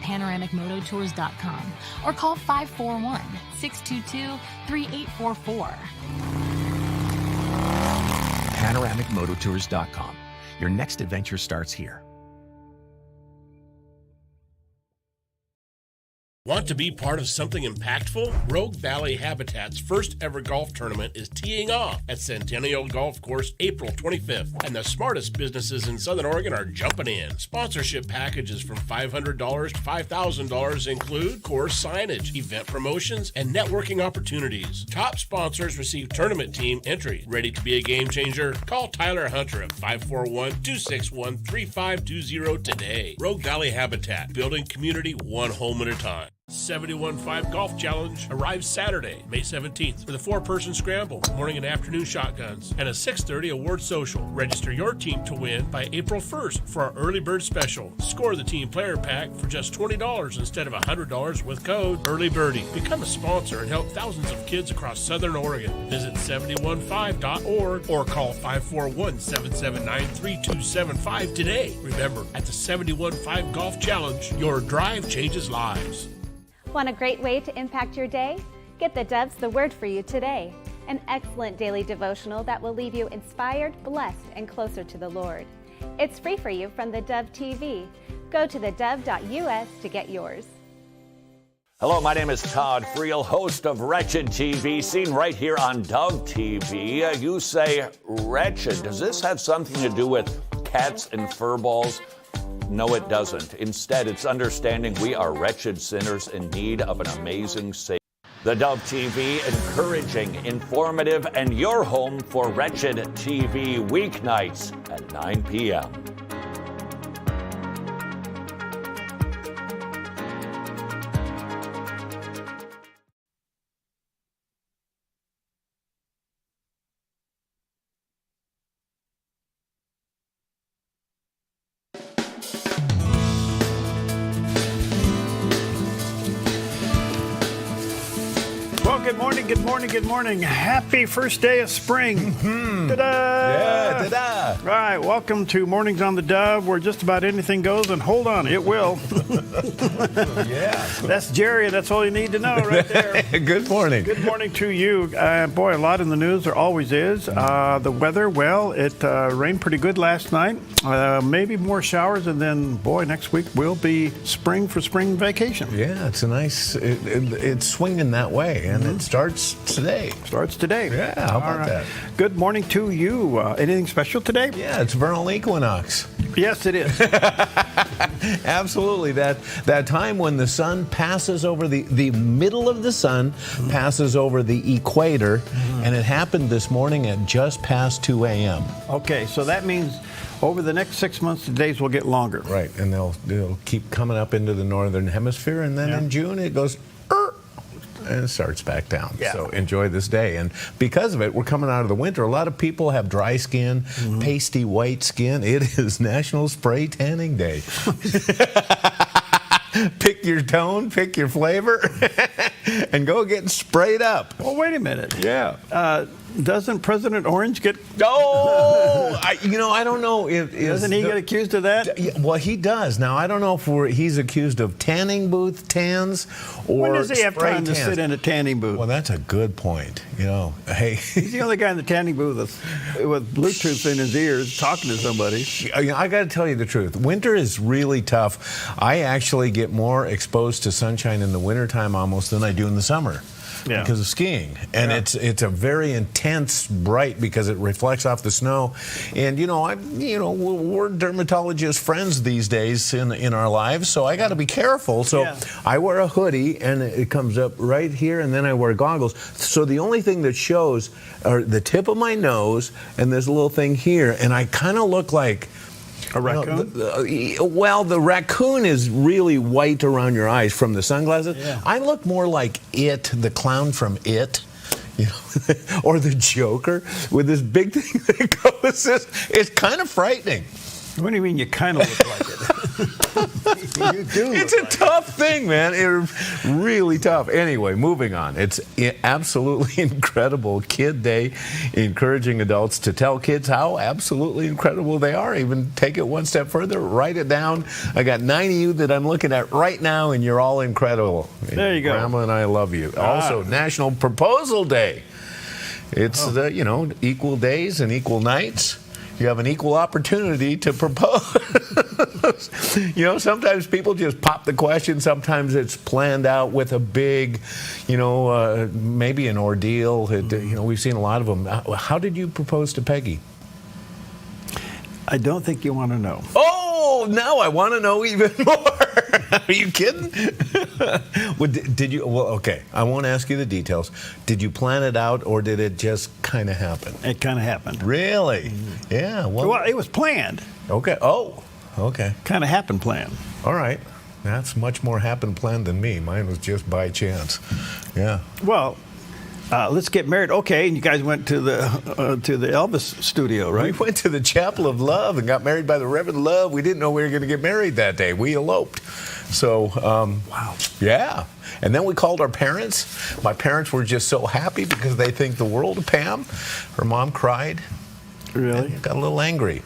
panoramicmototours.com or call 541-622-3844. panoramicmototours.com. Your next adventure starts here. Want to be part of something impactful? Rogue Valley Habitat's first ever golf tournament is teeing off at Centennial Golf Course April 25th, and the smartest businesses in Southern Oregon are jumping in. Sponsorship packages from $500 to $5,000 include course signage, event promotions, and networking opportunities. Top sponsors receive tournament team entry. Ready to be a game changer? Call Tyler Hunter at 541-261-3520 today. Rogue Valley Habitat, building community one home at a time. 71.5 Golf Challenge arrives Saturday, May 17th, with a 4-person scramble, morning and afternoon shotguns, and a 6:30 award social. Register your team to win by April 1st for our early bird special. Score the team player pack for just $20 instead of $100 with code EARLYBIRDIE. Become a sponsor and help thousands of kids across Southern Oregon. Visit 715.org or call 541-779-3275 today. Remember, at the 71.5 Golf Challenge, your drive changes lives. Want a great way to impact your day? Get theDove's The Word for You today, an excellent daily devotional that will leave you inspired, blessed, and closer to the Lord. It's free for you from the Dove TV. Go to thedove.us to get yours. Hello, my name is Todd Friel, host of Wretched TV, seen right here on Dove TV. You say, wretched. Does this have something to do with cats and fur balls? No, it doesn't. Instead, it's understanding we are wretched sinners in need of an amazing Savior. The Dove TV, encouraging, informative, and your home for Wretched TV weeknights at 9 p.m. Good morning. Happy first day of spring. Ta-da! Yeah, ta-da! All right, welcome to Mornings on the Dove, where just about anything goes, and hold on, it will. Yeah. That's Jerry, that's all you need to know right there. Good morning. Good morning to you. Boy, a lot in the news, there always is. The weather, well, it rained pretty good last night. Maybe more showers, and then, boy, next week will be spring for spring vacation. Yeah, it's a nice, it's swinging that way, and it starts today. Starts today. Yeah, how about that? Good morning to you. Anything special today? Yeah, it's vernal equinox. Yes, it is. Absolutely. That time when the sun passes over the middle of the sun, passes over the equator, and it happened this morning at just past 2 a.m. Okay, so that means over the next 6 months, the days will get longer. Right, and they'll keep coming up into the northern hemisphere, and then in June it goes and it starts back down. Yeah. So enjoy this day. And because of it, we're coming out of the winter. A lot of people have dry skin, pasty white skin. It is National Spray Tanning Day. Pick your tone, pick your flavor, and go get sprayed up. Well, wait a minute. Yeah. Doesn't President Orange get... Oh! I don't know if... Doesn't he get accused of that? Well, he does. Now, I don't know if he's accused of tanning booth tans or when does he have time tans. to sit in a tanning booth? Well, that's a good point. Hey... He's the only guy in the tanning booth with Bluetooth in his ears talking to somebody. I got to tell you the truth. Winter is really tough. I actually get more exposed to sunshine in the wintertime almost than I do in the summer. Yeah. Because of skiing, and it's a very intense bright because it reflects off the snow, and we're dermatologist friends these days in our lives, so I got to be careful. So I wear a hoodie, and it comes up right here, and then I wear goggles. So the only thing that shows are the tip of my nose and this little thing here, and I kind of look like a raccoon? The raccoon is really white around your eyes from the sunglasses. Yeah. I look more like It, the clown from It, or the Joker with this big thing that goes. It's kind of frightening. What do you mean you kind of look like it? You do. It's a tough thing, man. It's really tough. Anyway, moving on. It's absolutely incredible Kid Day, encouraging adults to tell kids how absolutely incredible they are. Even take it one step further, write it down. I got 9 of you that I'm looking at right now, and you're all incredible. There you go. Grandma and I love you. Also, National Proposal Day. It's, equal days and equal nights. You have an equal opportunity to propose. Sometimes people just pop the question. Sometimes it's planned out with a big, maybe an ordeal. We've seen a lot of them. How did you propose to Peggy? I don't think you want to know. Oh, now I want to know even more. Are you kidding? Did you? Well, okay. I won't ask you the details. Did you plan it out, or did it just kind of happen? It kind of happened. Really? Yeah. Well, it was planned. Okay. Oh, okay. Kind of happened planned. All right. That's much more happened planned than me. Mine was just by chance. Yeah. Well, let's get married. Okay, and you guys went to the Elvis studio, right? We went to the Chapel of Love and got married by the Reverend Love. We didn't know we were going to get married that day. We eloped. So, wow. Yeah. And then we called our parents. My parents were just so happy because they think the world of Pam. Her mom cried. Really? Got a little angry.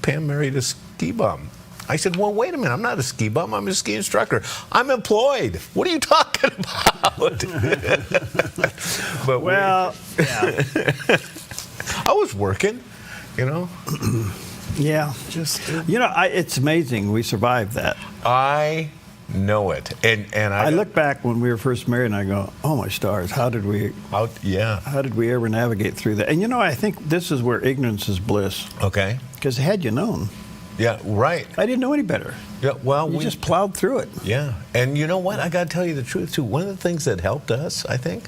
Pam married a ski bum. I said, well, wait a minute. I'm not a ski bum. I'm a ski instructor. I'm employed. What are you talking about? But well, yeah. I was working, Yeah. Just it's amazing we survived that. I know it. And I look back when we were first married and I go, oh my stars, how did we ever navigate through that? And I think this is where ignorance is bliss. Okay. Because had you known. Yeah, right. I didn't know any better. Yeah, well, we just plowed through it. Yeah. And you know what? I got to tell you the truth, too. One of the things that helped us, I think,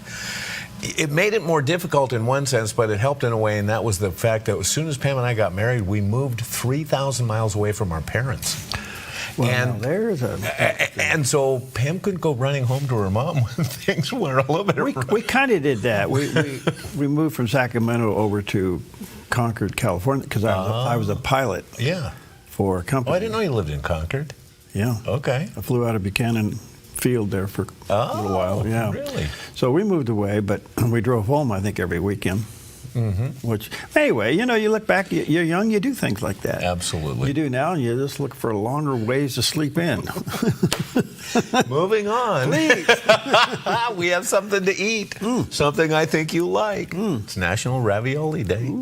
it made it more difficult in one sense, but it helped in a way, and that was the fact that as soon as Pam and I got married, we moved 3,000 miles away from our parents. Well, and so Pam couldn't go running home to her mom when things were a little bit We kind of did that. We moved from Sacramento over to Concord, California, because I was a pilot. Yeah. For a company. Oh, I didn't know you lived in Concord. Yeah. Okay. I flew out of Buchanan Field there for a little while. Yeah. Really? So we moved away, but we drove home, I think, every weekend. Mm-hmm. Which, anyway, you look back, you're young, you do things like that. Absolutely. You do now, and you just look for longer ways to sleep in. Moving on. Please. We have something to eat. Something I think you like. It's National Ravioli Day.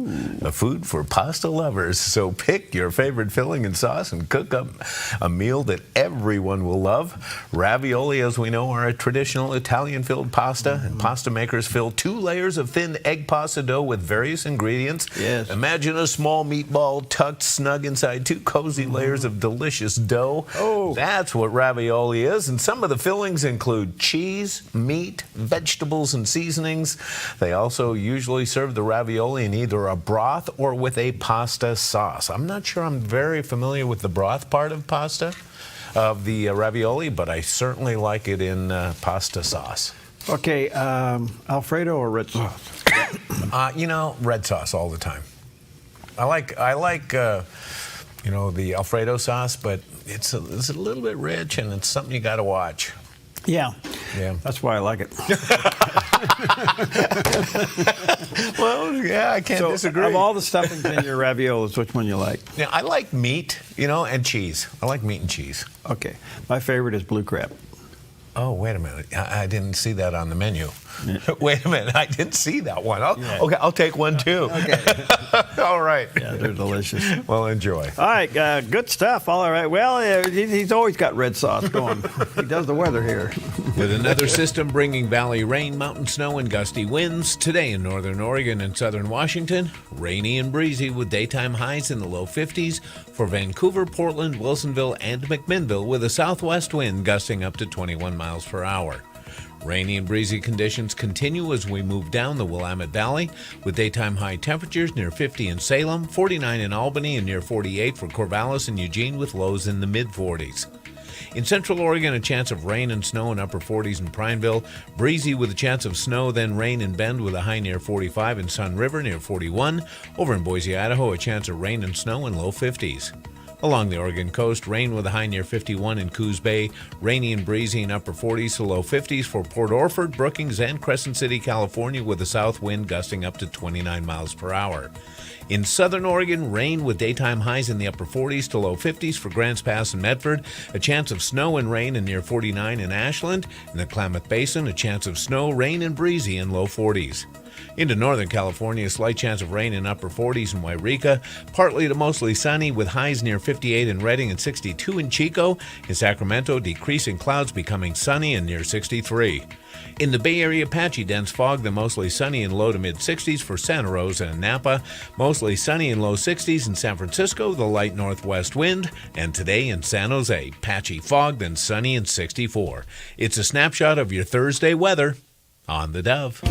A food for pasta lovers. So pick your favorite filling and sauce and cook up a meal that everyone will love. Ravioli, as we know, are a traditional Italian-filled pasta, and pasta makers fill 2 layers of thin egg pasta dough with various ingredients. Yes. Imagine a small meatball tucked snug inside 2 cozy layers of delicious dough. Oh. That's what ravioli is. And some of the fillings include cheese, meat, vegetables, and seasonings. They also usually serve the ravioli in either a broth or with a pasta sauce. I'm not sure I'm very familiar with the broth part of pasta, of the ravioli, but I certainly like it in pasta sauce. Okay, Alfredo or red sauce? Red sauce all the time. I like the Alfredo sauce, but it's a little bit rich, and it's something you got to watch. Yeah. Yeah. That's why I like it. Well, yeah, I can't disagree. Of all the stuffings in your raviolis, which one you like? Yeah, I like meat, and cheese. I like meat and cheese. Okay. My favorite is blue crab. Oh, wait a minute. I didn't see that on the menu. Yeah. Wait a minute. I didn't see that one. Okay, I'll take one, too. Okay. All right. Yeah, they're delicious. Well, enjoy. All right, good stuff. All right. Well, he's always got red sauce going. He does the weather here. With another system bringing valley rain, mountain snow, and gusty winds, today in northern Oregon and southern Washington, rainy and breezy with daytime highs in the low 50s for Vancouver, Portland, Wilsonville, and McMinnville, with a southwest wind gusting up to 21 miles per hour. Rainy and breezy conditions continue as we move down the Willamette Valley, with daytime high temperatures near 50 in Salem, 49 in Albany, and near 48 for Corvallis and Eugene, with lows in the mid-40s. In Central Oregon, a chance of rain and snow in upper 40s in Prineville. Breezy with a chance of snow, then rain in Bend with a high near 45, in Sun River near 41. Over in Boise, Idaho, a chance of rain and snow in low 50s. Along the Oregon coast, rain with a high near 51 in Coos Bay, rainy and breezy in upper 40s to low 50s for Port Orford, Brookings, and Crescent City, California, with a south wind gusting up to 29 miles per hour. In southern Oregon, rain with daytime highs in the upper 40s to low 50s for Grants Pass and Medford, a chance of snow and rain in near 49 in Ashland. In the Klamath Basin, a chance of snow, rain, and breezy in low 40s. Into Northern California, a slight chance of rain in upper 40s in Wairika, partly to mostly sunny with highs near 58 in Redding and 62 in Chico. In Sacramento, decreasing clouds becoming sunny and near 63. In the Bay Area, patchy dense fog, then mostly sunny in low to mid 60s for Santa Rosa and Napa, mostly sunny in low 60s in San Francisco, the light northwest wind, and today in San Jose, patchy fog, then sunny and 64. It's a snapshot of your Thursday weather on the Dove.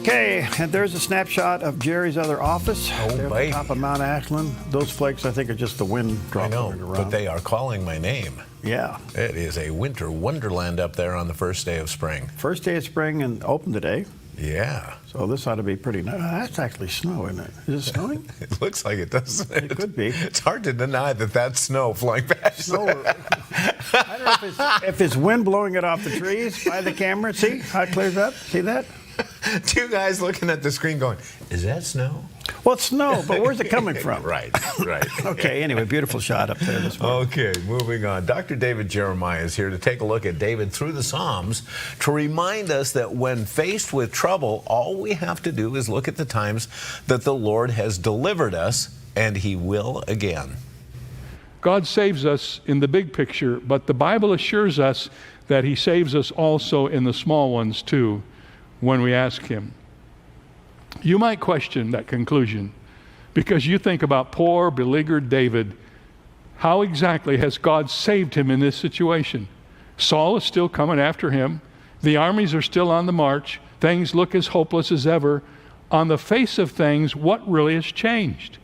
Okay, and there's a snapshot of Jerry's other office. There at the top of Mount Ashland. Those flakes, I think, are just the wind dropping around. But they are calling my name. Yeah. It is a winter wonderland up there on the first day of spring. First day of spring and open today. Yeah. So this ought to be pretty nice. That's actually snow, isn't it? Is it snowing? It looks like it, doesn't it? It could be. It's hard to deny that that's snow flying past. Snow. I don't know if it's wind blowing it off the trees by the camera. See how it clears up? See that? Two guys looking at the screen going, is that snow? Well, it's snow, but where's it coming from? Right. Okay, anyway, beautiful shot up there this morning. Okay, moving on. Dr. David Jeremiah is here to take a look at David through the Psalms to remind us that when faced with trouble, all we have to do is look at the times that the Lord has delivered us, and He will again. God saves us in the big picture, but the Bible assures us that He saves us also in the small ones too, when we ask Him. You might question that conclusion because you think about poor, beleaguered David. How exactly has God saved him in this situation? Saul is still coming after him. The armies are still on the march. Things look as hopeless as ever. On the face of things, what really has changed?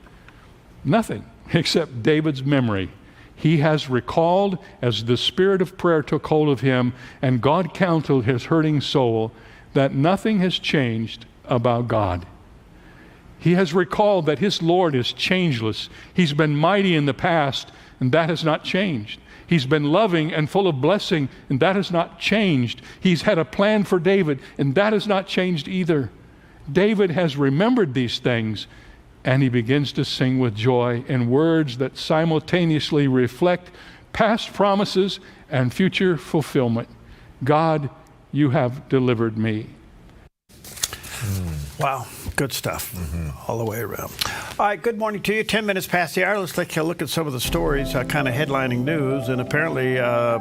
Nothing except David's memory. He has recalled as the spirit of prayer took hold of him and God counseled his hurting soul that nothing has changed about God. He has recalled that his Lord is changeless. He's been mighty in the past, and that has not changed. He's been loving and full of blessing, and that has not changed. He's had a plan for David, and that has not changed either. David has remembered these things, and he begins to sing with joy in words that simultaneously reflect past promises and future fulfillment. God, you have delivered me. Wow, good stuff all the way around. All right, good morning to you. 10 minutes past the hour. Let's take a look at some of the stories, kind of headlining news. And apparently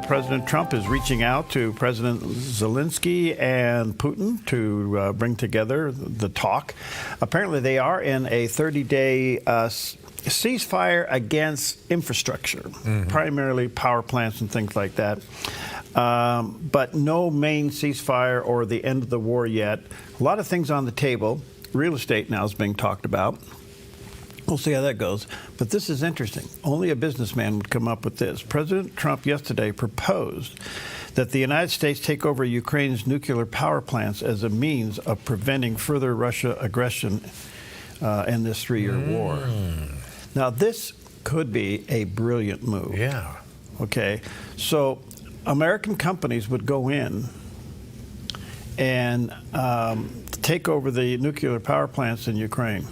President Trump is reaching out to President Zelensky and Putin to bring together the talk. Apparently they are in a 30-day ceasefire against infrastructure, primarily power plants and things like that. But no main ceasefire or the end of the war yet. A lot of things on the table. Real estate now is being talked about. We'll see how that goes. But this is interesting. Only a businessman would come up with this. President Trump yesterday proposed that the United States take over Ukraine's nuclear power plants as a means of preventing further Russia aggression in this 3-year war. Now, this could be a brilliant move. Yeah. Okay. So American companies would go in and take over the nuclear power plants in Ukraine.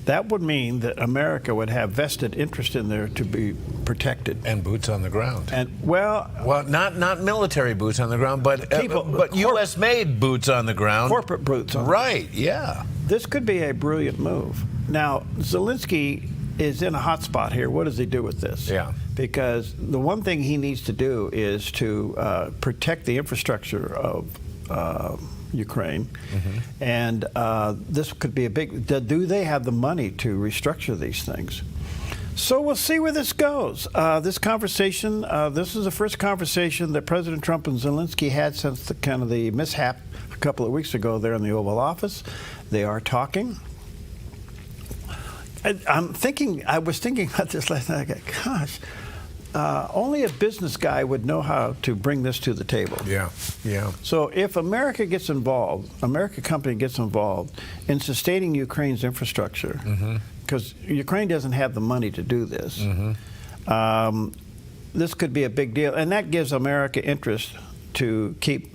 That would mean that America would have vested interest in there to be protected. And boots on the ground. And well, not military boots on the ground, but U.S.-made boots on the ground. Corporate boots on Right, yeah. This could be a brilliant move. Now, Zelensky is in a hot spot here. What does he do with this? Yeah. Because the one thing he needs to do is to protect the infrastructure of Ukraine. And this could be a big, do they have the money to restructure these things? So we'll see where this goes. This conversation, this is the first conversation that President Trump and Zelensky had since the kind of the mishap a couple of weeks ago there in the Oval Office. They are talking. I was thinking about this last night. I go, gosh, only a business guy would know how to bring this to the table. Yeah, yeah. So if America gets involved, American company gets involved in sustaining Ukraine's infrastructure, because Ukraine doesn't have the money to do this, this could be a big deal. And that gives America interest to keep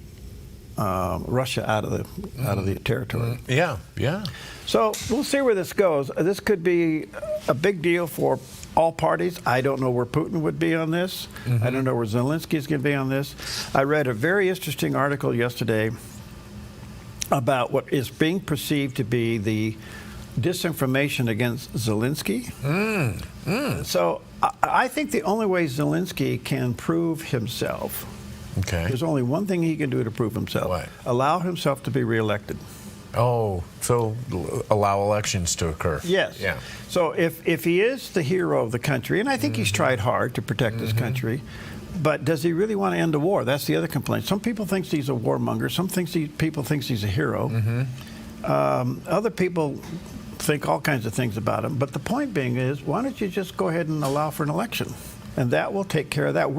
Russia out of the territory. Yeah, yeah. So we'll see where this goes. This could be a big deal for all parties. I don't know where Putin would be on this. I don't know where Zelensky is going to be on this. I read a very interesting article yesterday about what is being perceived to be the disinformation against Zelensky. So I think the only way Zelensky can prove himself, there's only one thing he can do to prove himself. What? Allow himself to be reelected. Oh, so allow elections to occur. Yes. Yeah. So if he is the hero of the country, and I think he's tried hard to protect his country, but does he really want to end the war? That's the other complaint. Some people think he's a warmonger. Some people think he's a hero. Other people think all kinds of things about him. But the point being is, why don't you just go ahead and allow for an election? And that will take care of that.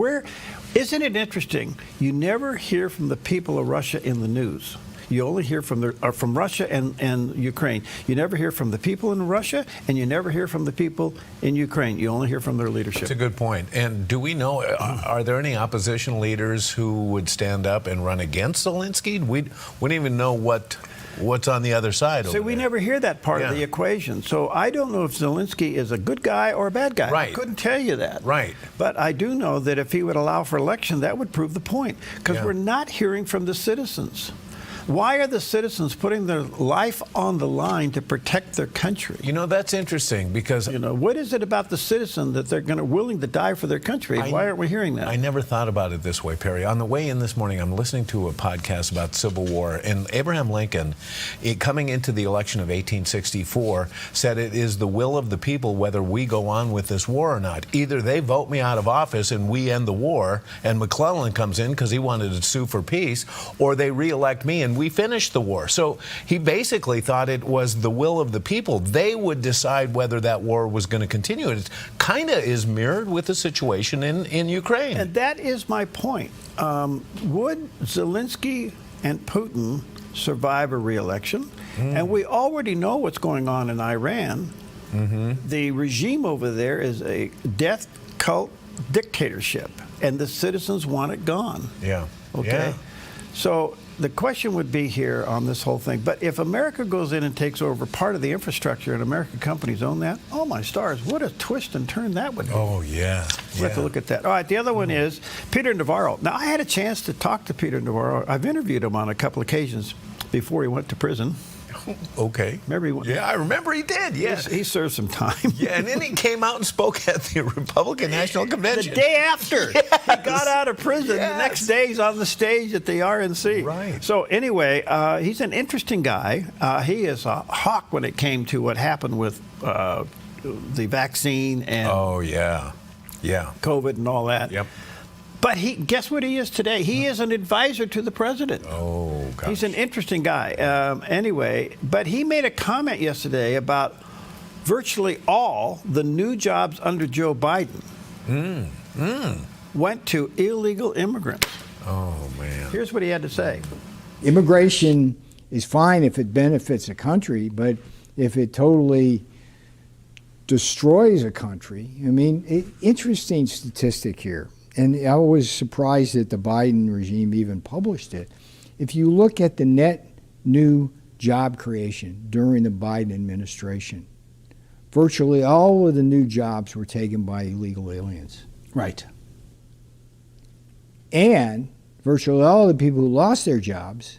Isn't it interesting? You never hear from the people of Russia in the news. You only hear from Russia and Ukraine. You never hear from the people in Russia, and you never hear from the people in Ukraine. You only hear from their leadership. That's a good point. And do we know, are there any opposition leaders who would stand up and run against Zelensky? We don't even know what's on the other side. See, we never hear that part of the equation. So I don't know if Zelensky is a good guy or a bad guy. Right. I couldn't tell you that. Right. But I do know that if he would allow for election, that would prove the point. Because we're not hearing from the citizens. Why are the citizens putting their life on the line to protect their country? You know, that's interesting because... You know, what is it about the citizen that they're willing to die for their country? Why aren't we hearing that? I never thought about it this way, Perry. On the way in this morning, I'm listening to a podcast about Civil War, and Abraham Lincoln, coming into the election of 1864, said it is the will of the people whether we go on with this war or not. Either they vote me out of office and we end the war, and McClellan comes in because he wanted to sue for peace, or they reelect me and we finish the war. So he basically thought it was the will of the people. They would decide whether that war was going to continue. It kind of is mirrored with the situation in Ukraine. And that is my point. Would Zelensky and Putin survive a re-election? And we already know what's going on in Iran. The regime over there is a death cult dictatorship, and the citizens want it gone. Yeah. Okay? Yeah. So the question would be here on this whole thing, but if America goes in and takes over part of the infrastructure and American companies own that, oh my stars, what a twist and turn that would be. Oh, yeah. We have to look at that. All right, the other one is Peter Navarro. Now, I had a chance to talk to Peter Navarro. I've interviewed him on a couple occasions before he went to prison. Okay. Remember I remember he did, yes. He served some time. Yeah, and then he came out and spoke at the Republican National Convention. The day after he got out of prison, the next day he's on the stage at the RNC. Right. So anyway, he's an interesting guy. He is a hawk when it came to what happened with the vaccine and COVID and all that. Yep. But guess what he is today? He is an advisor to the president. Oh, gosh. He's an interesting guy. Anyway, but he made a comment yesterday about virtually all the new jobs under Joe Biden went to illegal immigrants. Oh, man. Here's what he had to say. Immigration is fine if it benefits a country, but if it totally destroys a country, I mean, interesting statistic here. And I was surprised that the Biden regime even published it. If you look at the net new job creation during the Biden administration, virtually all of the new jobs were taken by illegal aliens. Right. And virtually all of the people who lost their jobs,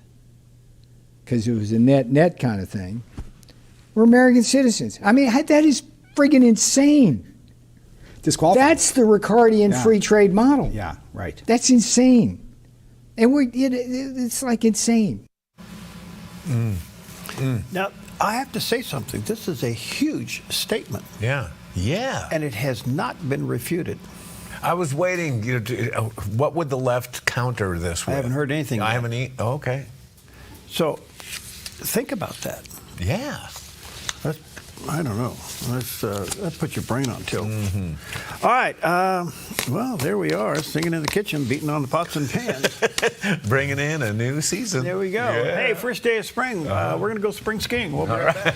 because it was a net kind of thing, were American citizens. I mean, that is friggin' insane. Disqualified. That's the Ricardian free trade model. Yeah, right. That's insane. And it's like insane. Now, I have to say something. This is a huge statement. Yeah. Yeah. And it has not been refuted. I was waiting. What would the left counter this with? I haven't heard anything I yet. haven't okay. So think about that. Yeah. I don't know. That puts your brain on tilt. All right. Well, there we are, singing in the kitchen, beating on the pots and pans. Bringing in a new season. There we go. Yeah. Hey, first day of spring. We're going to go spring skiing. We'll be right back.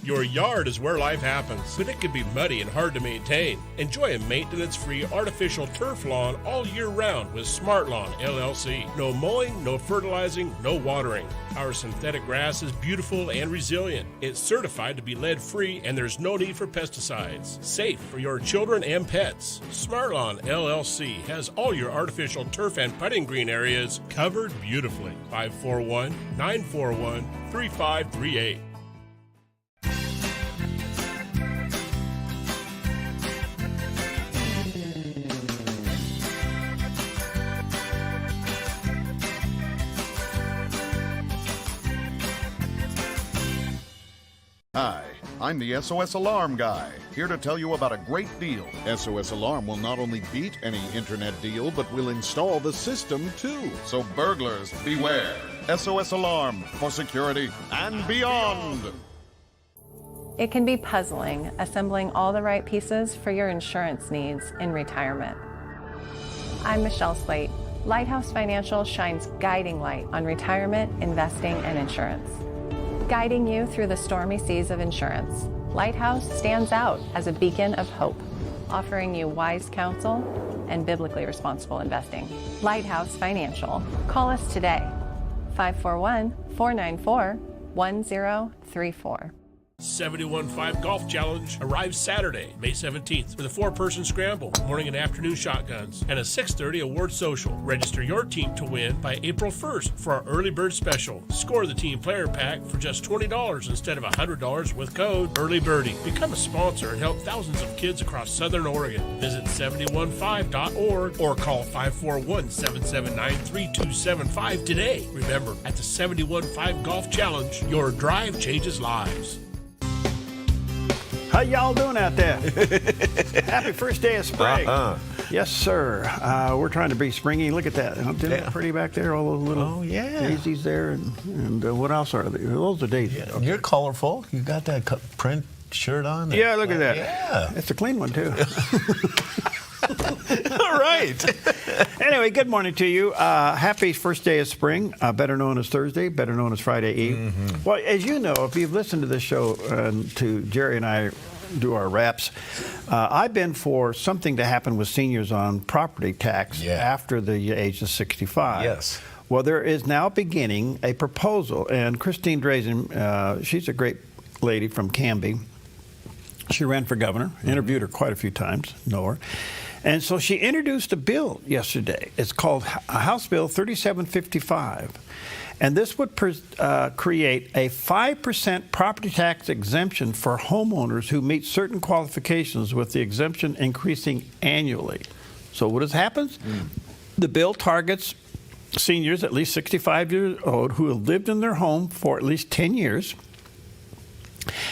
Your yard is where life happens, but it can be muddy and hard to maintain. Enjoy a maintenance-free artificial turf lawn all year round with Smart Lawn LLC. No mowing, no fertilizing, no watering. Our synthetic grass is beautiful and resilient. It's certified to be lead-free, and there's no need for pesticides. Safe for your children and pets. Smart Lawn LLC has all your artificial turf and putting green areas covered beautifully. 541-941-3538. Hi, I'm the SOS Alarm guy, here to tell you about a great deal. SOS Alarm will not only beat any internet deal, but will install the system too. So burglars, beware. SOS Alarm for security and beyond. It can be puzzling assembling all the right pieces for your insurance needs in retirement. I'm Michelle Slate. Lighthouse Financial shines guiding light on retirement, investing, and insurance. Guiding you through the stormy seas of insurance, Lighthouse stands out as a beacon of hope, offering you wise counsel and biblically responsible investing. Lighthouse Financial. Call us today, 541-494-1034. 71.5 Golf Challenge arrives Saturday, May 17th with a 4-person scramble, morning and afternoon shotguns, and a 6:30 award social. Register your team to win by April 1st for our early bird special. Score the team player pack for just $20 instead of $100 with code Early Birdie. Become a sponsor and help thousands of kids across Southern Oregon. Visit 715.org or call 541-779-3275 today. Remember, at the 71.5 Golf Challenge, your drive changes lives. How y'all doing out there? Happy first day of spring. Yes, sir. We're trying to be springy. Look at that. Isn't it pretty back there? All those little daisies there. And what else are they? Those are daisies. Yeah. You're colorful. You got that print shirt on. Yeah, look at that. Yeah. It's a clean one, too. All right. Anyway, good morning to you. Happy first day of spring, better known as Thursday, better known as Friday Eve. Well, as you know, if you've listened to this show, to Jerry and I do our wraps, I've been for something to happen with seniors on property tax after the age of 65. Yes. Well, there is now beginning a proposal, and Christine Drazen, she's a great lady from Canby. She ran for governor, interviewed her quite a few times, know her. And so she introduced a bill yesterday. It's called House Bill 3755. And this would create a 5% property tax exemption for homeowners who meet certain qualifications, with the exemption increasing annually. So what happens? The bill targets seniors at least 65 years old who have lived in their home for at least 10 years,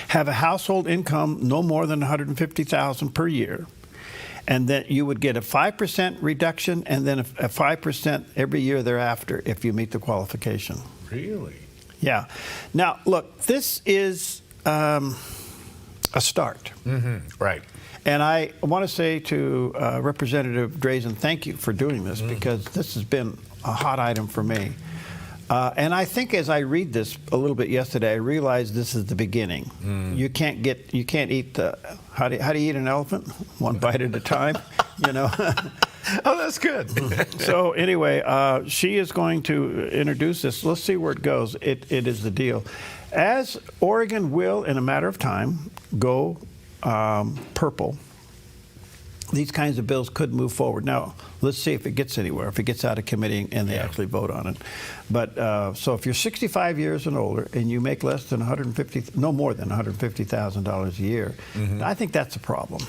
have a household income no more than $150,000 per year, and then you would get a 5% reduction and then a 5% every year thereafter if you meet the qualification. Really? Yeah. Now, look, this is a start. Right. And I want to say to Representative Drazen, thank you for doing this, because this has been a hot item for me. And I think as I read this a little bit yesterday, I realized this is the beginning. You can't eat the, how do you eat an elephant? One bite at a time, you know. Oh, that's good. So anyway, she is going to introduce this. Let's see where it goes. It is the deal. As Oregon will, in a matter of time, go purple, these kinds of bills could move forward. Now, let's see if it gets anywhere, if it gets out of committee and they actually vote on it. But so if you're 65 years and older and you make less than no more than $150,000 a year, I think that's a problem.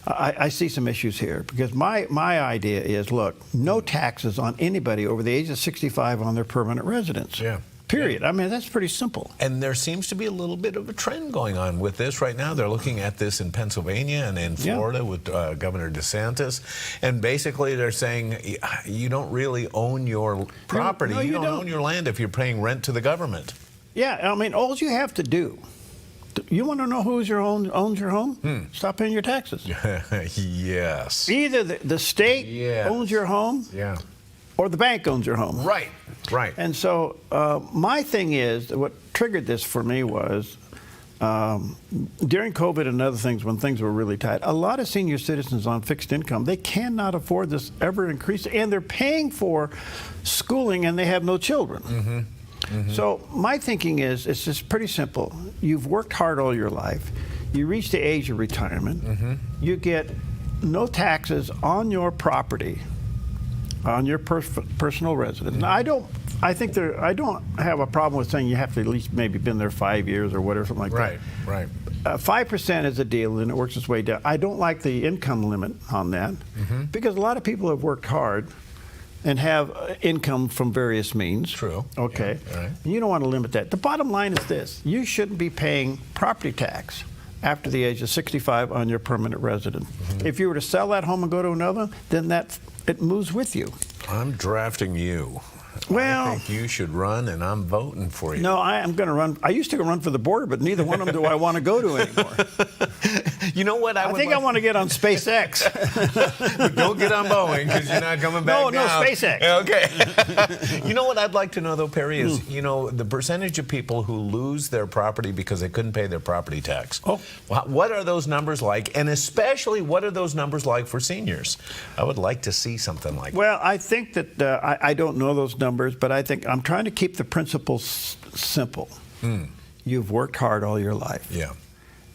I see some issues here, because my idea is, look, no taxes on anybody over the age of 65 on their permanent residence. Yeah. Period. I mean, that's pretty simple. And there seems to be a little bit of a trend going on with this right now. They're looking at this in Pennsylvania and in Florida with Governor DeSantis. And basically they're saying you don't really own your property. You don't own your land if you're paying rent to the government. Yeah, I mean, all you have to do, you want to know owns your home? Stop paying your taxes. Yes. Either the state owns your home or the bank owns your home. Right, right. And so my thing is, what triggered this for me was during COVID and other things, when things were really tight, a lot of senior citizens on fixed income, they cannot afford this ever increase, and they're paying for schooling and they have no children. So my thinking is, it's just pretty simple. You've worked hard all your life. You reach the age of retirement. You get no taxes on your property, on your personal residence. Now, I don't have a problem with saying you have to at least maybe been there 5 years or whatever, something like that. Right. 5% is a deal, and it works its way down. I don't like the income limit on that because a lot of people have worked hard and have income from various means. True. Okay. Yeah, right. You don't want to limit that. The bottom line is this: you shouldn't be paying property tax after the age of 65 on your permanent residence. If you were to sell that home and go to another, then it moves with you. I'm drafting you. Well, I think you should run, and I'm voting for you. No, I am going to run. I used to run for the board, but neither one of them do I want to go to anymore. You know what? I think I want to get on SpaceX. But don't get on Boeing because you're not coming back No, SpaceX. Okay. You know what I'd like to know, though, Perry, is the percentage of people who lose their property because they couldn't pay their property tax. What are those numbers like? And especially, what are those numbers like for seniors? I would like to see something like that. Well, I think that I don't know those numbers, but I think I'm trying to keep the principles simple. You've worked hard all your life. Yeah.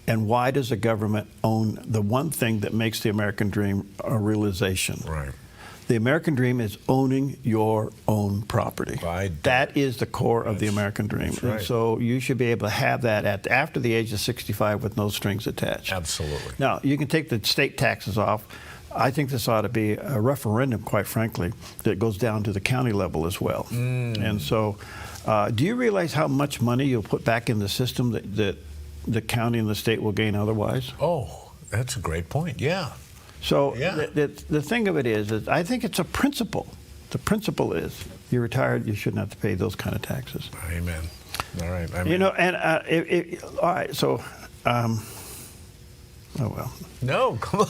And why does the government own the one thing that makes the American dream a realization? Right. The American dream is owning your own property. That is the core of the American dream. Right. And so you should be able to have that after the age of 65 with no strings attached. Absolutely. Now, you can take the state taxes off. I think this ought to be a referendum, quite frankly, that goes down to the county level as well. And so do you realize how much money you'll put back in the system that the county and the state will gain otherwise? Oh, that's a great point. Yeah. So the thing of it is I think it's a principle. The principle is you're retired, you shouldn't have to pay those kind of taxes. Amen. All right. And all right, so, oh well. No, come on.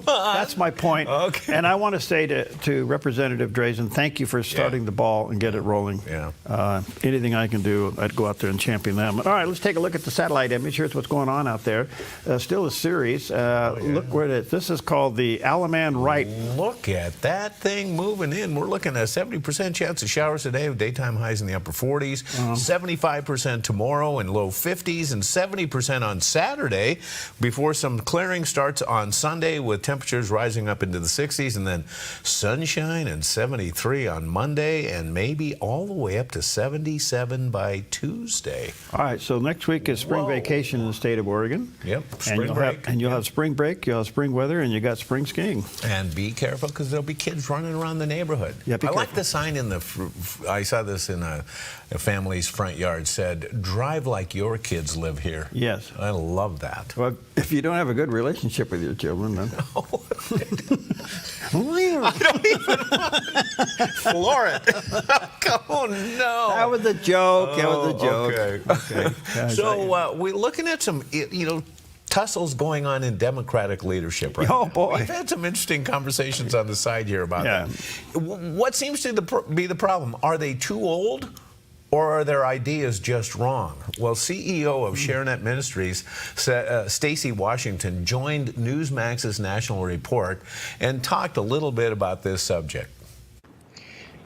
That's my point. Okay. And I want to say to Representative Drazen, thank you for starting the ball and get it rolling. Yeah. Anything I can do, I'd go out there and champion them. All right, let's take a look at the satellite image. Here's what's going on out there. Still a series. Look where it is. This is called the Alaman Right. Look at that thing moving in. We're looking at a 70% chance of showers today with daytime highs in the upper 40s, 75% tomorrow in low 50s, and 70% on Saturday before some clearing starts on Sunday with temperatures rising up into the 60s, and then sunshine and 73 on Monday, and maybe all the way up to 77 by Tuesday. All right, so next week is spring vacation in the state of Oregon. Yep, You'll have spring break, you'll have spring weather, and you got spring skiing. And be careful because there'll be kids running around the neighborhood. Yeah, be I careful. like the sign in I saw this in a family's front yard, said, "Drive like your kids live here." Yes. I love that. Well, if you don't have a good relationship with your children, then... I don't even floor it. Oh, no. That was a joke. That was a joke. Okay. So we're looking at some, tussles going on in Democratic leadership right now. Oh, boy. We've had some interesting conversations on the side here about that. What seems to be the problem? Are they too old? Or are their ideas just wrong? Well, CEO of ShareNet Ministries, Stacey Washington, joined Newsmax's National Report and talked a little bit about this subject.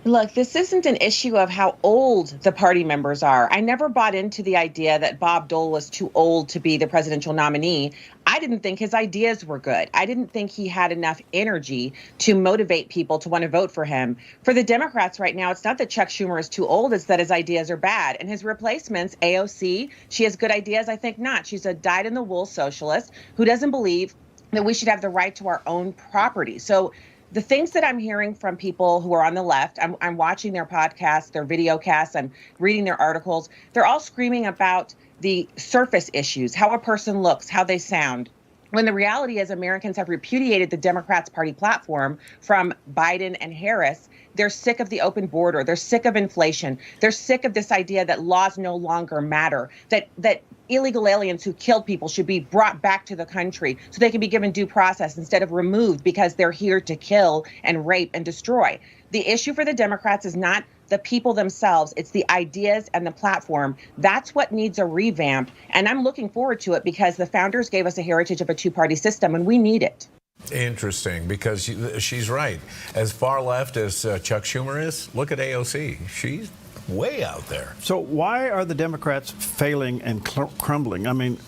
Look, this isn't an issue of how old the party members are. I never bought into the idea that Bob Dole was too old to be the presidential nominee. I didn't think his ideas were good. I didn't think he had enough energy to motivate people to want to vote for him. For the Democrats right now, it's not that Chuck Schumer is too old, it's that his ideas are bad. And his replacements, AOC, she has good ideas? I think not. She's a dyed-in-the-wool socialist who doesn't believe that we should have the right to our own property. So the things that I'm hearing from people who are on the left, I'm watching their podcasts, their videocasts, I'm reading their articles. They're all screaming about the surface issues, how a person looks, how they sound. When the reality is Americans have repudiated the Democrats' party platform from Biden and Harris. They're sick of the open border. They're sick of inflation. They're sick of this idea that laws no longer matter, that illegal aliens who killed people should be brought back to the country so they can be given due process instead of removed because they're here to kill and rape and destroy. The issue for the Democrats is not the people themselves. It's the ideas and the platform. That's what needs a revamp. And I'm looking forward to it because the founders gave us a heritage of a two-party system, and we need it. Interesting, because she's right. As far left as Chuck Schumer is, look at AOC. She's way out there. So why are the Democrats failing and crumbling? I mean,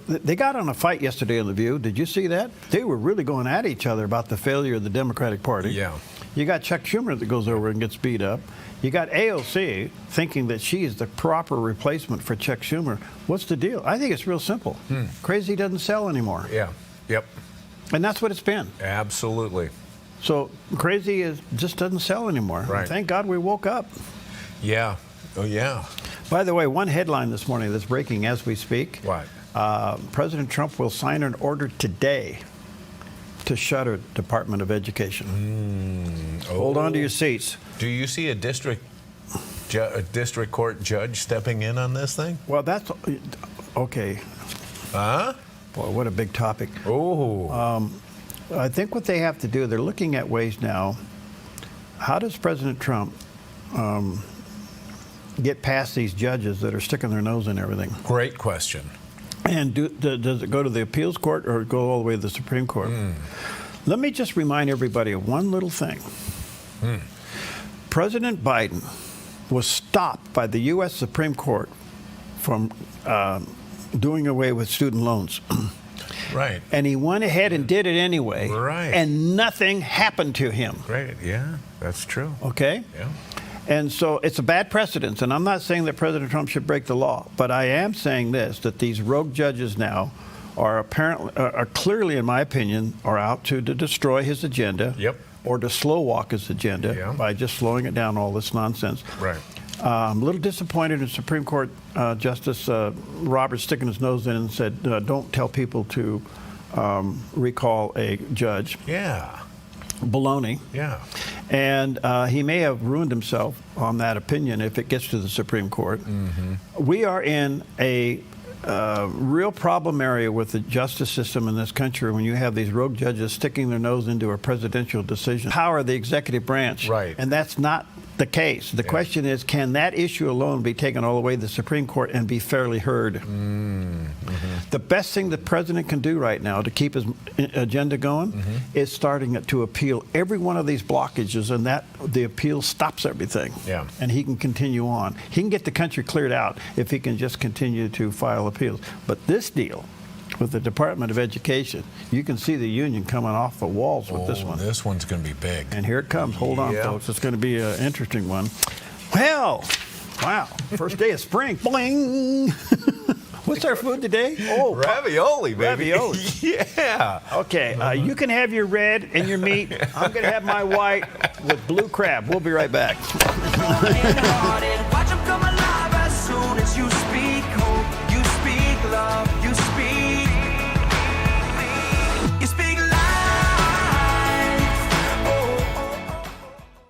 they got on a fight yesterday on The View. Did you see that? They were really going at each other about the failure of the Democratic Party. Yeah. You got Chuck Schumer that goes over and gets beat up. You got AOC thinking that she is the proper replacement for Chuck Schumer. What's the deal? I think it's real simple. Crazy doesn't sell anymore. Yeah. Yep. And that's what it's been. Absolutely. So crazy just doesn't sell anymore. Right. Thank God we woke up. Yeah. Oh, yeah. By the way, one headline this morning that's breaking as we speak. What? President Trump will sign an order today to shutter Department of Education. Hold on to your seats. Do you see a district court judge stepping in on this thing? Well, that's okay. Huh? Boy, what a big topic. Oh. I think what they have to do, they're looking at ways now. How does President Trump get past these judges that are sticking their nose in everything? Great question. And does it go to the appeals court or go all the way to the Supreme Court? Let me just remind everybody of one little thing. President Biden was stopped by the U.S. Supreme Court from doing away with student loans. Right. And he went ahead and did it anyway. Right. And nothing happened to him. Right. Yeah, that's true. Okay? Yeah. And so it's a bad precedent. And I'm not saying that President Trump should break the law, but I am saying this, that these rogue judges now are clearly, in my opinion, are out to destroy his agenda. Yep. Or to slow walk his agenda by just slowing it down, all this nonsense. Right. I'm a little disappointed in Supreme Court Justice Roberts sticking his nose in and said, don't tell people to recall a judge. Yeah. Baloney. Yeah. And he may have ruined himself on that opinion if it gets to the Supreme Court. We are in a real problem area with the justice system in this country when you have these rogue judges sticking their nose into a presidential decision. Power of the executive branch. Right. And that's not the case. The question is, can that issue alone be taken all the way to the Supreme Court and be fairly heard? The best thing the president can do right now to keep his agenda going is starting to appeal every one of these blockages, and that the appeal stops everything. Yeah. And he can continue on. He can get the country cleared out if he can just continue to file appeals. But this deal with the Department of Education, you can see the union coming off the walls with this one. This one's going to be big. And here it comes. Hold on, folks. It's going to be an interesting one. Well, wow. First day of spring. Bling! What's our food today? Oh, ravioli, baby. Ravioli. Yeah. Okay. You can have your red and your meat. I'm going to have my white with blue crab. We'll be right back. Watch them come alive as soon as you speak hope, you speak love, you speak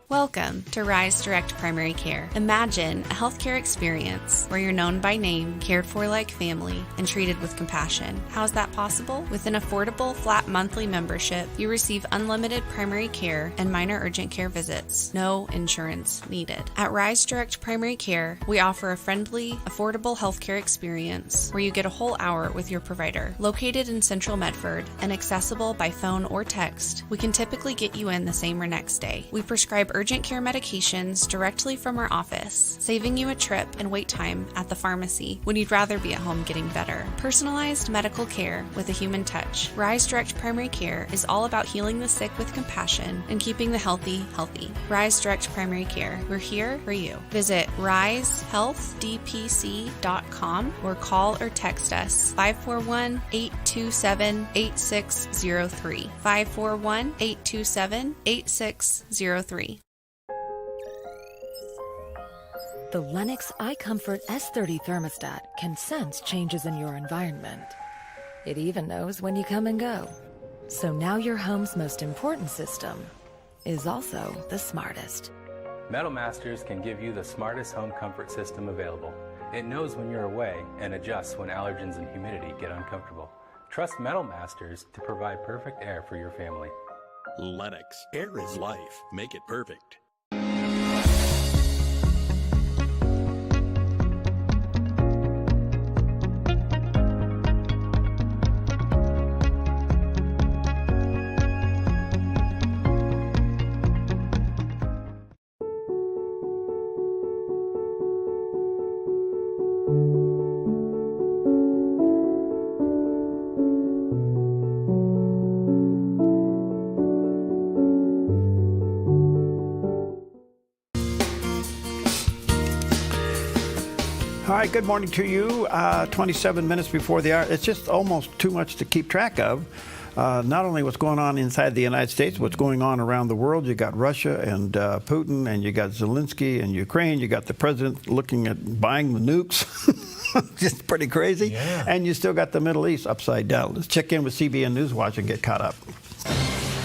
Welcome to Rise Direct Primary Care. Imagine a healthcare experience where you're known by name, cared for like family, and treated with compassion. How is that possible? With an affordable, flat monthly membership, you receive unlimited primary care and minor urgent care visits. No insurance needed. At Rise Direct Primary Care, we offer a friendly, affordable healthcare experience where you get a whole hour with your provider. Located in Central Medford and accessible by phone or text, we can typically get you in the same or next day. We prescribe urgent care medications directly from our office, saving you a trip and wait time at the pharmacy when you'd rather be at home getting better. Personalized medical care with a human touch. Rise Direct Primary Care is all about healing the sick with compassion and keeping the healthy healthy. Rise Direct Primary Care. We're here for you. Visit risehealthdpc.com or call or text us 541-827-8603. 541-827-8603. The Lennox iComfort S30 thermostat can sense changes in your environment. It even knows when you come and go. So now your home's most important system is also the smartest. Metal Masters can give you the smartest home comfort system available. It knows when you're away and adjusts when allergens and humidity get uncomfortable. Trust Metal Masters to provide perfect air for your family. Lennox. Air is life. Make it perfect. All right, good morning to you. 27 minutes before the hour. It's just almost too much to keep track of. Not only what's going on inside the United States, what's going on around the world. You got Russia and Putin, and you got Zelensky and Ukraine. You got the president looking at buying the nukes. Just pretty crazy. Yeah. And you still got the Middle East upside down. Let's check in with CBN News Watch and get caught up.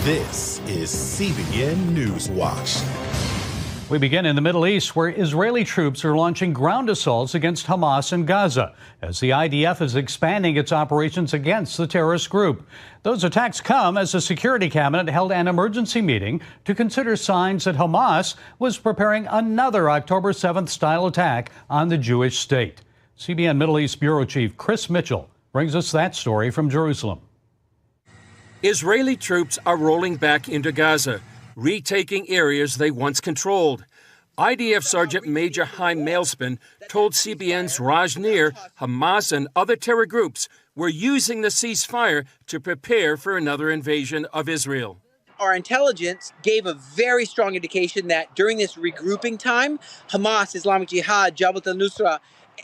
This is CBN News Watch. We begin in the Middle East, where Israeli troops are launching ground assaults against Hamas in Gaza, as the IDF is expanding its operations against the terrorist group. Those attacks come as the Security Cabinet held an emergency meeting to consider signs that Hamas was preparing another October 7th style attack on the Jewish state. CBN Middle East Bureau Chief Chris Mitchell brings us that story from Jerusalem. Israeli troops are rolling back into Gaza, retaking areas they once controlled. IDF Sergeant Major Chaim Mailspin told CBN's Raj Nir Hamas and other terror groups were using the ceasefire to prepare for another invasion of Israel. Our intelligence gave a very strong indication that during this regrouping time, Hamas, Islamic Jihad, Jabhat al-Nusra,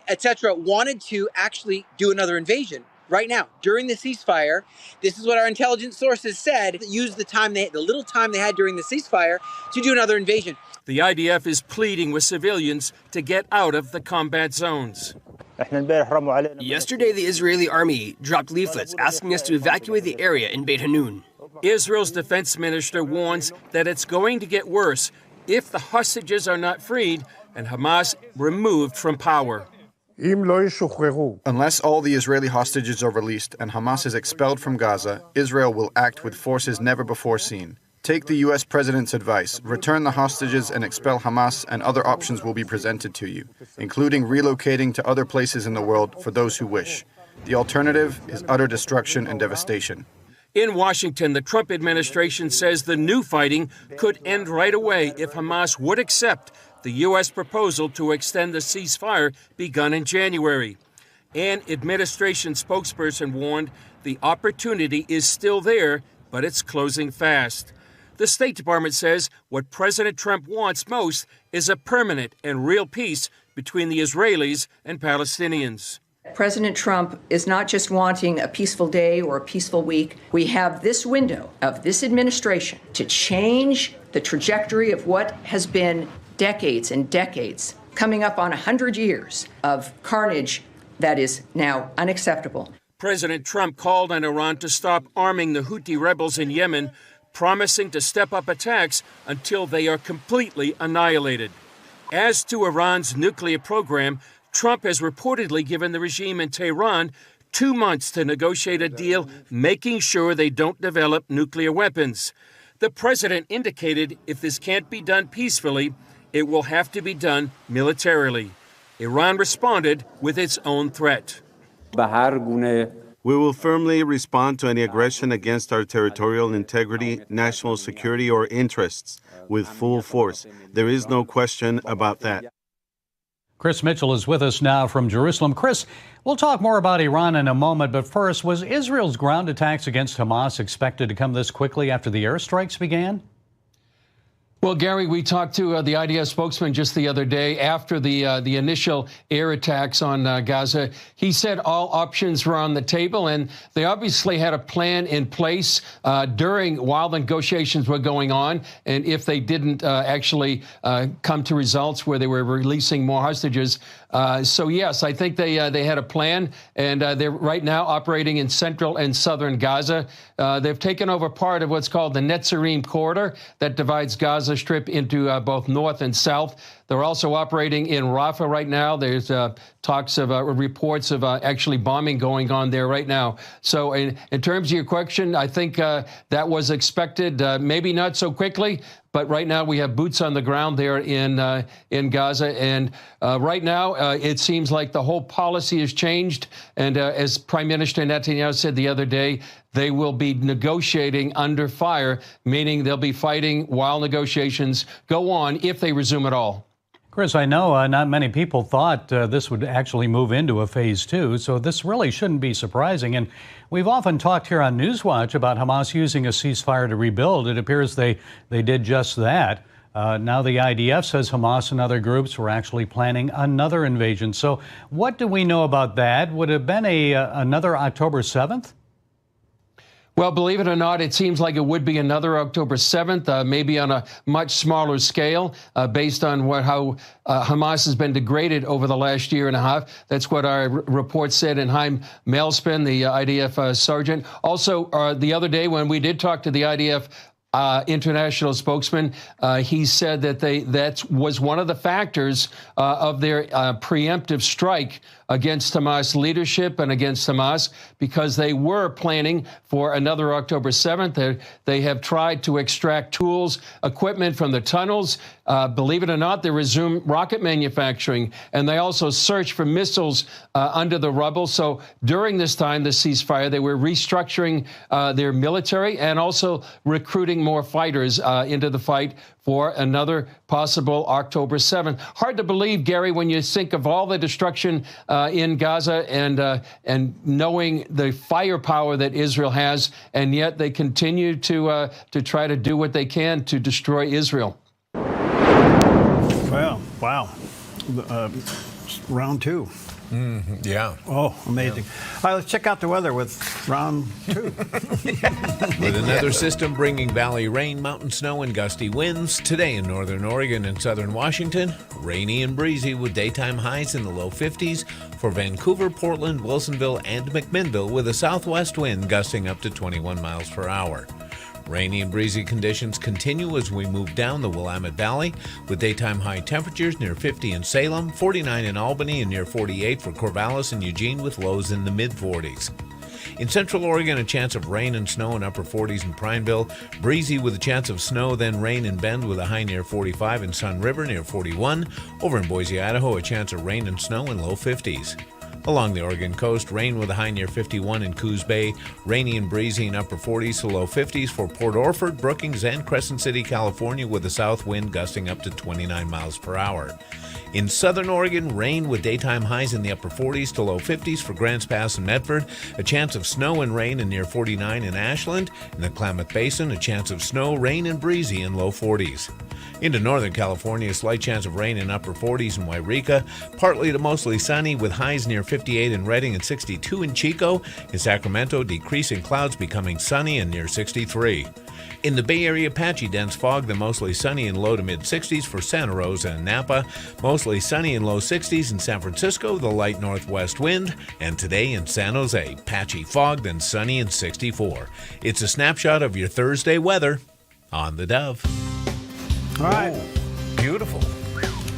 etc., wanted to actually do another invasion. Right now, during the ceasefire, this is what our intelligence sources said, use the little time they had during the ceasefire to do another invasion. The IDF is pleading with civilians to get out of the combat zones. Yesterday, the Israeli army dropped leaflets asking us to evacuate the area in Beit Hanun. Israel's defense minister warns that it's going to get worse if the hostages are not freed and Hamas removed from power. Unless all the Israeli hostages are released and Hamas is expelled from Gaza, Israel will act with forces never before seen. Take the U.S. President's advice, return the hostages and expel Hamas, and other options will be presented to you, including relocating to other places in the world for those who wish. The alternative is utter destruction and devastation. In Washington, the Trump administration says the new fighting could end right away if Hamas would accept the U.S. proposal to extend the ceasefire begun in January. An administration spokesperson warned the opportunity is still there, but it's closing fast. The State Department says what President Trump wants most is a permanent and real peace between the Israelis and Palestinians. President Trump is not just wanting a peaceful day or a peaceful week. We have this window of this administration to change the trajectory of what has been decades and decades, coming up on 100 years of carnage that is now unacceptable. President Trump called on Iran to stop arming the Houthi rebels in Yemen, promising to step up attacks until they are completely annihilated. As to Iran's nuclear program, Trump has reportedly given the regime in Tehran 2 months to negotiate a deal making sure they don't develop nuclear weapons. The president indicated if this can't be done peacefully, it will have to be done militarily. Iran responded with its own threat. We will firmly respond to any aggression against our territorial integrity, national security, or interests with full force. There is no question about that. Chris Mitchell is with us now from Jerusalem. Chris, we'll talk more about Iran in a moment, but first, was Israel's ground attacks against Hamas expected to come this quickly after the airstrikes began? Well, Gary, we talked to the IDF spokesman just the other day after the initial air attacks on Gaza. He said all options were on the table, and they obviously had a plan in place while the negotiations were going on. And if they didn't actually come to results where they were releasing more hostages. So, yes, I think they had a plan, and they're right now operating in central and southern Gaza. They've taken over part of what's called the Netzarim corridor that divides Gaza Strip into both north and south. They're also operating in Rafah right now. There's talks of reports of actually bombing going on there right now. So in terms of your question, I think that was expected, maybe not so quickly. But right now we have boots on the ground there in Gaza. And right now it seems like the whole policy has changed. And as Prime Minister Netanyahu said the other day, they will be negotiating under fire, meaning they'll be fighting while negotiations go on if they resume at all. Chris, I know not many people thought this would actually move into a phase 2, so this really shouldn't be surprising. And we've often talked here on Newswatch about Hamas using a ceasefire to rebuild. It appears they did just that. Now the IDF says Hamas and other groups were actually planning another invasion. So what do we know about that? Would it have been another October 7th? Well, believe it or not, it seems like it would be another October 7th, maybe on a much smaller scale, based on how Hamas has been degraded over the last year and a half. That's what our report said. And Chaim Malespin, the IDF sergeant. Also, the other day when we did talk to the IDF international spokesman, he said that that was one of the factors of their preemptive strike against Hamas leadership and against Hamas, because they were planning for another October 7th. They have tried to extract tools, equipment from the tunnels. Believe it or not, they resumed rocket manufacturing, and they also searched for missiles under the rubble. So during this time, the ceasefire, they were restructuring their military and also recruiting more fighters into the fight for another possible October 7th. Hard to believe, Gary, when you think of all the destruction in Gaza and knowing the firepower that Israel has, and yet they continue to try to do what they can to destroy Israel. Well, wow. Round 2. Yeah. Oh, amazing. All right, let's check out the weather with round 2. With another system bringing valley rain, mountain snow, and gusty winds. Today in northern Oregon and southern Washington, rainy and breezy with daytime highs in the low 50s. For Vancouver, Portland, Wilsonville, and McMinnville, with a southwest wind gusting up to 21 miles per hour. Rainy and breezy conditions continue as we move down the Willamette Valley, with daytime high temperatures near 50 in Salem, 49 in Albany, and near 48 for Corvallis and Eugene, with lows in the mid-40s. In central Oregon, a chance of rain and snow in upper 40s in Prineville, breezy with a chance of snow, then rain in Bend with a high near 45 in Sun River near 41. Over in Boise, Idaho, a chance of rain and snow in low 50s. Along the Oregon coast, rain with a high near 51 in Coos Bay, rainy and breezy in upper 40s to low 50s for Port Orford, Brookings, and Crescent City, California, with a south wind gusting up to 29 miles per hour. In southern Oregon, rain with daytime highs in the upper 40s to low 50s for Grants Pass and Medford, a chance of snow and rain in near 49 in Ashland. In the Klamath Basin, a chance of snow, rain, and breezy in low 40s. Into northern California, a slight chance of rain in upper 40s in Wairika, partly to mostly sunny with highs near 58 in Redding and 62 in Chico. In Sacramento, decreasing clouds becoming sunny and near 63. In the Bay Area, patchy dense fog, then mostly sunny in low to mid 60s for Santa Rosa and Napa. Mostly sunny in low 60s in San Francisco, the light northwest wind. And today in San Jose, patchy fog, then sunny and 64. It's a snapshot of your Thursday weather on the Dove. All right. Oh, beautiful.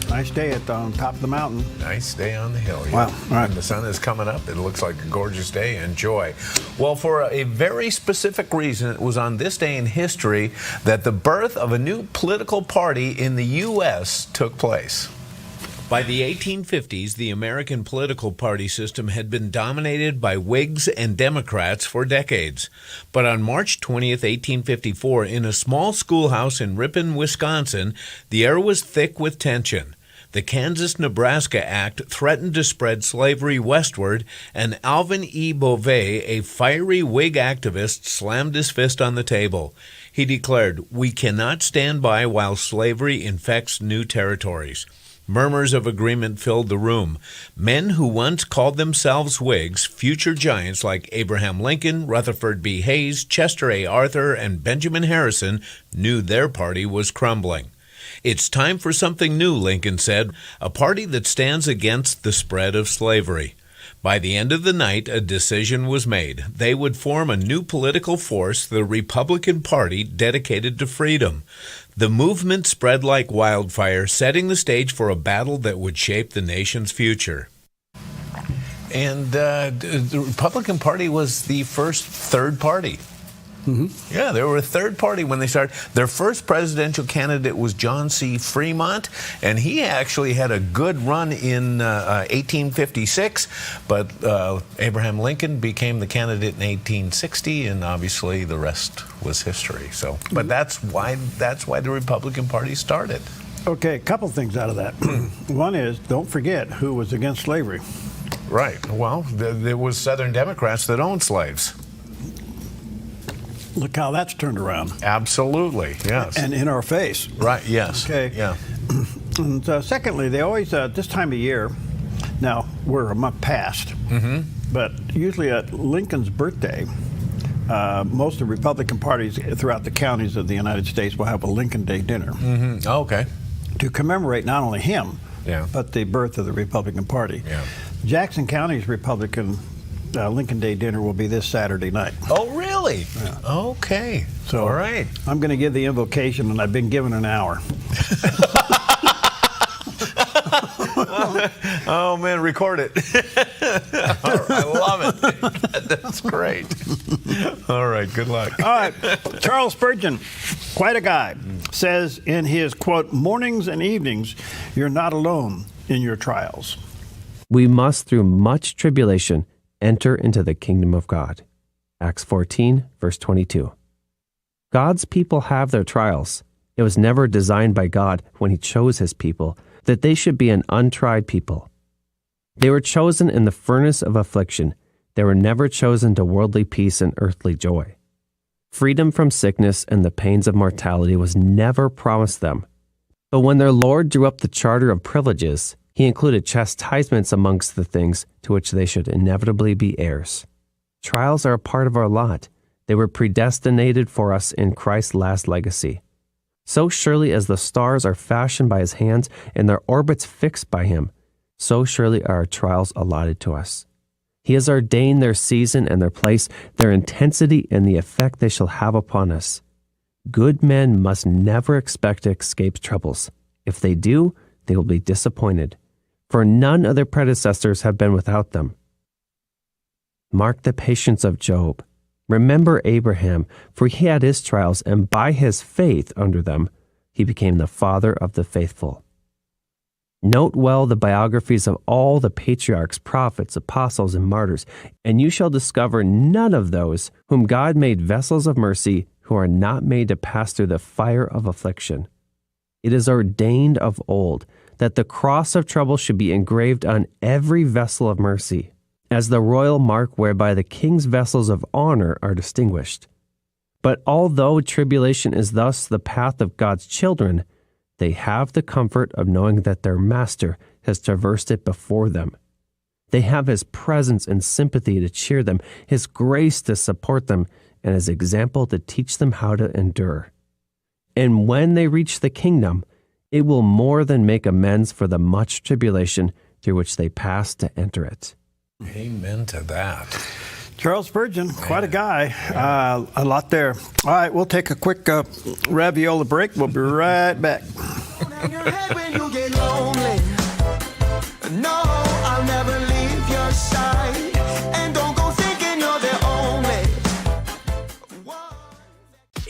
Nice day on top of the mountain. Nice day on the hill. Yeah. Wow. All right. And the sun is coming up. It looks like a gorgeous day. Enjoy. Well, for a very specific reason, it was on this day in history that the birth of a new political party in the U.S. took place. By the 1850s, the American political party system had been dominated by Whigs and Democrats for decades. But on March 20th, 1854, in a small schoolhouse in Ripon, Wisconsin, the air was thick with tension. The Kansas-Nebraska Act threatened to spread slavery westward, and Alvin E. Beauvais, a fiery Whig activist, slammed his fist on the table. He declared, "We cannot stand by while slavery infects new territories." Murmurs of agreement filled the room. Men who once called themselves Whigs, future giants like Abraham Lincoln, Rutherford B. Hayes, Chester A. Arthur, and Benjamin Harrison, knew their party was crumbling. "It's time for something new," Lincoln said, "a party that stands against the spread of slavery." By the end of the night, a decision was made. They would form a new political force, the Republican Party, dedicated to freedom. The movement spread like wildfire, setting the stage for a battle that would shape the nation's future. And the Republican Party was the first third party. Mm-hmm. Yeah, they were a third party when they started. Their first presidential candidate was John C. Fremont, and he actually had a good run in 1856, but Abraham Lincoln became the candidate in 1860, and obviously the rest was history. So, but that's why the Republican Party started. Okay, a couple things out of that. One is, don't forget who was against slavery. Right. Well, there was Southern Democrats that owned slaves. Look how that's turned around. Absolutely, yes. And in our face. Right, yes. Okay. Yeah. And secondly, they always, this time of year, now we're a month past, but usually at Lincoln's birthday, most of the Republican parties throughout the counties of the United States will have a Lincoln Day dinner. Oh, okay. To commemorate not only him, but the birth of the Republican Party. Yeah. Jackson County's Republican Lincoln Day dinner will be this Saturday night. Oh, really? Yeah. Okay. So, all right. I'm going to give the invocation, and I've been given an hour. Oh, man, record it. I love it. That's great. All right, good luck. All right. Charles Spurgeon, quite a guy, says in his, quote, mornings and evenings, you're not alone in your trials. We must, through much tribulation, enter into the kingdom of God. Acts 14, verse 22. God's people have their trials. It was never designed by God when he chose his people that they should be an untried people. They were chosen in the furnace of affliction. They were never chosen to worldly peace and earthly joy. Freedom from sickness and the pains of mortality was never promised them. But when their Lord drew up the charter of privileges, he included chastisements amongst the things to which they should inevitably be heirs. Trials are a part of our lot. They were predestinated for us in Christ's last legacy. So surely as the stars are fashioned by his hands and their orbits fixed by him, so surely are our trials allotted to us. He has ordained their season and their place, their intensity and the effect they shall have upon us. Good men must never expect to escape troubles. If they do, they will be disappointed, for none of their predecessors have been without them. Mark the patience of Job. Remember Abraham, for he had his trials, and by his faith under them, he became the father of the faithful. Note well the biographies of all the patriarchs, prophets, apostles, and martyrs, and you shall discover none of those whom God made vessels of mercy who are not made to pass through the fire of affliction. It is ordained of old that the cross of trouble should be engraved on every vessel of mercy, as the royal mark whereby the king's vessels of honor are distinguished. But although tribulation is thus the path of God's children, they have the comfort of knowing that their master has traversed it before them. They have his presence and sympathy to cheer them, his grace to support them, and his example to teach them how to endure. And when they reach the kingdom, it will more than make amends for the much tribulation through which they pass to enter it. Amen to that. Charles Spurgeon, quite a guy. A lot there. All right, we'll take a quick raviola break. We'll be right back. When you get lonely, no, I'll never leave your side. And don't go thinking you're the only.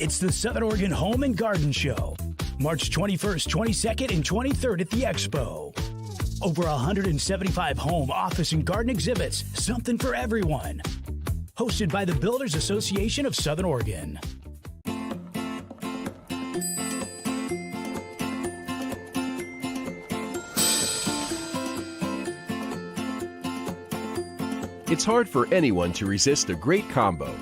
It's the Southern Oregon Home and Garden Show, March 21st, 22nd, and 23rd at the Expo. Over 175 home, office, and garden exhibits. Something for everyone. Hosted by the Builders Association of Southern Oregon. It's hard for anyone to resist a great combo.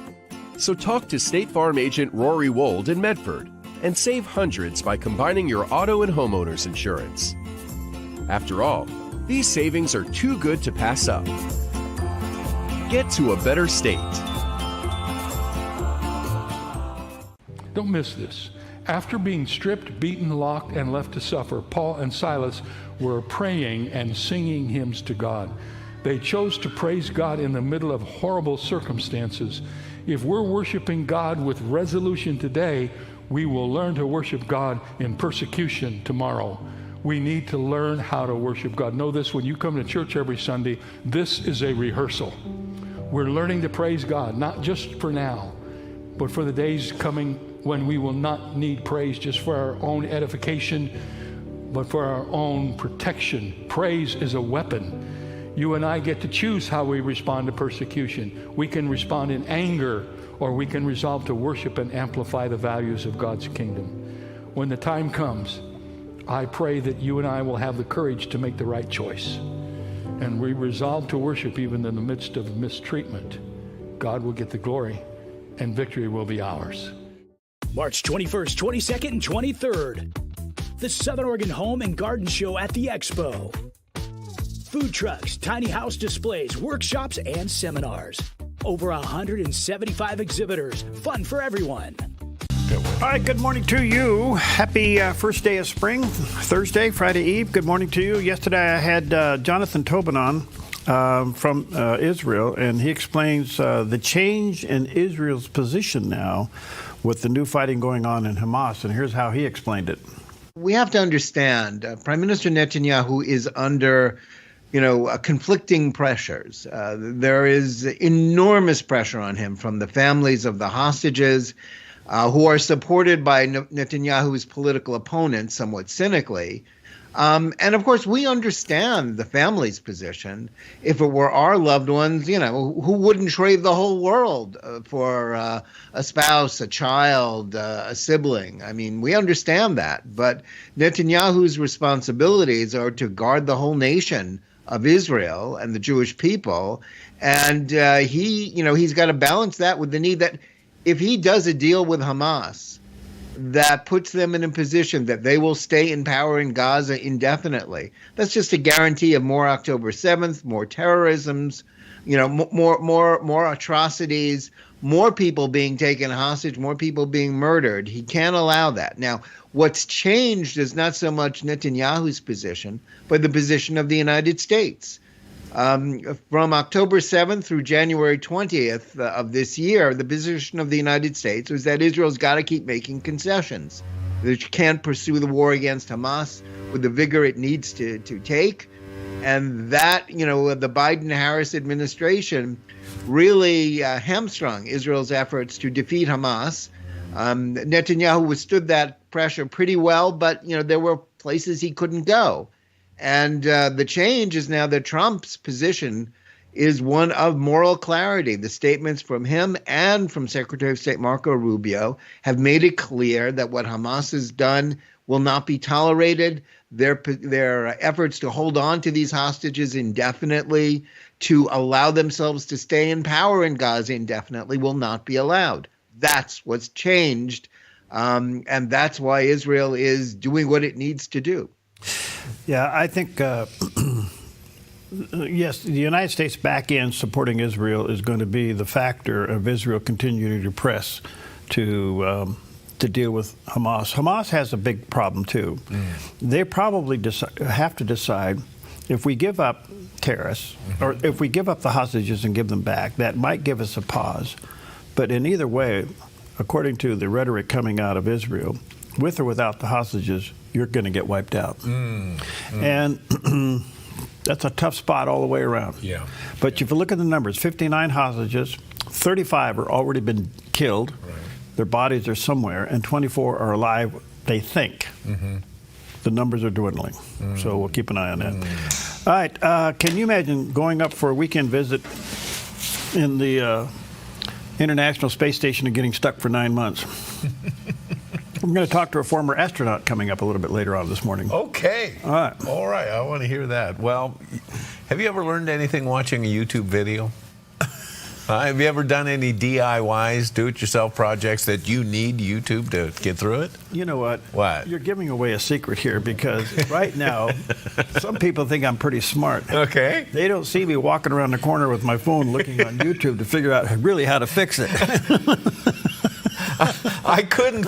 So talk to State Farm agent Rory Wold in Medford and save hundreds by combining your auto and homeowner's insurance. After all, these savings are too good to pass up. Get to a better state. Don't miss this. After being stripped, beaten, locked, and left to suffer, Paul and Silas were praying and singing hymns to God. They chose to praise God in the middle of horrible circumstances. If we're worshiping God with resolution today, we will learn to worship God in persecution tomorrow. We need to learn how to worship God. Know this, when you come to church every Sunday, this is a rehearsal. We're learning to praise God, not just for now, but for the days coming when we will not need praise just for our own edification, but for our own protection. Praise is a weapon. You and I get to choose how we respond to persecution. We can respond in anger, or we can resolve to worship and amplify the values of God's kingdom. When the time comes, I pray that you and I will have the courage to make the right choice. And we resolve to worship even in the midst of mistreatment. God will get the glory, and victory will be ours. March 21st, 22nd, and 23rd. The Southern Oregon Home and Garden Show at the Expo. Food trucks, tiny house displays, workshops, and seminars. Over 175 exhibitors. Fun for everyone. All right, good morning to you. Happy first day of spring, Thursday, Friday Eve. Good morning to you. Yesterday I had Jonathan Tobin on from Israel, and he explains the change in Israel's position now with the new fighting going on in Hamas, and here's how he explained it. We have to understand, Prime Minister Netanyahu is under conflicting pressures. There is enormous pressure on him from the families of the hostages who are supported by Netanyahu's political opponents, somewhat cynically. And of course, we understand the family's position. If it were our loved ones, who wouldn't trade the whole world for a spouse, a child, a sibling? I mean, we understand that. But Netanyahu's responsibilities are to guard the whole nation of Israel and the Jewish people. And he's got to balance that with the need that if he does a deal with Hamas that puts them in a position that they will stay in power in Gaza indefinitely, that's just a guarantee of more October 7th, more terrorisms, more atrocities, more people being taken hostage, more people being murdered. He can't allow that. Now, what's changed is not so much Netanyahu's position, but the position of the United States. From October 7th through January 20th of this year, the position of the United States was that Israel's got to keep making concessions. That it can't pursue the war against Hamas with the vigor it needs to take. And that, the Biden-Harris administration really hamstrung Israel's efforts to defeat Hamas. Netanyahu withstood that pressure pretty well, but, there were places he couldn't go. And the change is now that Trump's position is one of moral clarity. The statements from him and from Secretary of State Marco Rubio have made it clear that what Hamas has done will not be tolerated. Their efforts to hold on to these hostages indefinitely, to allow themselves to stay in power in Gaza indefinitely, will not be allowed. That's what's changed. And that's why Israel is doing what it needs to do. Yeah, I think, yes, the United States back end supporting Israel is going to be the factor of Israel continuing to press to deal with Hamas. Hamas has a big problem, too. They probably have to decide if we give up terrorists or if we give up the hostages and give them back, that might give us a pause. But in either way, according to the rhetoric coming out of Israel, with or without the hostages, you're going to get wiped out. And that's a tough spot all the way around. Yeah. But if you look at the numbers, 59 hostages, 35 are already been killed. Right. Their bodies are somewhere, and 24 are alive, they think. The numbers are dwindling. So we'll keep an eye on that. All right. Can you imagine going up for a weekend visit in the International Space Station and getting stuck for 9 months? I'm going to talk to a former astronaut coming up a little bit later on this morning. Okay. All right. All right. I want to hear that. Well, have you ever learned anything watching a YouTube video? Have you ever done any DIYs, do-it-yourself projects that you need YouTube to get through it? You know what? What? You're giving away a secret here because right now, some people think I'm pretty smart. Okay. They don't see me walking around the corner with my phone looking on YouTube to figure out really how to fix it. I couldn't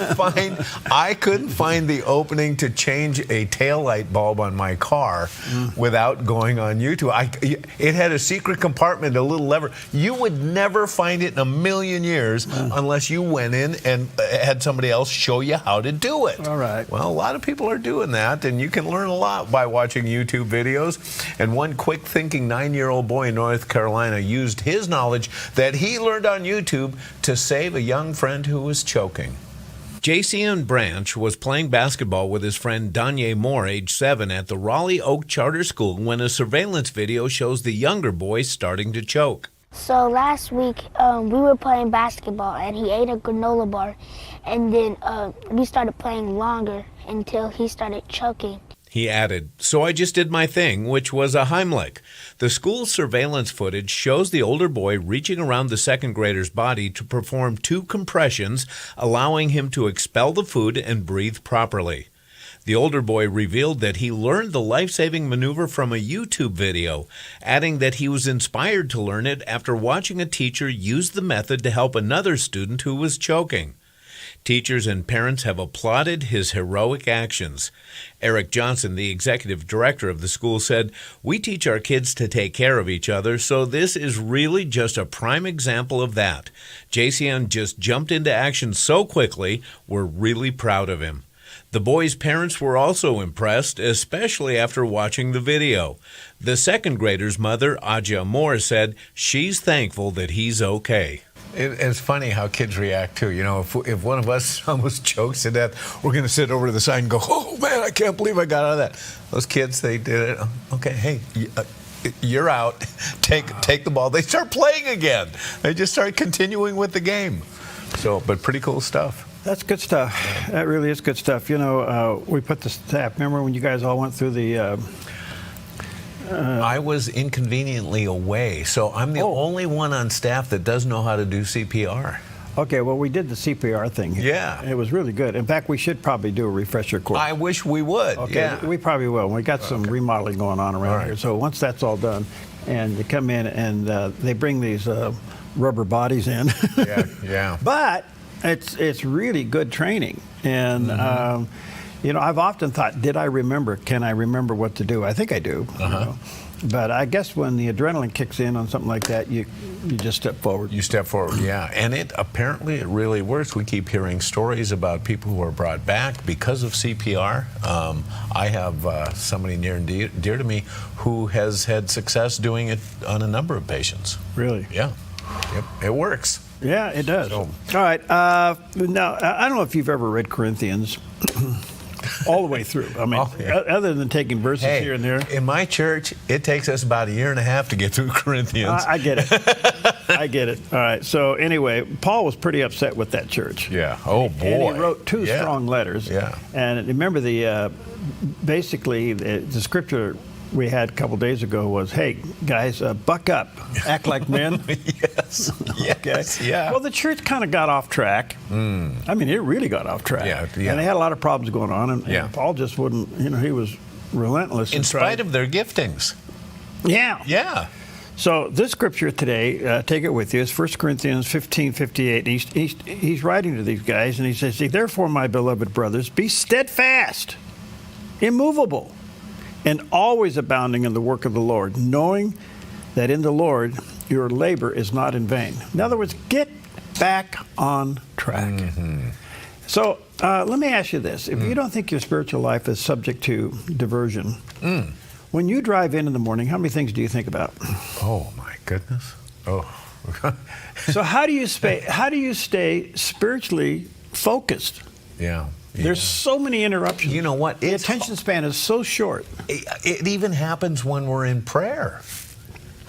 find the opening to change a taillight bulb on my car without going on YouTube. It had a secret compartment, a little lever. You would never find it in a million years unless you went in and had somebody else show you how to do it. All right. Well, a lot of people are doing that, and you can learn a lot by watching YouTube videos. And one quick-thinking 9-year-old boy in North Carolina used his knowledge that he learned on YouTube to save a young friend who was choking. Jason Branch was playing basketball with his friend Danye Moore, age 7, at the Raleigh Oak Charter School when a surveillance video shows the younger boy starting to choke. So last week, we were playing basketball, and he ate a granola bar, and then we started playing longer until he started choking. He added, "So I just did my thing, which was a Heimlich." The school surveillance footage shows the older boy reaching around the second grader's body to perform 2 compressions, allowing him to expel the food and breathe properly. The older boy revealed that he learned the life-saving maneuver from a YouTube video, adding that he was inspired to learn it after watching a teacher use the method to help another student who was choking. Teachers and parents have applauded his heroic actions. Eric Johnson, the executive director of the school, said, "We teach our kids to take care of each other, so this is really just a prime example of that. Jason just jumped into action so quickly, we're really proud of him." The boy's parents were also impressed, especially after watching the video. The second grader's mother, Aja Moore, said she's thankful that he's okay. It's funny how kids react, too. You know, if one of us almost chokes to death, we're going to sit over to the side and go, "Oh, man, I can't believe I got out of that." Those kids, they did it. Okay, hey, you're out. Take the ball. They start playing again. They just start continuing with the game. So, but pretty cool stuff. That's good stuff. That really is good stuff. You know, we put the staff. Remember when you guys all went through the... I was inconveniently away, so I'm the only one on staff that does know how to do CPR. Okay, well, we did the CPR thing. Yeah. It was really good. In fact, we should probably do a refresher course. I wish we would. Okay, yeah. We probably will. We got some remodeling going on around here. So once that's all done, and they come in and they bring these rubber bodies in. Yeah. But it's really good training. And, you know, I've often thought, can I remember what to do? I think I do. You know? But I guess when the adrenaline kicks in on something like that, you just step forward. You step forward, yeah. And it really works. We keep hearing stories about people who are brought back because of CPR. I have somebody near and dear to me who has had success doing it on a number of patients. Really? Yeah. Yep. It works. Yeah, it does. All right. Now, I don't know if you've ever read Corinthians. All the way through. I mean, other than taking verses here and there. In my church, it takes us about 1.5 years to get through Corinthians. I get it. I get it. All right. So anyway, Paul was pretty upset with that church. Yeah. Oh, boy. And he wrote 2 strong letters. Yeah. And remember basically the scripture we had a couple days ago was, "Hey, guys, buck up. Act like men." Yes. Okay. Yeah. Well, the church kind of got off track. I mean, it really got off track. Yeah. And they had a lot of problems going on. And Paul just wouldn't, he was relentless. In spite of their giftings. Yeah. Yeah. So this scripture today, take it with you, is 1 Corinthians 15:58. He's writing to these guys, and he says, "Therefore, my beloved brothers, be steadfast, immovable, and always abounding in the work of the Lord, knowing that in the Lord your labor is not in vain." In other words, get back on track. So let me ask you this. If you don't think your spiritual life is subject to diversion, when you drive in the morning, how many things do you think about? Oh, my goodness. Oh. So how do you stay spiritually focused? Yeah. There's so many interruptions. You know what? The attention span is so short. It even happens when we're in prayer.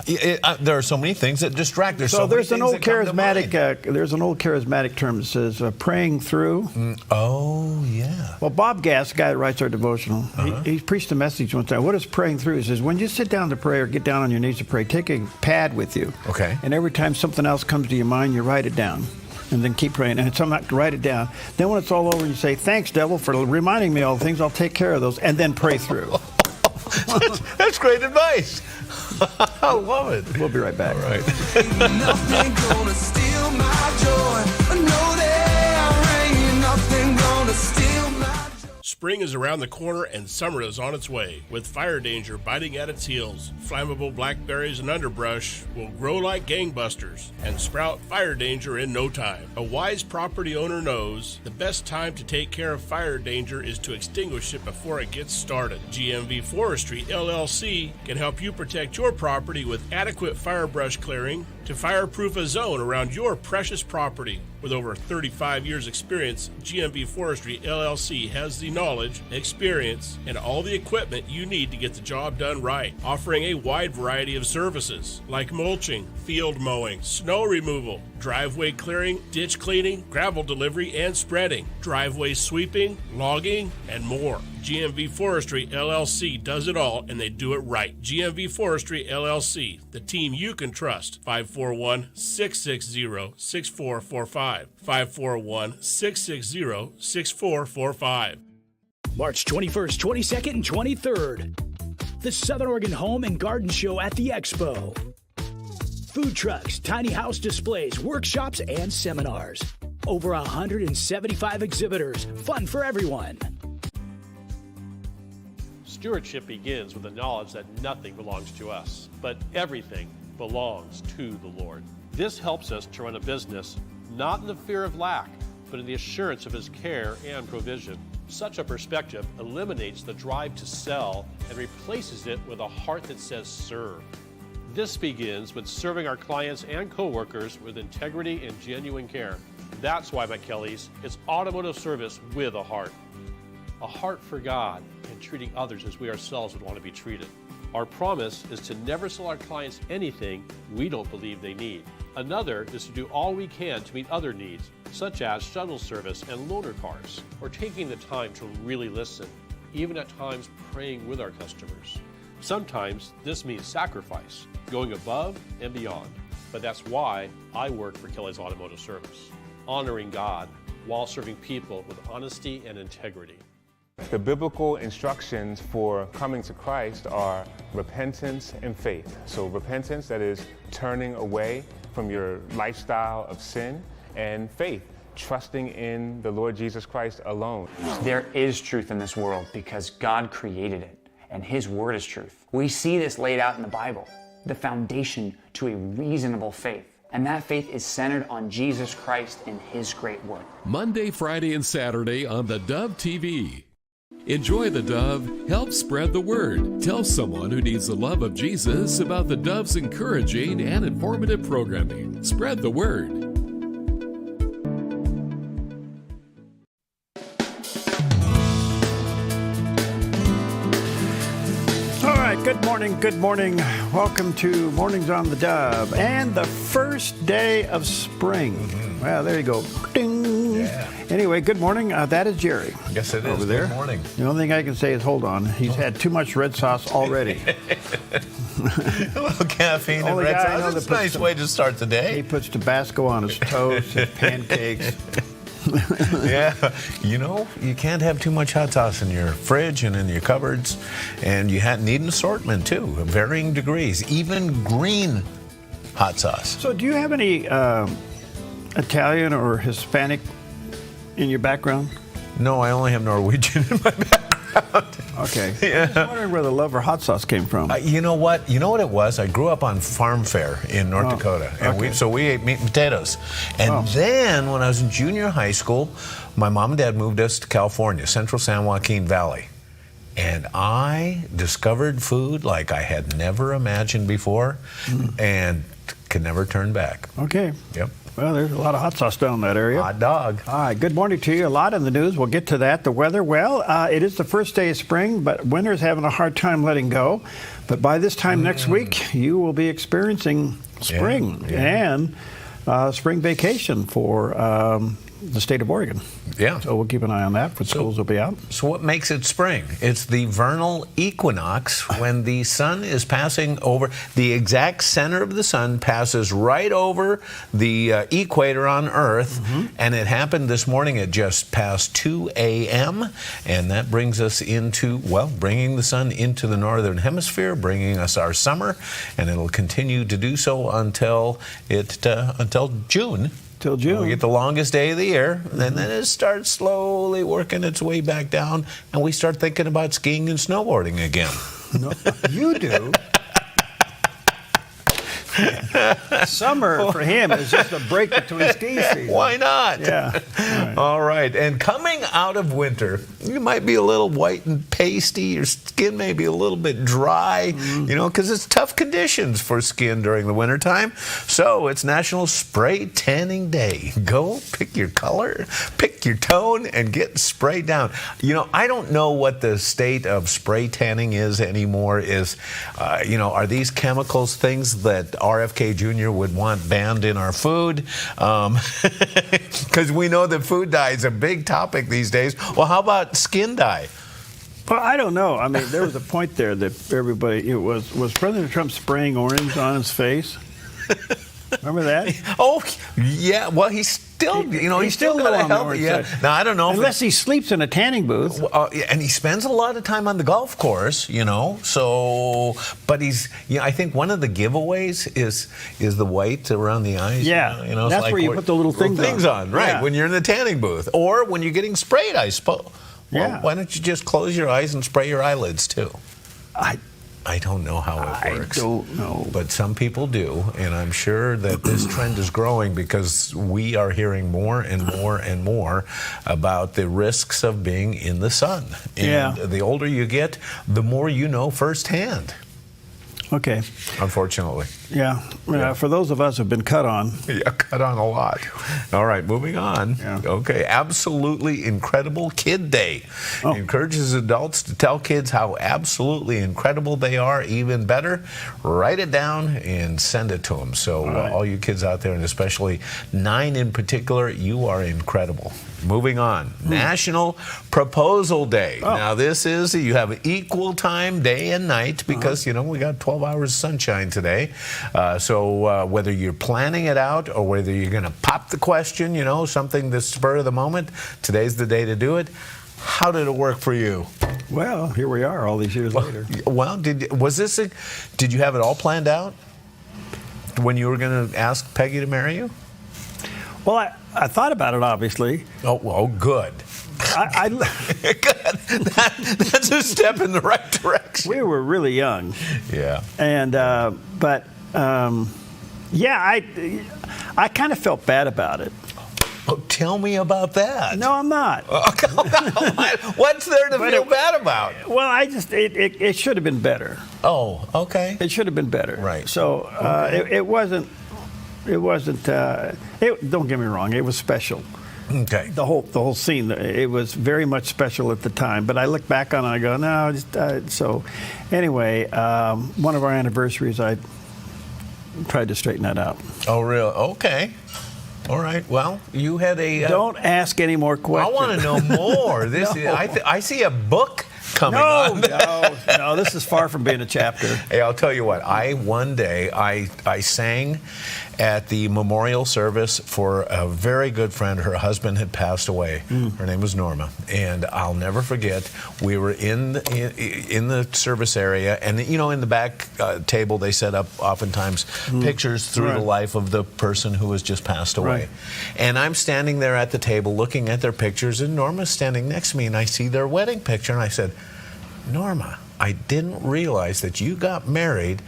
There are so many things that distract. There's an old charismatic. There's an old charismatic term that says praying through. Oh yeah. Well, Bob Gass, the guy that writes our devotional, he preached a message one time. What is praying through? He says when you sit down to pray or get down on your knees to pray, take a pad with you. Okay. And every time something else comes to your mind, you write it down. And then keep praying. And sometimes write it down. Then when it's all over, you say, "Thanks, devil, for reminding me of all the things. I'll take care of those." And then pray through. That's great advice. I love it. We'll be right back. All right. Nothing gonna steal my joy. No, there ain't nothing gonna steal my joy. Spring is around the corner and summer is on its way. With fire danger biting at its heels, flammable blackberries and underbrush will grow like gangbusters and sprout fire danger in no time. A wise property owner knows the best time to take care of fire danger is to extinguish it before it gets started. GMV Forestry LLC can help you protect your property with adequate fire brush clearing to fireproof a zone around your precious property. With over 35 years experience, GMB Forestry LLC has the knowledge, experience, and all the equipment you need to get the job done right, offering a wide variety of services like mulching, field mowing, snow removal, driveway clearing, ditch cleaning, gravel delivery and spreading, driveway sweeping, logging, and more. GMV Forestry LLC does it all, and they do it right. GMV Forestry LLC, the team you can trust. 541-660-6445. 541-660-6445. March 21st, 22nd, and 23rd. The Southern Oregon Home and Garden Show at the Expo. Food trucks, tiny house displays, workshops, and seminars. Over 175 exhibitors. Fun for everyone. Stewardship begins with the knowledge that nothing belongs to us, but everything belongs to the Lord. This helps us to run a business not in the fear of lack, but in the assurance of His care and provision. Such a perspective eliminates the drive to sell and replaces it with a heart that says serve. This begins with serving our clients and coworkers with integrity and genuine care. That's why McKelly's is automotive service with a heart for God, and treating others as we ourselves would want to be treated. Our promise is to never sell our clients anything we don't believe they need. Another is to do all we can to meet other needs, such as shuttle service and loaner cars, or taking the time to really listen, even at times praying with our customers. Sometimes this means sacrifice, going above and beyond, but that's why I work for Kelly's Automotive Service, honoring God while serving people with honesty and integrity. The biblical instructions for coming to Christ are repentance and faith. So repentance, that is turning away from your lifestyle of sin, and faith, trusting in the Lord Jesus Christ alone. There is truth in this world because God created it, and His word is truth. We see this laid out in the Bible, the foundation to a reasonable faith. And that faith is centered on Jesus Christ and His great work. Monday, Friday, and Saturday on theDove TV. Enjoy theDove, help spread the word. Tell someone who needs the love of Jesus about theDove's encouraging and informative programming. Spread the word. All right, good morning. Welcome to Mornings on the Dove and the first day of spring. Well, there you go. Ding. Yeah. Anyway, good morning. That is Jerry. Yes, it is. Over there. Good morning. The only thing I can say is hold on. He's had too much red sauce already. A little caffeine and red sauce. It's a nice way to start the day. He puts Tabasco on his toast, his pancakes. Yeah, you know, you can't have too much hot sauce in your fridge and in your cupboards, and you need an assortment too, of varying degrees, even green hot sauce. So do you have any Italian or Hispanic in your background? No, I only have Norwegian in my background. Okay. Yeah. I was wondering where the love for hot sauce came from. You know what? You know what it was? I grew up on farm fare in North Dakota, and we ate meat and potatoes. And then when I was in junior high school, my mom and dad moved us to California, Central San Joaquin Valley. And I discovered food like I had never imagined before and could never turn back. Okay. Yep. Well, there's a lot of hot sauce down in that area. Hot dog. All right, good morning to you. A lot in the news. We'll get to that. The weather, well, it is the first day of spring, but winter's having a hard time letting go. But by this time next week, you will be experiencing spring and spring vacation for the state of Oregon. Yeah. So we'll keep an eye on that. Schools will be out. So what makes it spring? It's the vernal equinox, when the sun is passing over. The exact center of the sun passes right over the equator on Earth, and it happened this morning at just past 2 a.m., and that brings us into, well, bringing the sun into the northern hemisphere, bringing us our summer, and it'll continue to do so until June. Till June. We get the longest day of the year, and then it starts slowly working its way back down, and we start thinking about skiing and snowboarding again. No, you do. Summer for him is just a break between ski seasons. Why not? Yeah. All right. And coming out of winter, you might be a little white and pasty. Your skin may be a little bit dry, because it's tough conditions for skin during the wintertime. So it's National Spray Tanning Day. Go pick your color, pick your tone, and get sprayed down. I don't know what the state of spray tanning is anymore. Are these chemicals things that RFK Jr. would want banned in our food? Because we know that food dye is a big topic these days. Well, how about skin dye? Well, I don't know. I mean, there was a point there that everybody, was President Trump spraying orange on his face? Remember that? Oh, yeah. Well, he's still, he's still got a healthy. Yeah. Now, I don't know. Unless he sleeps in a tanning booth. And he spends a lot of time on the golf course, So, but I think one of the giveaways is the white around the eyes. Yeah. That's like where you put the little things on. Right. Yeah. When you're in the tanning booth. Or when you're getting sprayed, I suppose. Well, yeah. Why don't you just close your eyes and spray your eyelids, too? I don't know how it works. I don't know. But some people do, and I'm sure that this trend is growing because we are hearing more and more and more about the risks of being in the sun. And the older you get, the more you know firsthand. Okay. Unfortunately. Yeah. For those of us who've been cut on. Yeah, cut on a lot. All right, moving on. Yeah. Okay, absolutely incredible Kid Day. Encourages adults to tell kids how absolutely incredible they are. Even better, write it down and send it to them. So all you kids out there, and especially 9 in particular, you are incredible. Moving on. National Proposal Day. Now this is, you have equal time day and night because, we got 12 hours of sunshine today. So whether you're planning it out or whether you're going to pop the question, something that's spur of the moment, today's the day to do it. How did it work for you? Well, here we are all these years later. Well, did you have it all planned out when you were going to ask Peggy to marry you? Well, I thought about it, obviously. Oh, well, good. Good. That's a step in the right direction. We were really young. Yeah. And, I kind of felt bad about it. Oh, tell me about that. No, I'm not. What's there to feel bad about? Well, it should have been better. Oh, okay. It should have been better. Right. So it wasn't. Don't get me wrong. It was special. Okay. The whole scene. It was very much special at the time. But I look back on it and I go, no. So, anyway, one of our anniversaries, I tried to straighten that out. Oh, really? Okay. All right. Well, you had a. Don't ask any more questions. I want to know more. I see a book coming on. No, this is far from being a chapter. Hey, I'll tell you what. One day I sang at the memorial service for a very good friend. Her husband had passed away. Her name was Norma, and I'll never forget. We were in the service area, and in the back table they set up oftentimes pictures through the life of the person who has just passed away. Right. And I'm standing there at the table looking at their pictures, and Norma's standing next to me, and I see their wedding picture, and I said, Norma, I didn't realize that you got married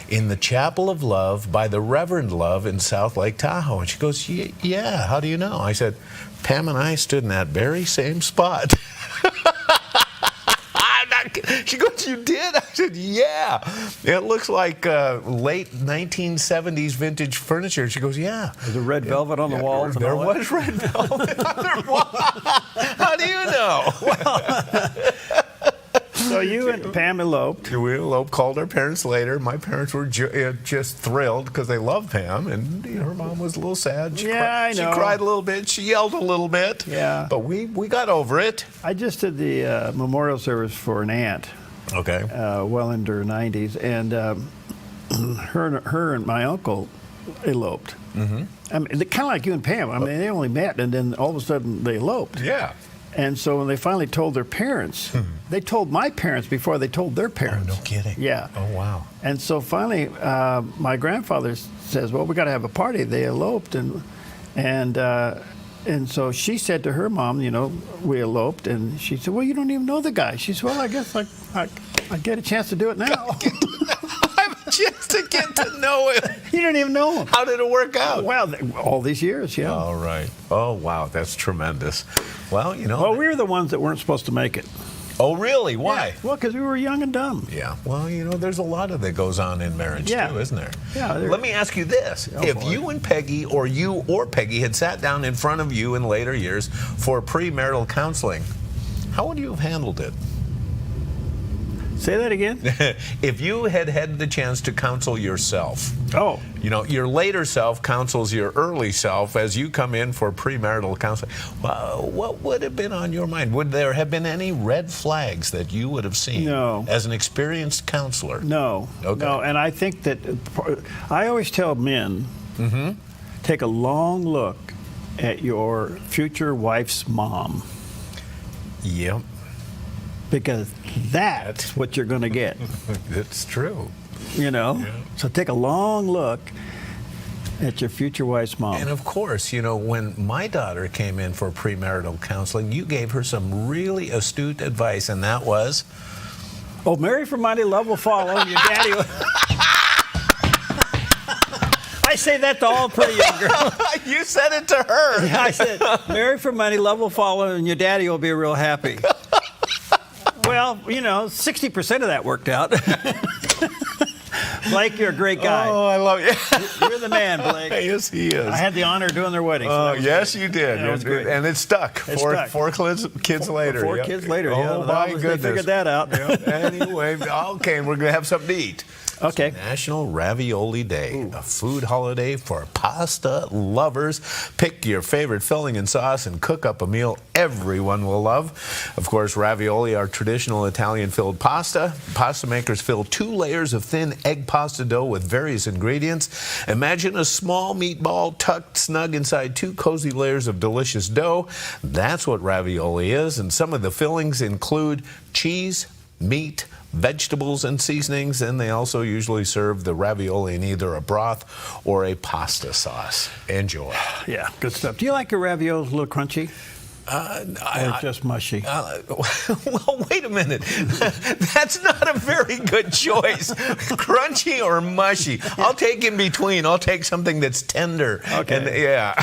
in the Chapel of Love by the Reverend Love in South Lake Tahoe. And she goes, yeah, how do you know? I said, Pam and I stood in that very same spot. I'm not She goes, you did? I said, yeah. It looks like late 1970s vintage furniture. She goes, yeah. Was there red velvet on the walls? There was red velvet on their walls. How do you know? So you and Pam eloped. We eloped, called our parents later. My parents were just thrilled because they loved Pam, and her mom was a little sad. I know. She cried a little bit. She yelled a little bit. Yeah. But we got over it. I just did the memorial service for an aunt. Okay. Well into her 90s, and her and my uncle eloped. Mm-hmm. I mean, kind of like you and Pam. I mean, they only met, and then all of a sudden they eloped. Yeah. And so when they finally told their parents, they told my parents before they told their parents. Oh, no kidding. Yeah. Oh, wow. And so finally, my grandfather says, well, we got to have a party. They eloped. And so she said to her mom, you know, we eloped. And she said, well, you don't even know the guy. She said, well, I guess I get a chance to do it now. Just to get to know him. You didn't even know him. How did it work out? Well, all these years, yeah. All right. Oh, wow. That's tremendous. Well, you know. Well, we were the ones that weren't supposed to make it. Oh, really? Why? Yeah. Well, because we were young and dumb. Yeah. Well, you know, there's a lot of that goes on in marriage, too, isn't there? Yeah. Let me ask you this. If you and Peggy, or you or Peggy, had sat down in front of you in later years for premarital counseling, how would you have handled it? Say that again? If you had had the chance to counsel yourself. Oh. You know, your later self counsels your early self as you come in for premarital counseling. What would have been on your mind? Would there have been any red flags that you would have seen as an experienced counselor? No. Okay. No, and I think that I always tell men, take a long look at your future wife's mom. Yep. Because that's what you're going to get. It's true. You know? Yeah. So take a long look at your future wife's mom. And of course, you know, when my daughter came in for premarital counseling, you gave her some really astute advice, and that was? Oh, marry for money, love will follow, and your daddy will... I say that to all pretty young girls. You said it to her. Yeah, I said, marry for money, love will follow, and your daddy will be real happy. Well, you know, 60% of that worked out. Blake, you're a great guy. Oh, I love you. You're the man, Blake. Yes, he is. I had the honor of doing their wedding. Oh, yes, you did. That was great. And it stuck. Four kids later. Four kids later, yeah. Oh, my goodness. They figured that out. Anyway, okay, we're going to have something to eat. Okay. It's National Ravioli Day, a food holiday for pasta lovers. Pick your favorite filling and sauce and cook up a meal everyone will love. Of course, ravioli are traditional Italian-filled pasta. Pasta makers fill 2 layers of thin egg pasta dough with various ingredients. Imagine a small meatball tucked snug inside 2 cozy layers of delicious dough. That's what ravioli is, and some of the fillings include cheese, meat, vegetables, and seasonings, and they also usually serve the ravioli in either a broth or a pasta sauce. Enjoy. Yeah, good stuff. Do you like your raviolis a little crunchy? Or just mushy? Well, wait a minute. That's not a very good choice. Crunchy or mushy? I'll take in between. I'll take something that's tender. Okay. And, yeah.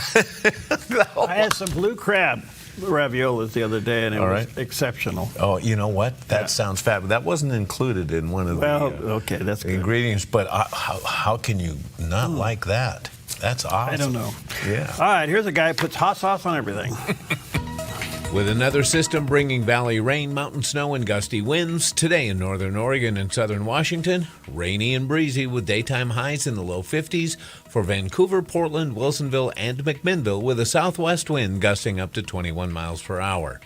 I had some blue crab raviolis the other day, and it was exceptional. Oh, you know what? That sounds fabulous. That wasn't included in one of the okay, that's good. ingredients, but how can you not like that? That's awesome. I don't know. Yeah. All right, here's a guy who puts hot sauce on everything. With another system bringing valley rain, mountain snow, and gusty winds, today in northern Oregon and southern Washington, rainy and breezy with daytime highs in the low 50s for Vancouver, Portland, Wilsonville, and McMinnville, with a southwest wind gusting up to 21 miles per hour.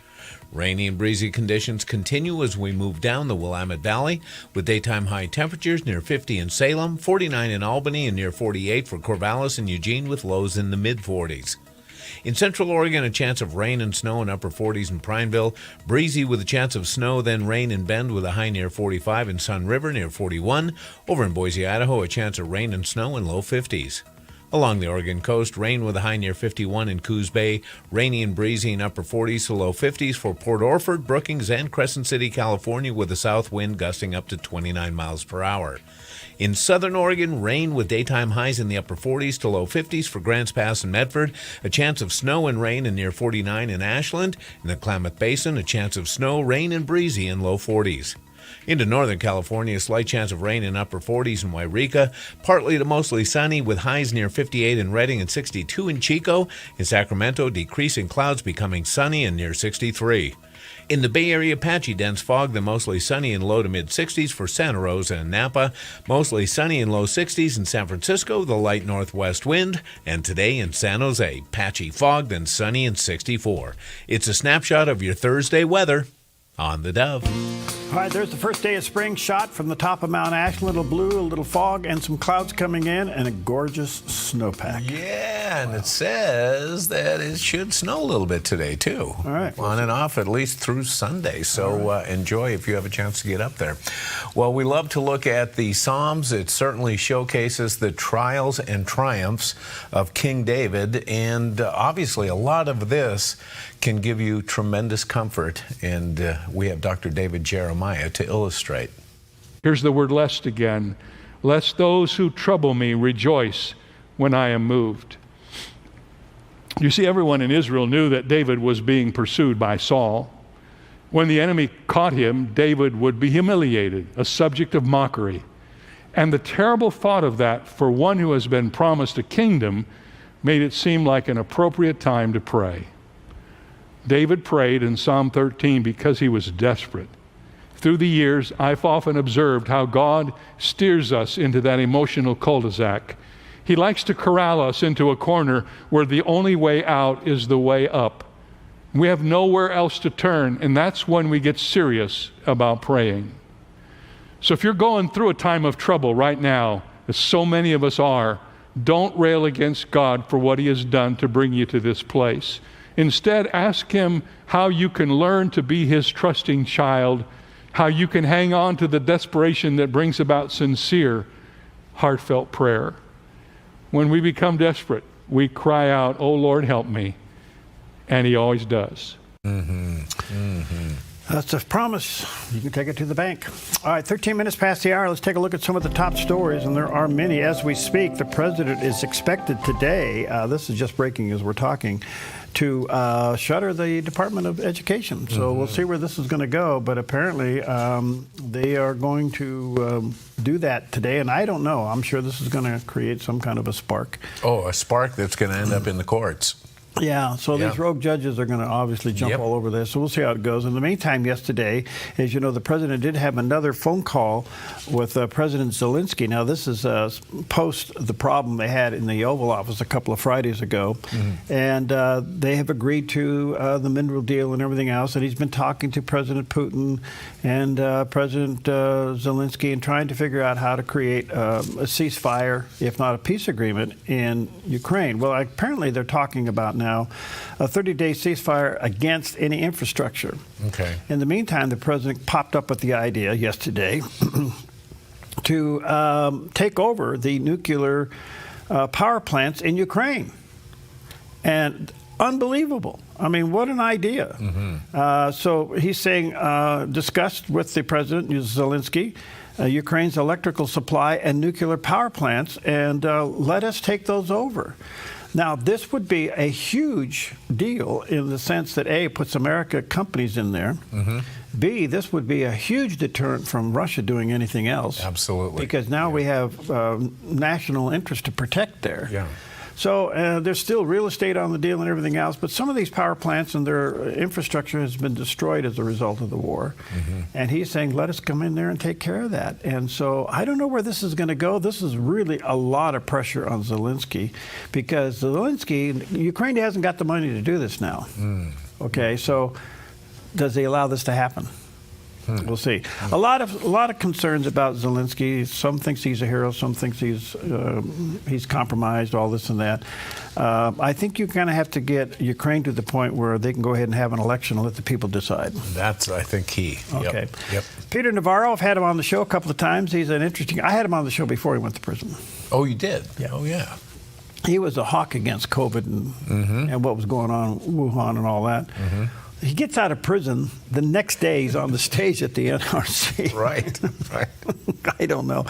Rainy and breezy conditions continue as we move down the Willamette Valley, with daytime high temperatures near 50 in Salem, 49 in Albany, and near 48 for Corvallis and Eugene, with lows in the mid-40s. In central Oregon, a chance of rain and snow in upper 40s in Prineville. Breezy with a chance of snow, then rain in Bend with a high near 45 in Sun River near 41. Over in Boise, Idaho, a chance of rain and snow in low 50s. Along the Oregon coast, rain with a high near 51 in Coos Bay. Rainy and breezy in upper 40s to low 50s for Port Orford, Brookings, and Crescent City, California, with a south wind gusting up to 29 miles per hour. In southern Oregon, rain with daytime highs in the upper 40s to low 50s for Grants Pass and Medford. A chance of snow and rain in near 49 in Ashland. In the Klamath Basin, a chance of snow, rain, and breezy in low 40s. Into Northern California, a slight chance of rain in upper 40s in Wairika. Partly to mostly sunny with highs near 58 in Redding and 62 in Chico. In Sacramento, decreasing clouds becoming sunny and near 63. In the Bay Area, patchy dense fog, then mostly sunny in low to mid 60s for Santa Rosa and Napa. Mostly sunny in low 60s in San Francisco, the light northwest wind. And today in San Jose, patchy fog, then sunny and 64. It's a snapshot of your Thursday weather on the Dove. All right, there's the first day of spring shot from the top of Mount Ash. A little blue, a little fog, and some clouds coming in, and a gorgeous snowpack. Yeah, and it says that it should snow a little bit today, too. All right. On and off at least through Sunday, so enjoy if you have a chance to get up there. Well, we love to look at the Psalms. It certainly showcases the trials and triumphs of King David, and obviously a lot of this can give you tremendous comfort, and we have Dr. David Jeremiah to illustrate. Here's the word lest again. Lest those who trouble me rejoice when I am moved. You see, everyone in Israel knew that David was being pursued by Saul. When the enemy caught him, David would be humiliated, a subject of mockery. And the terrible thought of that for one who has been promised a kingdom made it seem like an appropriate time to pray. David prayed in Psalm 13 because he was desperate. Through the years, I've often observed how God steers us into that emotional cul-de-sac. He likes to corral us into a corner where the only way out is the way up. We have nowhere else to turn, and that's when we get serious about praying. So if you're going through a time of trouble right now, as so many of us are, don't rail against God for what He has done to bring you to this place. Instead, ask Him how you can learn to be His trusting child, how you can hang on to the desperation that brings about sincere, heartfelt prayer. When we become desperate, we cry out, "Oh Lord, help me," and He always does. That's a promise. You can take it to the bank. All right, 13 minutes past the hour. Let's take a look at some of the top stories, and there are many as we speak. The president is expected today, this is just breaking as we're talking, to shutter the Department of Education. So we'll see where this is going to go, but apparently they are going to do that today, and I don't know. I'm sure this is going to create some kind of a spark. Oh, a spark that's going to end up in the courts. Yeah, so these rogue judges are going to obviously jump all over this, so we'll see how it goes. In the meantime, yesterday, as you know, the president did have another phone call with President Zelensky. Now, this is post the problem they had in the Oval Office a couple of Fridays ago, and they have agreed to the mineral deal and everything else, and he's been talking to President Putin and President Zelensky and trying to figure out how to create a ceasefire, if not a peace agreement, in Ukraine. Well, apparently they're talking about now a 30-day ceasefire against any infrastructure. Okay. In the meantime, the president popped up with the idea yesterday to take over the nuclear power plants in Ukraine. And unbelievable. I mean, what an idea. So he's saying, discussed with the president, Zelensky, Ukraine's electrical supply and nuclear power plants, and let us take those over. Now, this would be a huge deal in the sense that, A, it puts America companies in there. B, this would be a huge deterrent from Russia doing anything else. Absolutely. Because now we have national interest to protect there. Yeah. So there's still real estate on the deal and everything else, but some of these power plants and their infrastructure has been destroyed as a result of the war. And he's saying, let us come in there and take care of that. And so I don't know where this is going to go. This is really a lot of pressure on Zelensky because Ukraine hasn't got the money to do this now. Okay, so does he allow this to happen? We'll see. A lot of concerns about Zelensky. Some thinks he's a hero. Some thinks he's compromised. All this and that. I think you kind of have to get Ukraine to the point where they can go ahead and have an election and let the people decide. That's, I think, key. Okay. Yep. Peter Navarro, I've had him on the show a couple of times. He's an interesting. I had him on the show before he went to prison. Oh, you did? Yeah. Oh, yeah. He was a hawk against COVID and what was going on in Wuhan and all that. He gets out of prison. The next day, he's on the stage at the NRC. Right. I don't know.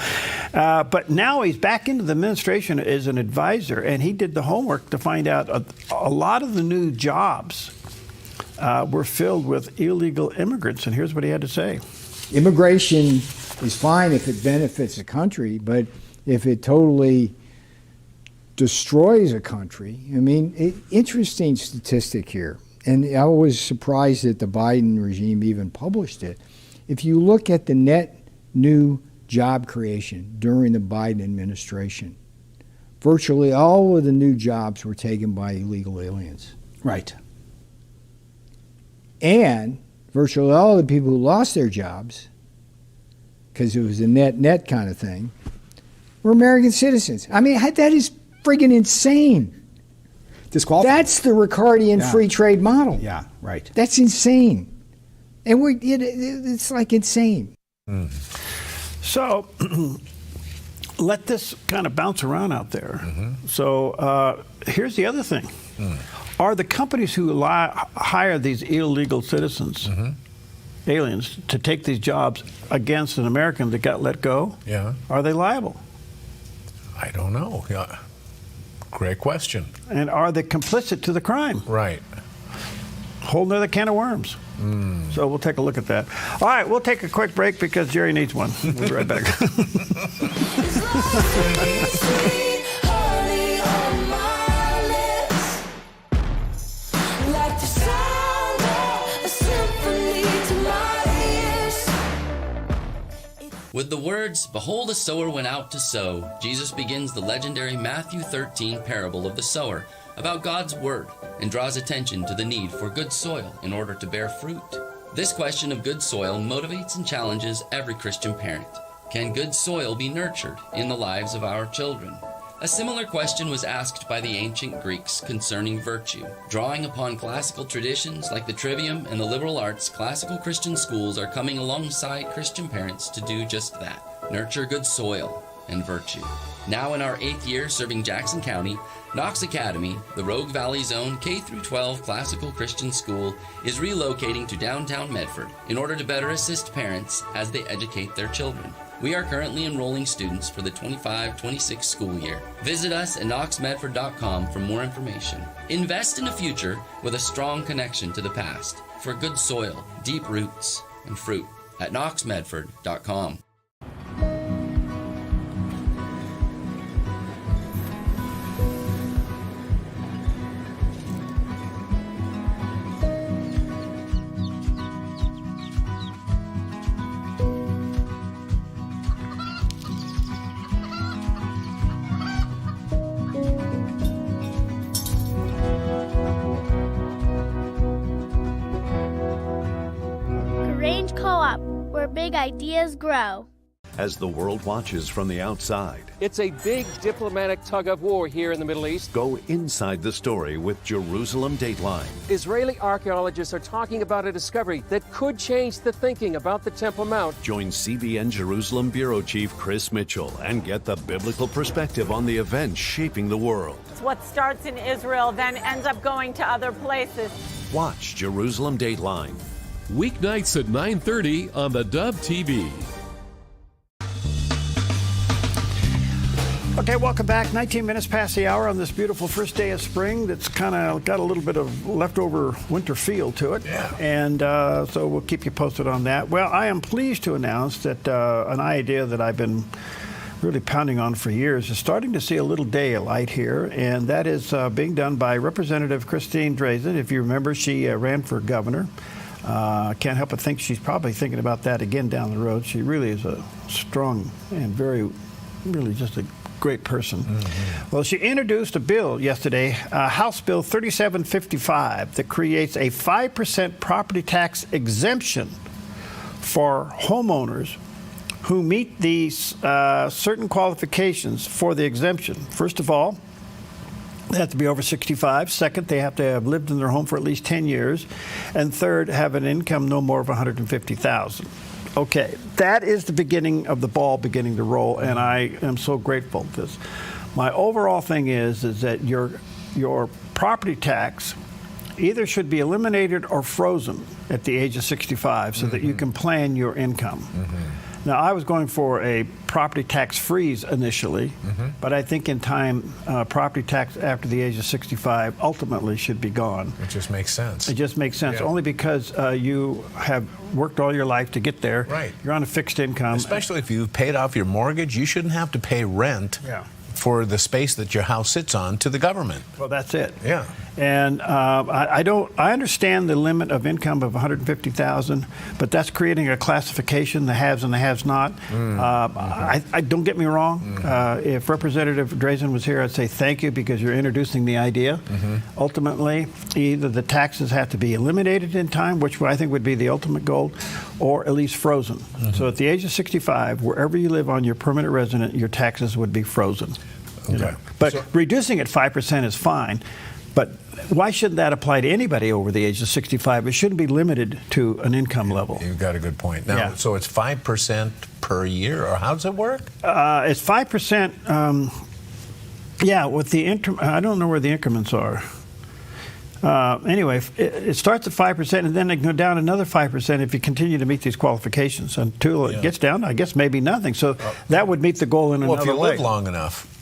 But now he's back into the administration as an advisor, and he did the homework to find out a lot of the new jobs were filled with illegal immigrants. And here's what he had to say. Immigration is fine if it benefits a country, but if it totally destroys a country, I mean, interesting statistic here, and I was surprised that the Biden regime even published it. If you look at the net new job creation during the Biden administration, virtually all of the new jobs were taken by illegal aliens. Right. And virtually all of the people who lost their jobs, because it was a net kind of thing, were American citizens. I mean, that is friggin' insane. Disqualified. That's the Ricardian free trade model. Yeah, right. That's insane. And it's like insane. Mm. So let this kind of bounce around out there. Mm-hmm. So here's the other thing. Are the companies who hire these illegal citizens, aliens, to take these jobs against an American that got let go, are they liable? I don't know. Yeah. Great question. And are they complicit to the crime? Right. Whole nother can of worms. So we'll take a look at that. All right, we'll take a quick break because Jerry needs one. We'll be right back. With the words, "Behold, a sower went out to sow," Jesus begins the legendary Matthew 13 parable of the sower about God's word and draws attention to the need for good soil in order to bear fruit. This question of good soil motivates and challenges every Christian parent. Can good soil be nurtured in the lives of our children? A similar question was asked by the ancient Greeks concerning virtue. Drawing upon classical traditions like the Trivium and the liberal arts, classical Christian schools are coming alongside Christian parents to do just that, nurture good soil and virtue. Now in our 8th year serving Jackson County, Knox Academy, the Rogue Valley's own K-12 classical Christian school, is relocating to downtown Medford in order to better assist parents as they educate their children. We are currently enrolling students for the 25-26 school year. Visit us at knoxmedford.com for more information. Invest in a future with a strong connection to the past for good soil, deep roots, and fruit at knoxmedford.com. Big ideas grow. As the world watches from the outside, it's a big diplomatic tug of war here in the Middle East. Go inside the story with Jerusalem Dateline. Israeli archaeologists are talking about a discovery that could change the thinking about the Temple Mount. Join CBN Jerusalem Bureau Chief Chris Mitchell and get the biblical perspective on the events shaping the world. It's what starts in Israel then ends up going to other places. Watch Jerusalem Dateline. Weeknights at 9:30 on the Dove TV. Okay, welcome back. 19 minutes past the hour on this beautiful first day of spring that's kind of got a little bit of leftover winter feel to it. Yeah. And so we'll keep you posted on that. Well, I am pleased to announce that an idea that I've been really pounding on for years is starting to see a little daylight here, and that is being done by Representative Christine Drazan. If you remember, she ran for governor. Can't help but think she's probably thinking about that again down the road. She really is a strong and really just a great person. Mm-hmm. Well, she introduced a bill yesterday, House Bill 3755, that creates a 5% property tax exemption for homeowners who meet these certain qualifications for the exemption. First of all, they have to be over 65. Second, they have to have lived in their home for at least 10 years. And third, have an income no more of $150,000. Okay, that is the beginning of the ball beginning to roll, and I am so grateful for this. My overall thing is that your property tax either should be eliminated or frozen at the age of 65 so that you can plan your income. Now, I was going for a property tax freeze initially, but I think in time, property tax after the age of 65 ultimately should be gone. It just makes sense. It just makes sense, Yeah. only because you have worked all your life to get there. Right. You're on a fixed income. Especially if you've paid off your mortgage, you shouldn't have to pay rent for the space that your house sits on to the government. Well, that's it. Yeah. And I understand the limit of income of $150,000, but that's creating a classification, the haves and the haves not. I don't get me wrong. If Representative Drazen was here, I'd say thank you because you're introducing the idea. Ultimately, either the taxes have to be eliminated in time, which I think would be the ultimate goal, or at least frozen. So at the age of 65, wherever you live on your permanent resident, your taxes would be frozen. You know? But reducing it 5% is fine. But why shouldn't that apply to anybody over the age of 65? It shouldn't be limited to an income level. You've got a good point. Now, so it's 5% per year, or how does it work? It's 5%. With the I don't know where the increments are. Anyway, it starts at 5%, and then it can go down another 5% if you continue to meet these qualifications until it gets down, I guess, maybe nothing. So that would meet the goal in another way. Well, if you live long enough.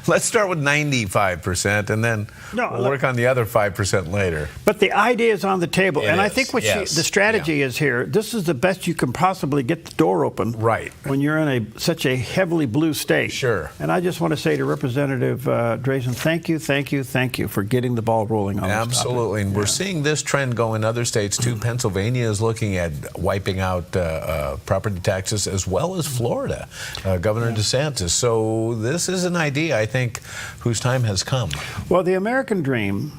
Let's start with 95%, and then we'll work on the other 5% later. But the idea is on the table, and I think the strategy is here. This is the best you can possibly get the door open. Right. When you're in such a heavily blue state. Sure. And I just want to say to Representative Drazen, thank you for getting the ball rolling on this topic. Absolutely, and we're seeing this trend go in other states too. Pennsylvania is looking at wiping out property taxes, as well as Florida, Governor DeSantis. So this is an idea, I think, whose time has come. Well, the American dream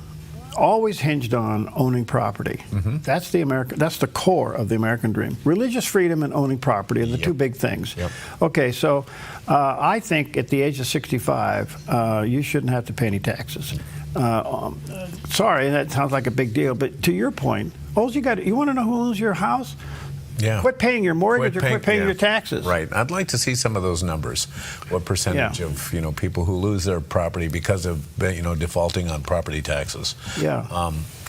always hinged on owning property. That's the core of the American dream. Religious freedom and owning property are the two big things. Okay, so I think at the age of 65, you shouldn't have to pay any taxes. Sorry, that sounds like a big deal, but to your point, you want to know who owns your house? Yeah. Quit paying your mortgage or quit paying your taxes. Right. I'd like to see some of those numbers. What percentage of people who lose their property because of defaulting on property taxes? Yeah.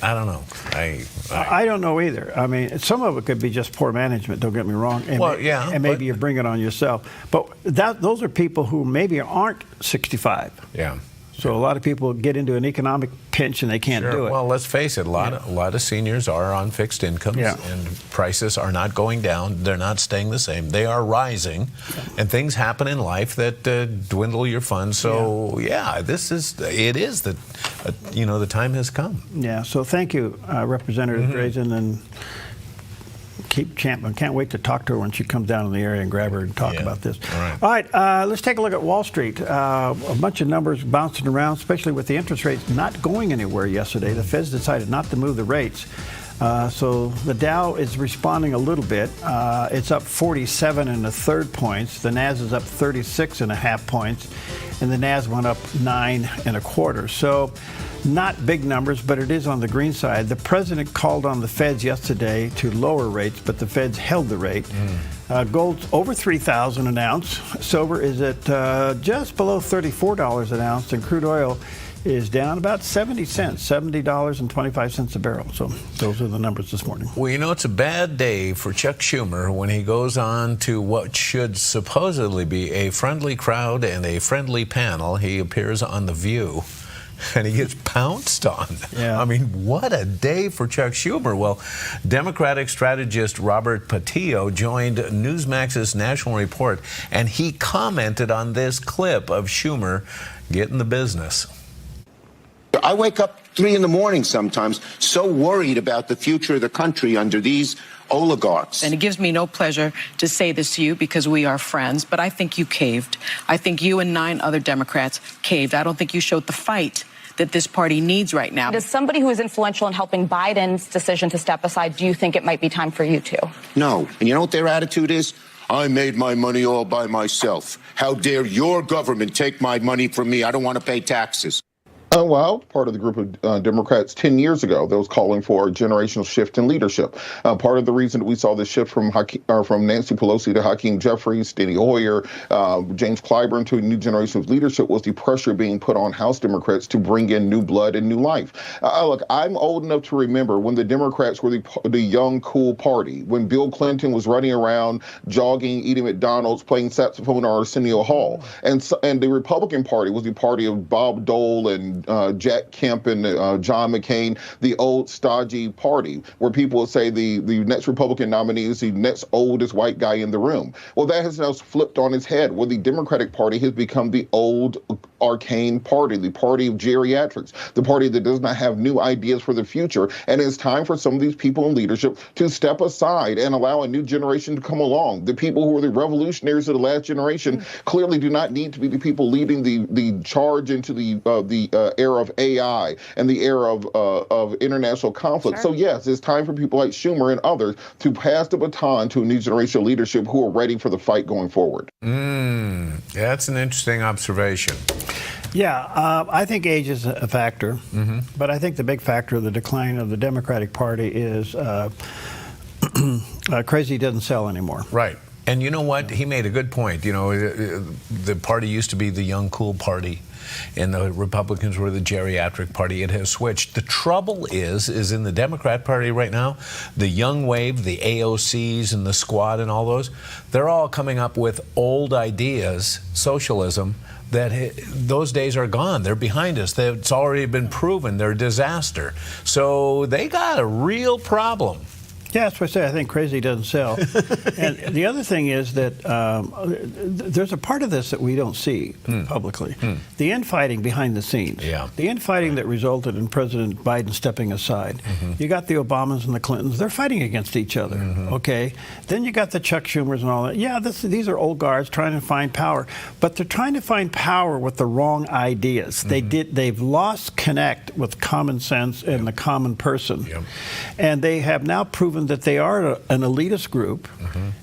I don't know. I don't know either. I mean, some of it could be just poor management. Don't get me wrong. And, and maybe you bring it on yourself. But those are people who maybe aren't 65. Yeah. So a lot of people get into an economic pinch and they can't do it. Well, let's face it, a lot of seniors are on fixed incomes, and prices are not going down. They're not staying the same. They are rising, and things happen in life that dwindle your funds. So the time has come. Yeah. So thank you, Representative Drazen, and keep champing. Can't wait to talk to her when she comes down in the area and grab her and talk about this. All right, let's take a look at Wall Street. A bunch of numbers bouncing around, especially with the interest rates not going anywhere yesterday. The Feds decided not to move the rates. So the Dow is responding a little bit. It's up 47 1/3 points. The Nas is up 36 1/2 points. And the Nas went up 9 1/4. So not big numbers, but it is on the green side. The president called on the Feds yesterday to lower rates, but the Feds held the rate. Gold's over $3,000 an ounce. Silver is at just below $34 an ounce, and crude oil is down about 70 cents, $70.25 a barrel. So those are the numbers this morning. Well, it's a bad day for Chuck Schumer when he goes on to what should supposedly be a friendly crowd and a friendly panel. He appears on The View, and he gets pounced on. I mean, what a day for Chuck Schumer. Well, Democratic strategist Robert Patillo joined Newsmax's National Report, and he commented on this clip of Schumer getting the business. I wake up 3 in the morning sometimes so worried about the future of the country under these oligarchs. And it gives me no pleasure to say this to you because we are friends, but I think you caved. I think you and 9 other Democrats caved. I don't think you showed the fight that this party needs right now. As somebody who is influential in helping Biden's decision to step aside, do you think it might be time for you to? No. And you know what their attitude is? I made my money all by myself. How dare your government take my money from me? I don't want to pay taxes. Well, part of the group of Democrats 10 years ago that was calling for a generational shift in leadership. Part of the reason that we saw this shift from Nancy Pelosi to Hakeem Jeffries, Steny Hoyer, James Clyburn to a new generation of leadership was the pressure being put on House Democrats to bring in new blood and new life. Look, I'm old enough to remember when the Democrats were the young, cool party, when Bill Clinton was running around, jogging, eating McDonald's, playing saxophone on Arsenio Hall. And the Republican Party was the party of Bob Dole and Jack Kemp and John McCain, the old stodgy party, where people would say the next Republican nominee is the next oldest white guy in the room. Well, that has now flipped on its head, where the Democratic Party has become the old arcane party, the party of geriatrics, the party that does not have new ideas for the future. And it's time for some of these people in leadership to step aside and allow a new generation to come along. The people who were the revolutionaries of the last generation clearly do not need to be the people leading the charge into the era of AI and the era of international conflict. So yes, it's time for people like Schumer and others to pass the baton to a new generation of leadership who are ready for the fight going forward. That's an interesting observation. Yeah, I think age is a factor, but I think the big factor of the decline of the Democratic Party is crazy doesn't sell anymore. Right. And you know what? He made a good point. You know, the party used to be the young, cool party, and the Republicans were the geriatric party. It has switched. The trouble is in the Democrat Party right now, the young wave, the AOCs and the Squad and all those, they're all coming up with old ideas, socialism, that those days are gone. They're behind us. It's already been proven. They're a disaster. So they got a real problem. Yeah, that's what I say. I think crazy doesn't sell. And the other thing is that there's a part of this that we don't see publicly. The infighting behind the scenes. Yeah. The infighting that resulted in President Biden stepping aside. You got the Obamas and the Clintons. They're fighting against each other, okay? Then you got the Chuck Schumers and all that. Yeah, these are old guards trying to find power. But they're trying to find power with the wrong ideas. They've lost connect with common sense and the common person. And they have now proven that they are an elitist group,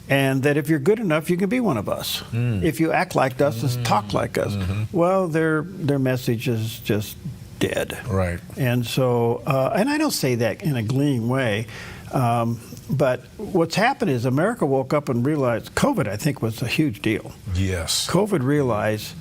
and that if you're good enough, you can be one of us. If you act like us and talk like us, well, their message is just dead. Right. And so, and I don't say that in a gleeing way, but what's happened is America woke up and realized COVID, I think, was a huge deal. Yes. COVID realized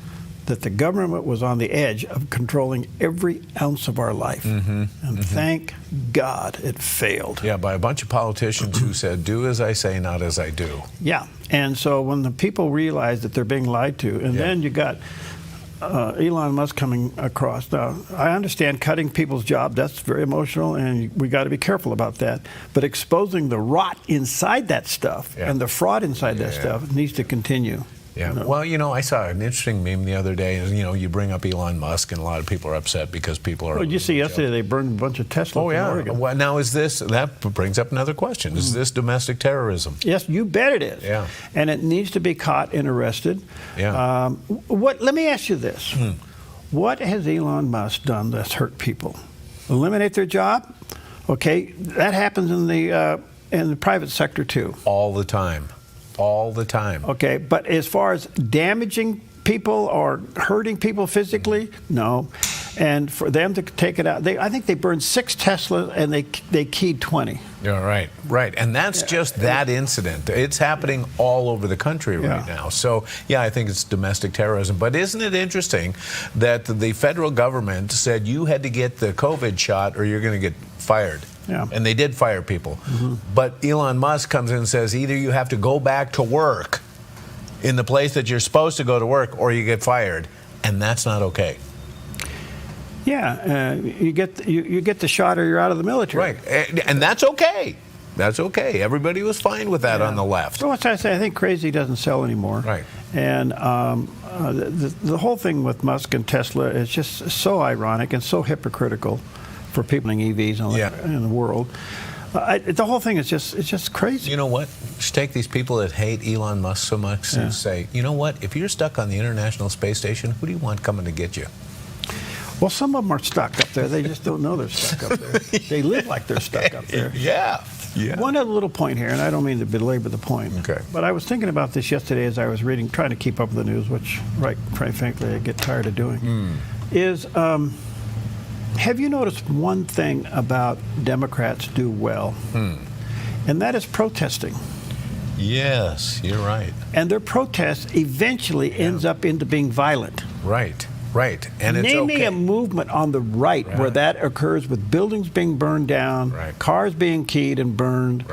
that the government was on the edge of controlling every ounce of our life. And thank God it failed. Yeah, by a bunch of politicians who said, do as I say, not as I do. Yeah, and so when the people realize that they're being lied to, and then you got Elon Musk coming across. Now, I understand cutting people's jobs, that's very emotional, and we got to be careful about that. But exposing the rot inside that stuff and the fraud inside that stuff needs to continue. Yeah. Well, you know, I saw an interesting meme the other day. You know, you bring up Elon Musk, and a lot of people are upset because people are. Well, you see, yesterday they burned a bunch of Tesla in Oregon. Well, now that brings up another question. Is this domestic terrorism? Yes, you bet it is. Yeah. And it needs to be caught and arrested. Yeah. Let me ask you this. What has Elon Musk done that's hurt people? Eliminate their job? Okay, that happens in the private sector too. All the time. All the time. Okay, but as far as damaging people or hurting people physically, no. And for them to take it out, I think they burned 6 Teslas and they keyed 20. Yeah, right. And that's just that incident. It's happening all over the country right now. So, yeah, I think it's domestic terrorism. But isn't it interesting that the federal government said you had to get the COVID shot or you're going to get fired? Yeah. And they did fire people. But Elon Musk comes in and says either you have to go back to work in the place that you're supposed to go to work or you get fired. And that's not okay. Yeah, you get the shot or you're out of the military. Right, and that's okay. That's okay. Everybody was fine with that on the left. So what I say, I think crazy doesn't sell anymore. Right. And the whole thing with Musk and Tesla is just so ironic and so hypocritical for people in EVs in the world. The whole thing is just crazy. You know what? Just take these people that hate Elon Musk so much and say, you know what? If you're stuck on the International Space Station, who do you want coming to get you? Well, some of them are stuck up there. They just don't know they're stuck up there. They live like they're stuck up there. Yeah. One other little point here, and I don't mean to belabor the point. Okay. But I was thinking about this yesterday as I was reading, trying to keep up with the news, which, quite frankly, I get tired of doing. Is Have you noticed one thing about Democrats do well? And that is protesting. Yes, you're right. And their protest eventually ends up into being violent. Right. And it's Name me okay. a movement on the right where that occurs with buildings being burned down, cars being keyed and burned,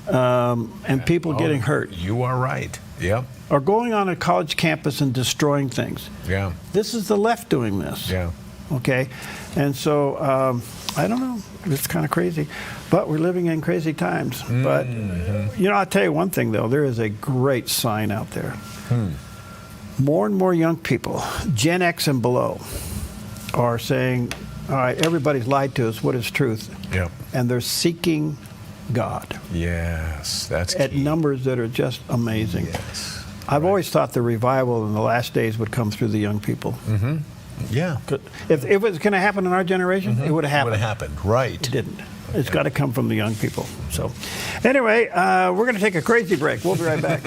and people getting hurt. You are right. Yep. Or going on a college campus and destroying things. Yeah. This is the left doing this. Yeah. Okay? And so, I don't know. It's kind of crazy. But we're living in crazy times. But, I'll tell you one thing, though. There is a great sign out there. More and more young people, Gen X and below, are saying, all right, everybody's lied to us. What is truth? Yep. And they're seeking God. Yes, that's at key. numbers that are just amazing. Yes. I've always thought the revival in the last days would come through the young people. Yeah. If it was going to happen in our generation, it would have happened. Would have happened, right. It didn't. It's got to come from the young people. So, anyway, we're going to take a crazy break. We'll be right back.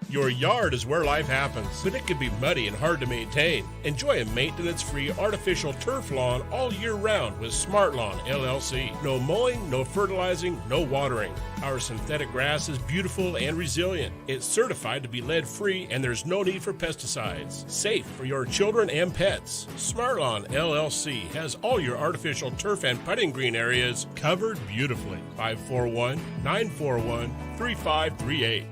Your yard is where life happens, but it can be muddy and hard to maintain. Enjoy a maintenance-free artificial turf lawn all year round with Smart Lawn LLC. No mowing, no fertilizing, no watering. Our synthetic grass is beautiful and resilient. It's certified to be lead-free, and there's no need for pesticides. Safe for your children and pets. Smart Lawn LLC has all your artificial turf and putting green areas covered beautifully. 541-941-3538.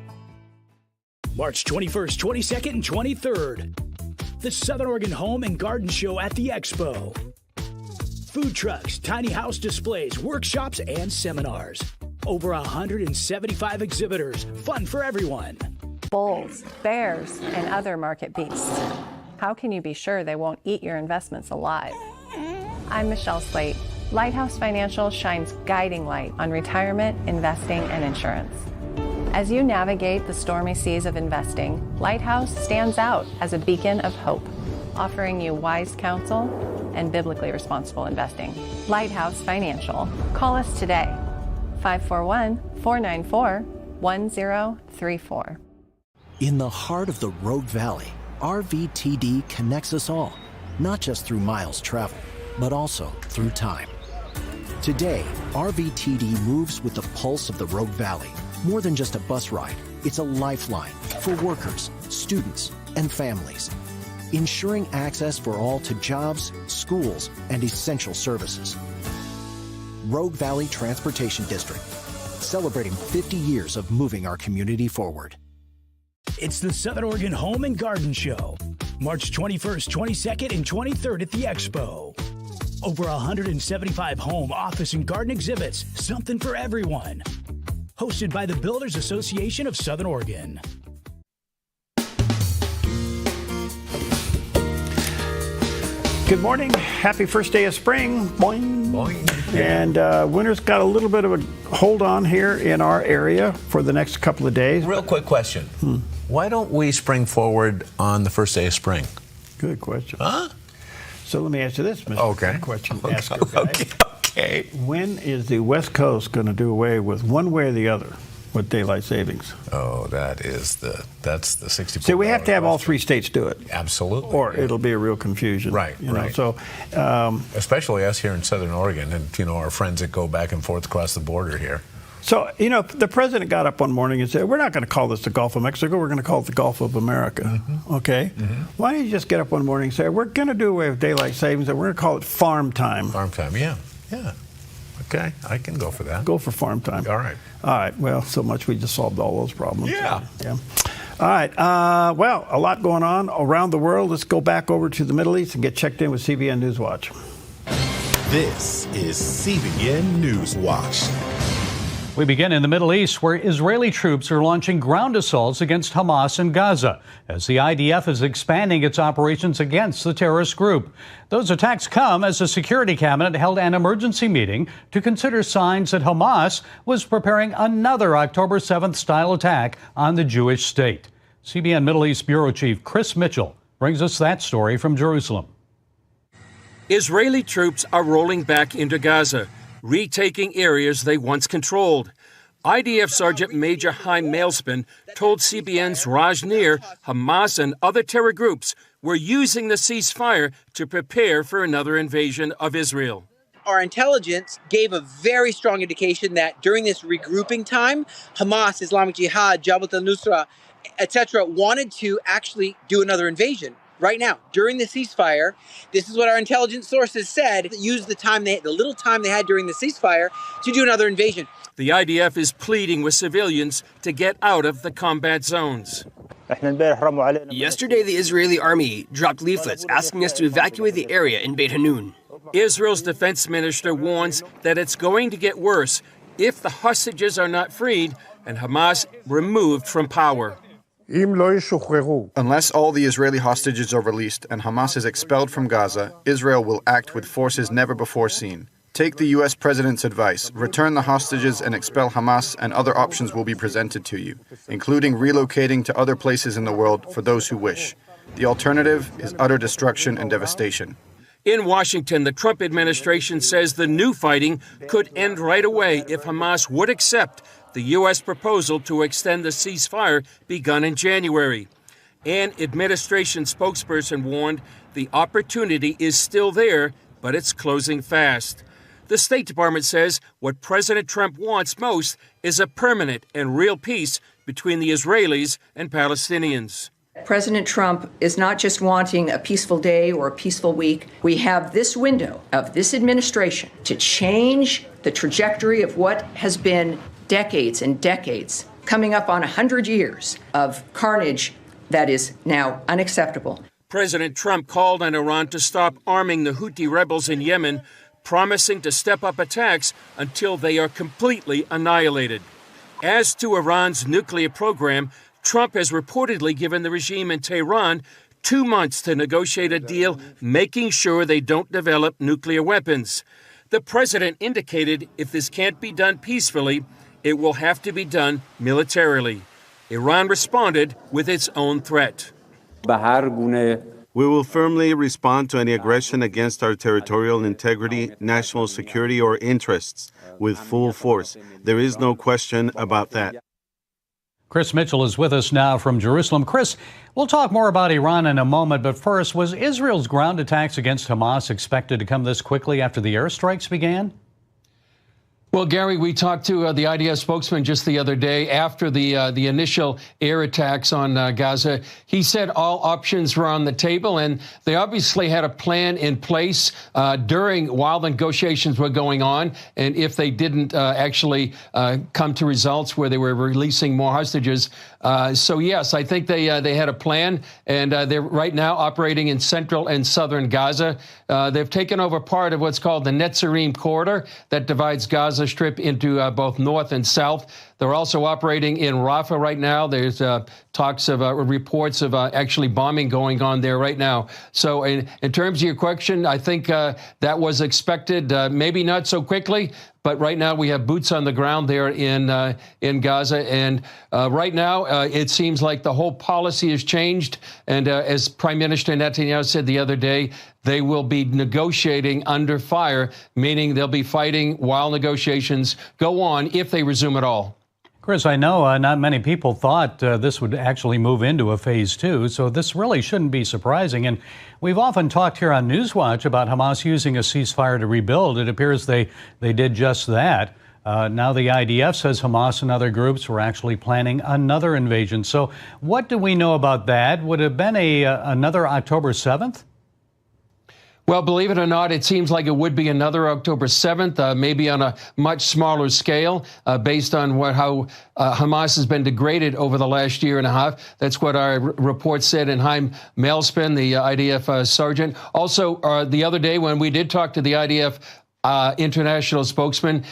March 21st, 22nd, and 23rd. The Southern Oregon Home and Garden Show at the Expo. Food trucks, tiny house displays, workshops, and seminars. Over 175 exhibitors. Fun for everyone. Bulls, bears, and other market beasts. How can you be sure they won't eat your investments alive? I'm Michelle Slate. Lighthouse Financial shines guiding light on retirement, investing, and insurance. As you navigate the stormy seas of investing, Lighthouse stands out as a beacon of hope, offering you wise counsel and biblically responsible investing. Lighthouse Financial. Call us today, 541-494-1034. In the heart of the Rogue Valley, RVTD connects us all, not just through miles traveled, but also through time. Today, RVTD moves with the pulse of the Rogue Valley. More than just a bus ride, it's a lifeline for workers, students, and families, ensuring access for all to jobs, schools, and essential services. Rogue Valley Transportation District, celebrating 50 years of moving our community forward. It's the Southern Oregon Home and Garden Show, March 21st, 22nd, and 23rd at the Expo. Over 175 home, office, and garden exhibits, something for everyone. Hosted by the Builders Association of Southern Oregon. Good morning. Happy first day of spring. Boing. Boing. And winter's got a little bit of a hold on here in our area for the next couple of days. Real quick question. Why don't we spring forward on the first day of spring? Good question. Huh? So let me answer this, Mr. Okay. Question asker guy. Okay. When is the West Coast going to do away with one way or the other with daylight savings? Oh, that's the 60. See, we have to have all three states do it. Absolutely. Or it'll be a real confusion. Right, right. So, especially us here in Southern Oregon and, our friends that go back and forth across the border here. So, the president got up one morning and said, we're not going to call this the Gulf of Mexico, we're going to call it the Gulf of America. Okay? Why don't you just get up one morning and say, we're going to do away with daylight savings and we're going to call it farm time. Farm time, yeah. Okay, I can go for that. Go for farm time. All right. Well, so much we just solved all those problems. Yeah. All right. Well, a lot going on around the world. Let's go back over to the Middle East and get checked in with CBN Newswatch. This is CBN Newswatch. We begin in the Middle East, where Israeli troops are launching ground assaults against Hamas in Gaza, as the IDF is expanding its operations against the terrorist group. Those attacks come as the Security Cabinet held an emergency meeting to consider signs that Hamas was preparing another October 7th style attack on the Jewish state. CBN Middle East Bureau Chief Chris Mitchell brings us that story from Jerusalem. Israeli troops are rolling back into Gaza. retaking areas they once controlled. IDF Sergeant Major Chaim Mailspin told CBN's Raj Nir Hamas and other terror groups were using the ceasefire to prepare for another invasion of Israel. Our intelligence gave a very strong indication that during this regrouping time, Hamas, Islamic Jihad, Jabhat al-Nusra, etc., wanted to actually do another invasion. Right now, during the ceasefire, this is what our intelligence sources said, use the little time they had during the ceasefire to do another invasion. The IDF is pleading with civilians to get out of the combat zones. Yesterday, the Israeli army dropped leaflets asking us to evacuate the area in Beit Hanun. Israel's defense minister warns that it's going to get worse if the hostages are not freed and Hamas removed from power. Unless all the Israeli hostages are released and Hamas is expelled from Gaza, Israel will act with forces never before seen. Take the U.S. President's advice, return the hostages and expel Hamas, and other options will be presented to you, including relocating to other places in the world for those who wish. The alternative is utter destruction and devastation. In Washington, the Trump administration says the new fighting could end right away if Hamas would accept the U.S. proposal to extend the ceasefire begun in January. An administration spokesperson warned the opportunity is still there, but it's closing fast. The State Department says what President Trump wants most is a permanent and real peace between the Israelis and Palestinians. President Trump is not just wanting a peaceful day or a peaceful week. We have this window of this administration to change the trajectory of what has been decades and decades, coming up on 100 years of carnage that is now unacceptable. President Trump called on Iran to stop arming the Houthi rebels in Yemen, promising to step up attacks until they are completely annihilated. As to Iran's nuclear program, Trump has reportedly given the regime in Tehran 2 months to negotiate a deal, making sure they don't develop nuclear weapons. The president indicated if this can't be done peacefully, it will have to be done militarily. Iran responded with its own threat. We will firmly respond to any aggression against our territorial integrity, national security, or interests with full force. There is no question about that. Chris Mitchell is with us now from Jerusalem. Chris, we'll talk more about Iran in a moment, but first, was Israel's ground attacks against Hamas expected to come this quickly after the airstrikes began? Well, Gary, we talked to the IDF spokesman just the other day after the initial air attacks on Gaza. He said all options were on the table, and they obviously had a plan in place while the negotiations were going on. And if they didn't actually come to results where they were releasing more hostages. So, yes, I think they had a plan, and they're right now operating in central and southern Gaza. They've taken over part of what's called the Netzarim corridor that divides Gaza Strip into both north and south. They're also operating in Rafah right now. There's talks of reports of actually bombing going on there right now. So in terms of your question, I think that was expected, maybe not so quickly. But right now we have boots on the ground there in Gaza. And right now it seems like the whole policy has changed. And as Prime Minister Netanyahu said the other day, they will be negotiating under fire, meaning they'll be fighting while negotiations go on if they resume at all. Chris, I know not many people thought this would actually move into a phase 2, so this really shouldn't be surprising. And we've often talked here on Newswatch about Hamas using a ceasefire to rebuild. It appears they did just that. Now the IDF says Hamas and other groups were actually planning another invasion. So what do we know about that? Would it have been another October 7th? Well, believe it or not, it seems like it would be another October 7th, maybe on a much smaller scale, based on how Hamas has been degraded over the last year and a half. That's what our report said. And Chaim Mailspin, the IDF sergeant. Also, the other day when we did talk to the IDF international spokesman,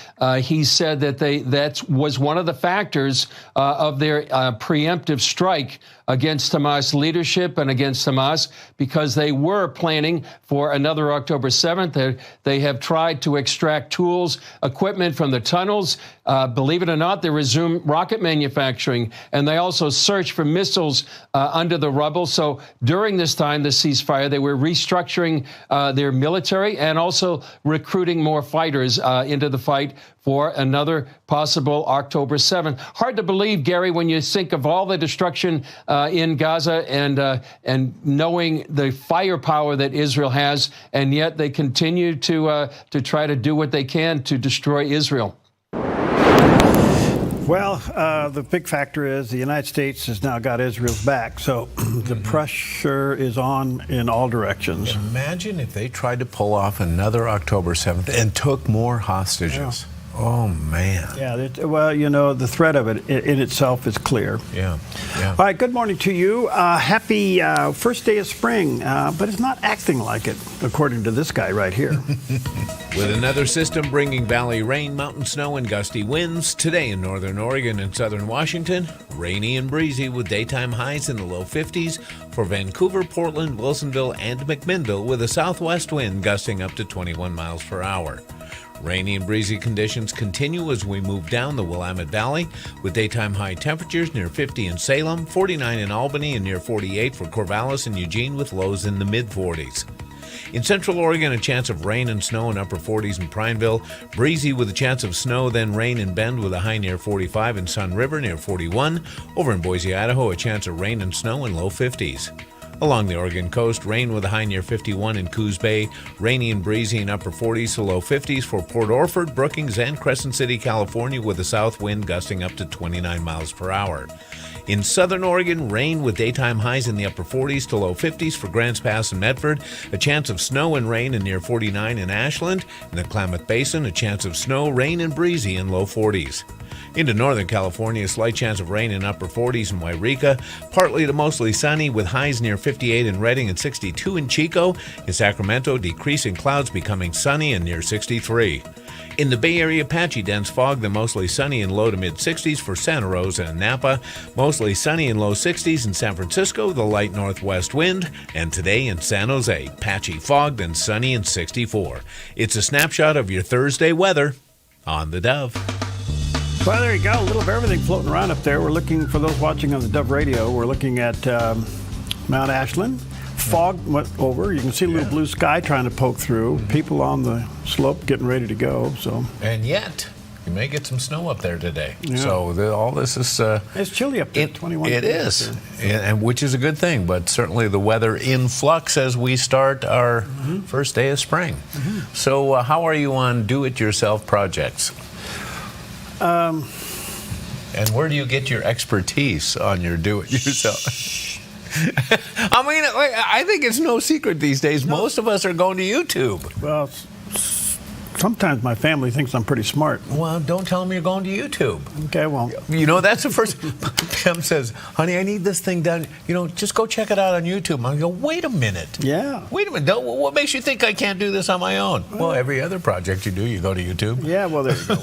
he said that that was one of the factors of their preemptive strike against Hamas leadership and against Hamas because they were planning for another October 7th. They have tried to extract tools, equipment from the tunnels. Believe it or not, they resumed rocket manufacturing, and they also searched for missiles under the rubble. So during this time, the ceasefire, they were restructuring their military and also recruiting more fighters into the fight for another possible October 7th. Hard to believe, Gary, when you think of all the destruction in Gaza and knowing the firepower that Israel has, and yet they continue to try to do what they can to destroy Israel. Well, the big factor is the United States has now got Israel's back, so the pressure is on in all directions. Imagine if they tried to pull off another October 7th and took more hostages. Yeah. Oh, man. Yeah, well, you know, the threat of it in itself is clear. Yeah. All right, good morning to you. Happy first day of spring, but it's not acting like it, according to this guy right here. With another system bringing valley rain, mountain snow, and gusty winds, today in northern Oregon and southern Washington, rainy and breezy with daytime highs in the low 50s for Vancouver, Portland, Wilsonville, and McMinnville, with a southwest wind gusting up to 21 miles per hour. Rainy and breezy conditions continue as we move down the Willamette Valley, with daytime high temperatures near 50 in Salem, 49 in Albany, and near 48 for Corvallis and Eugene, with lows in the mid-40s. In central Oregon, a chance of rain and snow in upper 40s in Prineville, breezy with a chance of snow, then rain in Bend with a high near 45 in Sun River near 41. Over in Boise, Idaho, a chance of rain and snow in low 50s. Along the Oregon coast, rain with a high near 51 in Coos Bay, rainy and breezy in upper 40s to low 50s for Port Orford, Brookings, and Crescent City, California, with a south wind gusting up to 29 miles per hour. In southern Oregon, rain with daytime highs in the upper 40s to low 50s for Grants Pass and Medford, a chance of snow and rain in near 49 in Ashland. In the Klamath Basin, a chance of snow, rain, and breezy in low 40s. Into northern California, a slight chance of rain in upper 40s in Wairika, partly to mostly sunny with highs near 58 in Redding and 62 in Chico. In Sacramento, decreasing clouds becoming sunny and near 63. In the Bay Area, patchy dense fog, then mostly sunny in low to mid 60s for Santa Rosa and Napa, mostly sunny in low 60s in San Francisco, the light northwest wind, and today in San Jose, patchy fog, then sunny and 64. It's a snapshot of your Thursday weather on the Dove. Well, there you go. A little of everything floating around up there. We're looking, for those watching on the Dove Radio, we're looking at Mount Ashland. Fog went over. You can see a little blue sky trying to poke through. People on the slope getting ready to go. So, and yet, you may get some snow up there today. Yeah. So all this is... it's chilly up there, 21 It is, and which is a good thing, but certainly the weather in flux as we start our first day of spring. So how are you on do-it-yourself projects? And where do you get your expertise on your do-it-yourself? I mean, I think it's no secret these days. Most of us are going to YouTube. Well, sometimes my family thinks I'm pretty smart. Well, don't tell them you're going to YouTube. Okay, well. You know, that's the first. Pam says, honey, I need this thing done. You know, just go check it out on YouTube. I go, wait a minute. Yeah. Wait a minute. What makes you think I can't do this on my own? Well, every other project you do, you go to YouTube. Yeah, well, there you go.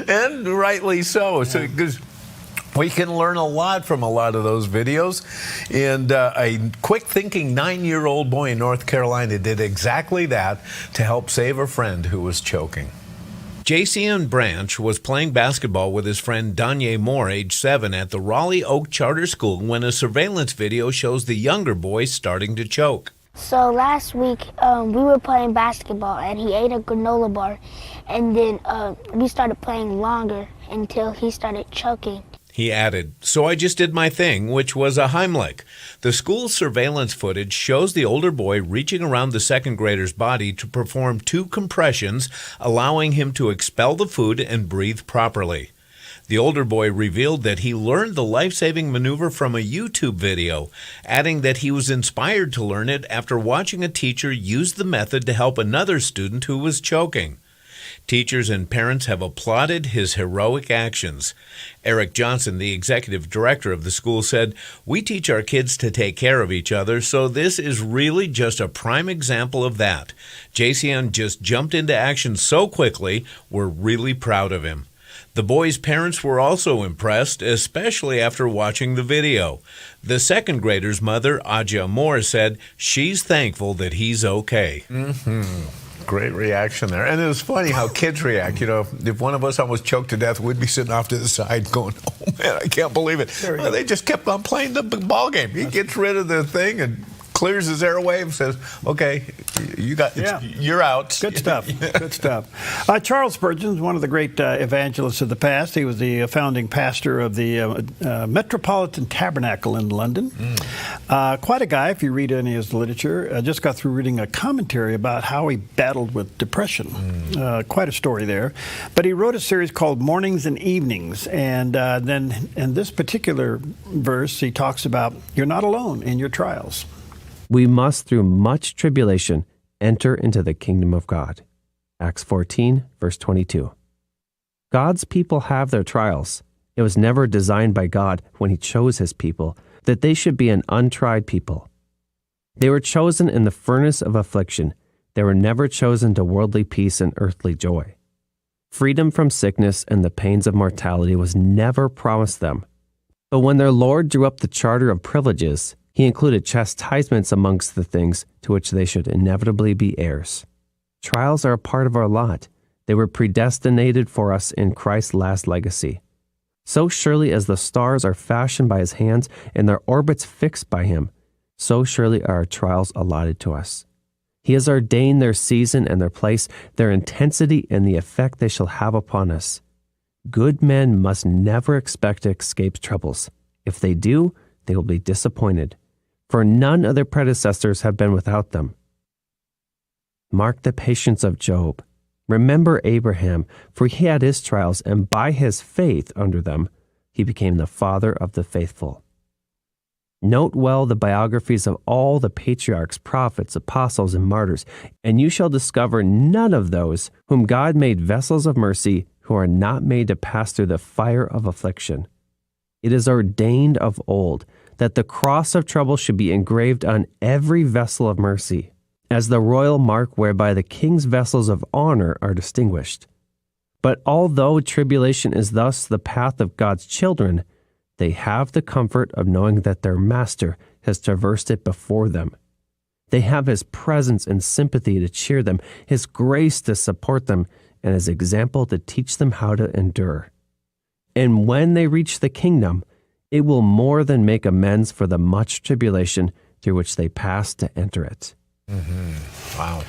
And rightly so. So, because we can learn a lot from a lot of those videos. And a quick-thinking 9-year-old boy in North Carolina did exactly that to help save a friend who was choking. Jason Branch was playing basketball with his friend Danye Moore, age 7, at the Raleigh Oak Charter School when a surveillance video shows the younger boy starting to choke. So last week, we were playing basketball, and he ate a granola bar, and then we started playing longer until he started choking. He added, so I just did my thing, which was a Heimlich. The school's surveillance footage shows the older boy reaching around the second grader's body to perform 2 compressions, allowing him to expel the food and breathe properly. The older boy revealed that he learned the life-saving maneuver from a YouTube video, adding that he was inspired to learn it after watching a teacher use the method to help another student who was choking. Teachers and parents have applauded his heroic actions. Eric Johnson, the executive director of the school, said, "We teach our kids to take care of each other, so this is really just a prime example of that. Jason just jumped into action so quickly, we're really proud of him." The boys' parents were also impressed, especially after watching the video. The second grader's mother, Aja Moore, said she's thankful that he's okay. Great reaction there. And it was funny how kids react. You know, if one of us almost choked to death, we'd be sitting off to the side going, oh, man, I can't believe it. Well, they just kept on playing the ball game. He gets rid of the thing and clears his airwave, says, okay, you're out. Good stuff. Good stuff. Charles Spurgeon is one of the great evangelists of the past. He was the founding pastor of the Metropolitan Tabernacle in London. Quite a guy, if you read any of his literature. I just got through reading a commentary about how he battled with depression. Quite a story there. But he wrote a series called Mornings and Evenings. And then in this particular verse, he talks about you're not alone in your trials. We must, through much tribulation, enter into the kingdom of God. Acts 14, verse 22. God's people have their trials. It was never designed by God when he chose his people that they should be an untried people. They were chosen in the furnace of affliction. They were never chosen to worldly peace and earthly joy. Freedom from sickness and the pains of mortality was never promised them. But when their Lord drew up the charter of privileges, he included chastisements amongst the things to which they should inevitably be heirs. Trials are a part of our lot. They were predestinated for us in Christ's last legacy. So surely as the stars are fashioned by his hands and their orbits fixed by him, so surely are our trials allotted to us. He has ordained their season and their place, their intensity and the effect they shall have upon us. Good men must never expect to escape troubles. If they do, they will be disappointed, for none of their predecessors have been without them. Mark the patience of Job. Remember Abraham, for he had his trials, and by his faith under them, he became the father of the faithful. Note well the biographies of all the patriarchs, prophets, apostles, and martyrs, and you shall discover none of those whom God made vessels of mercy who are not made to pass through the fire of affliction. It is ordained of old that the cross of trouble should be engraved on every vessel of mercy, as the royal mark whereby the king's vessels of honor are distinguished. But although tribulation is thus the path of God's children, they have the comfort of knowing that their master has traversed it before them. They have his presence and sympathy to cheer them, his grace to support them, and his example to teach them how to endure. And when they reach the kingdom, it will more than make amends for the much tribulation through which they passed to enter it. Wow.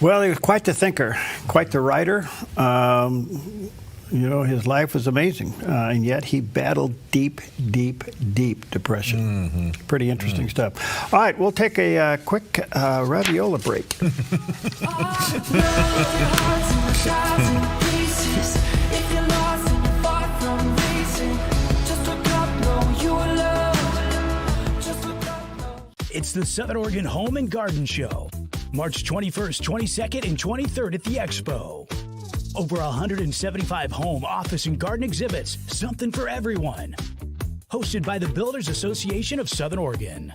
Well, he was quite the thinker, quite the writer. His life was amazing, and yet he battled deep depression. Pretty interesting stuff. All right, we'll take a quick raviola break. It's the Southern Oregon Home and Garden Show, March 21st, 22nd, and 23rd at the Expo. Over 175 home, office, and garden exhibits, something for everyone. Hosted by the Builders Association of Southern Oregon.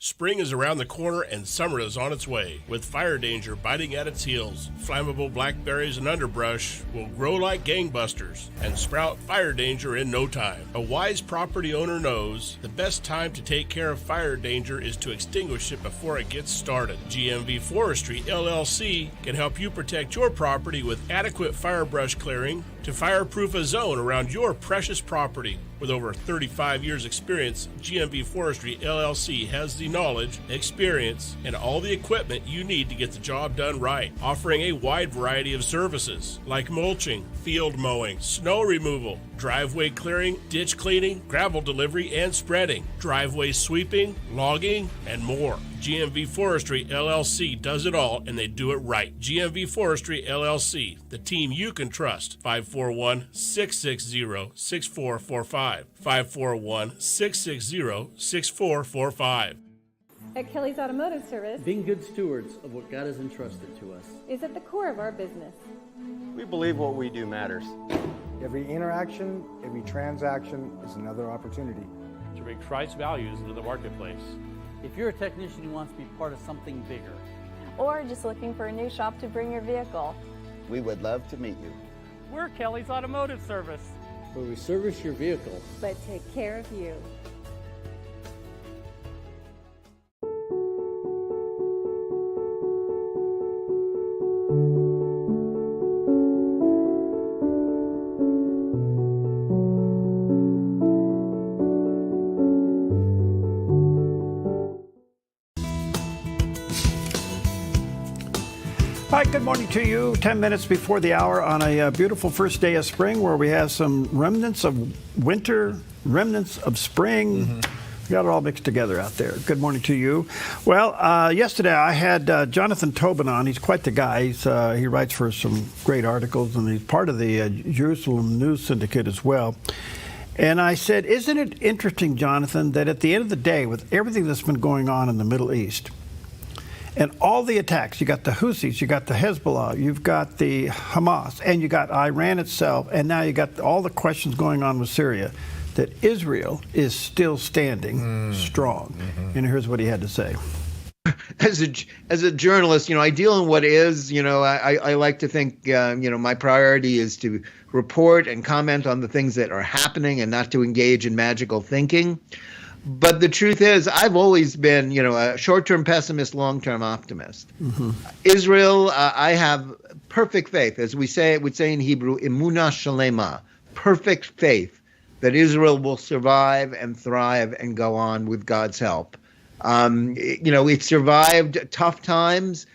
Spring is around the corner and summer is on its way. With fire danger biting at its heels, flammable blackberries and underbrush will grow like gangbusters and sprout fire danger in no time. A wise property owner knows the best time to take care of fire danger is to extinguish it before it gets started. GMV Forestry, LLC can help you protect your property with adequate fire brush clearing to fireproof a zone around your precious property. With over 35 years experience, GMV Forestry LLC has the knowledge, experience, and all the equipment you need to get the job done right, offering a wide variety of services like mulching, field mowing, snow removal, driveway clearing, ditch cleaning, gravel delivery and spreading, driveway sweeping, logging, and more. GMV Forestry LLC does it all, and they do it right. GMV Forestry LLC, the team you can trust. 541-660-6445. 541-660-6445. At Kelly's Automotive Service, being good stewards of what God has entrusted to us is at the core of our business. We believe what we do matters. Every interaction, every transaction is another opportunity to bring Christ's values into the marketplace. If you're a technician who wants to be part of something bigger, or just looking for a new shop to bring your vehicle, we would love to meet you. We're Kelly's Automotive Service, where we service your vehicle, but take care of you. All right, good morning to you. 10 minutes before the hour on a beautiful first day of spring where we have some remnants of winter, remnants of spring. We got it all mixed together out there. Good morning to you. Well, yesterday I had Jonathan Tobin on. He's quite the guy. He writes for some great articles, and he's part of the Jerusalem News Syndicate as well. And I said, isn't it interesting, Jonathan, that at the end of the day, with everything that's been going on in the Middle East, and all the attacks, you got the Houthis, you got the Hezbollah, you've got the Hamas, and you got Iran itself, and now you got all the questions going on with Syria, that Israel is still standing strong. And here's what he had to say. As a journalist, I deal in what is, I like to think, my priority is to report and comment on the things that are happening and not to engage in magical thinking. But the truth is, I've always been, a short-term pessimist, long-term optimist. Israel, I have perfect faith, as we would say in Hebrew, emunah shalema, perfect faith that Israel will survive and thrive and go on with God's help. It survived tough times,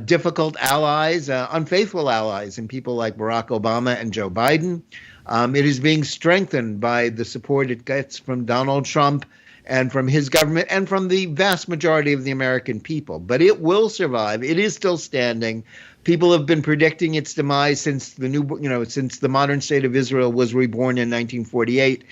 difficult allies, unfaithful allies, and people like Barack Obama and Joe Biden. It is being strengthened by the support it gets from Donald Trump and from his government and from the vast majority of the American people. But it will survive. It is still standing. People have been predicting its demise since since the modern state of Israel was reborn in 1948.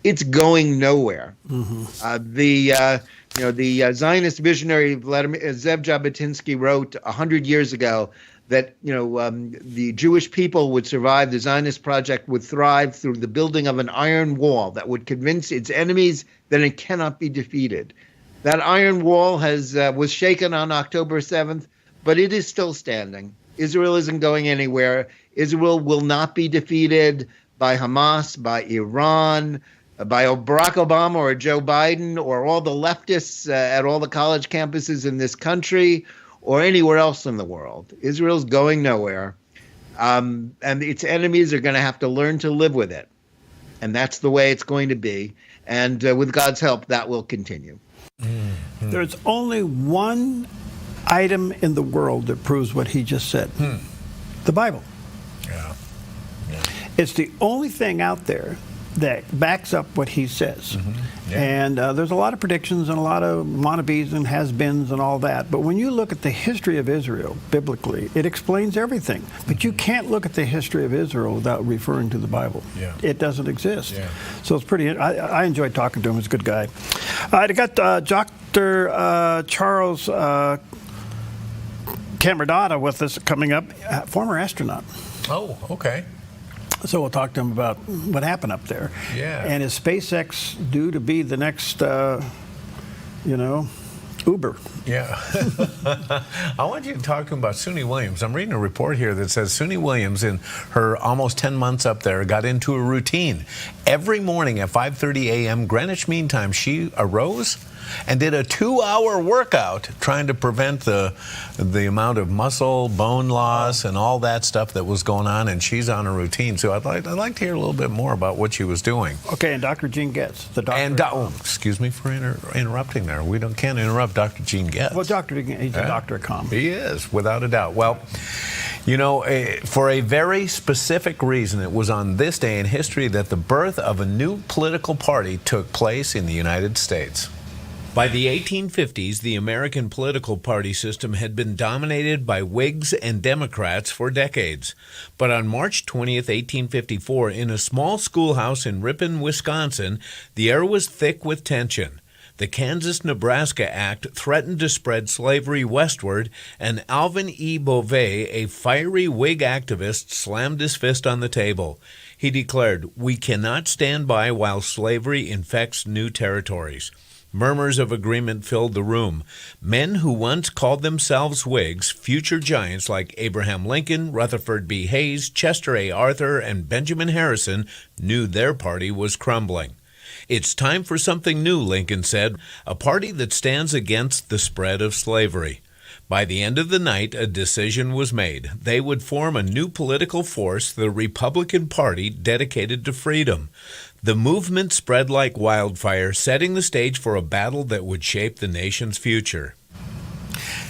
It's going nowhere. The Zionist visionary Zev Jabotinsky wrote 100 years ago that the Jewish people would survive, the Zionist project would thrive through the building of an iron wall that would convince its enemies that it cannot be defeated. That iron wall was shaken on October 7th, but it is still standing. Israel isn't going anywhere. Israel will not be defeated by Hamas, by Iran, by Barack Obama or Joe Biden or all the leftists at all the college campuses in this country or anywhere else in the world. Israel's going nowhere. And its enemies are going to have to learn to live with it. And that's the way it's going to be. And with God's help, that will continue. There's only one item in the world that proves what he just said. The Bible. Yeah. It's the only thing out there that backs up what he says. And there's a lot of predictions and a lot of wannabes and has-beens and all that. But when you look at the history of Israel, biblically, it explains everything. But you can't look at the history of Israel without referring to the Bible. It doesn't exist. So it's pretty, I enjoyed talking to him. He's a good guy. I got Dr. Charles Cameradata with us coming up, former astronaut. Oh, okay. So we'll talk to him about what happened up there. Yeah. And is SpaceX due to be the next, Uber? Yeah. I want you to talk to him about Suni Williams. I'm reading a report here that says Suni Williams, in her almost 10 months up there, got into a routine. Every morning at 5:30 a.m. Greenwich Mean Time, she arose and did a 2-hour workout trying to prevent the amount of muscle, bone loss, and all that stuff that was going on, and she's on a routine. So I'd like to hear a little bit more about what she was doing. Okay, and Dr. Gene Getz, the doctor. And excuse me for interrupting there. We can't interrupt Dr. Gene Getz. Well, he's a doctor of comedy. He is, without a doubt. Well, for a very specific reason, it was on this day in history that the birth of a new political party took place in the United States. By the 1850s, the American political party system had been dominated by Whigs and Democrats for decades. But on March 20th, 1854, in a small schoolhouse in Ripon, Wisconsin, the air was thick with tension. The Kansas-Nebraska Act threatened to spread slavery westward, and Alvin E. Beauvais, a fiery Whig activist, slammed his fist on the table. He declared, "We cannot stand by while slavery infects new territories." Murmurs of agreement filled the room. Men who once called themselves Whigs, future giants like Abraham Lincoln, Rutherford B. Hayes, Chester A. Arthur, and Benjamin Harrison knew their party was crumbling. It's time for something new, Lincoln said, a party that stands against the spread of slavery. By the end of the night, a decision was made. They would form a new political force, the Republican Party, dedicated to freedom. The movement spread like wildfire, setting the stage for a battle that would shape the nation's future.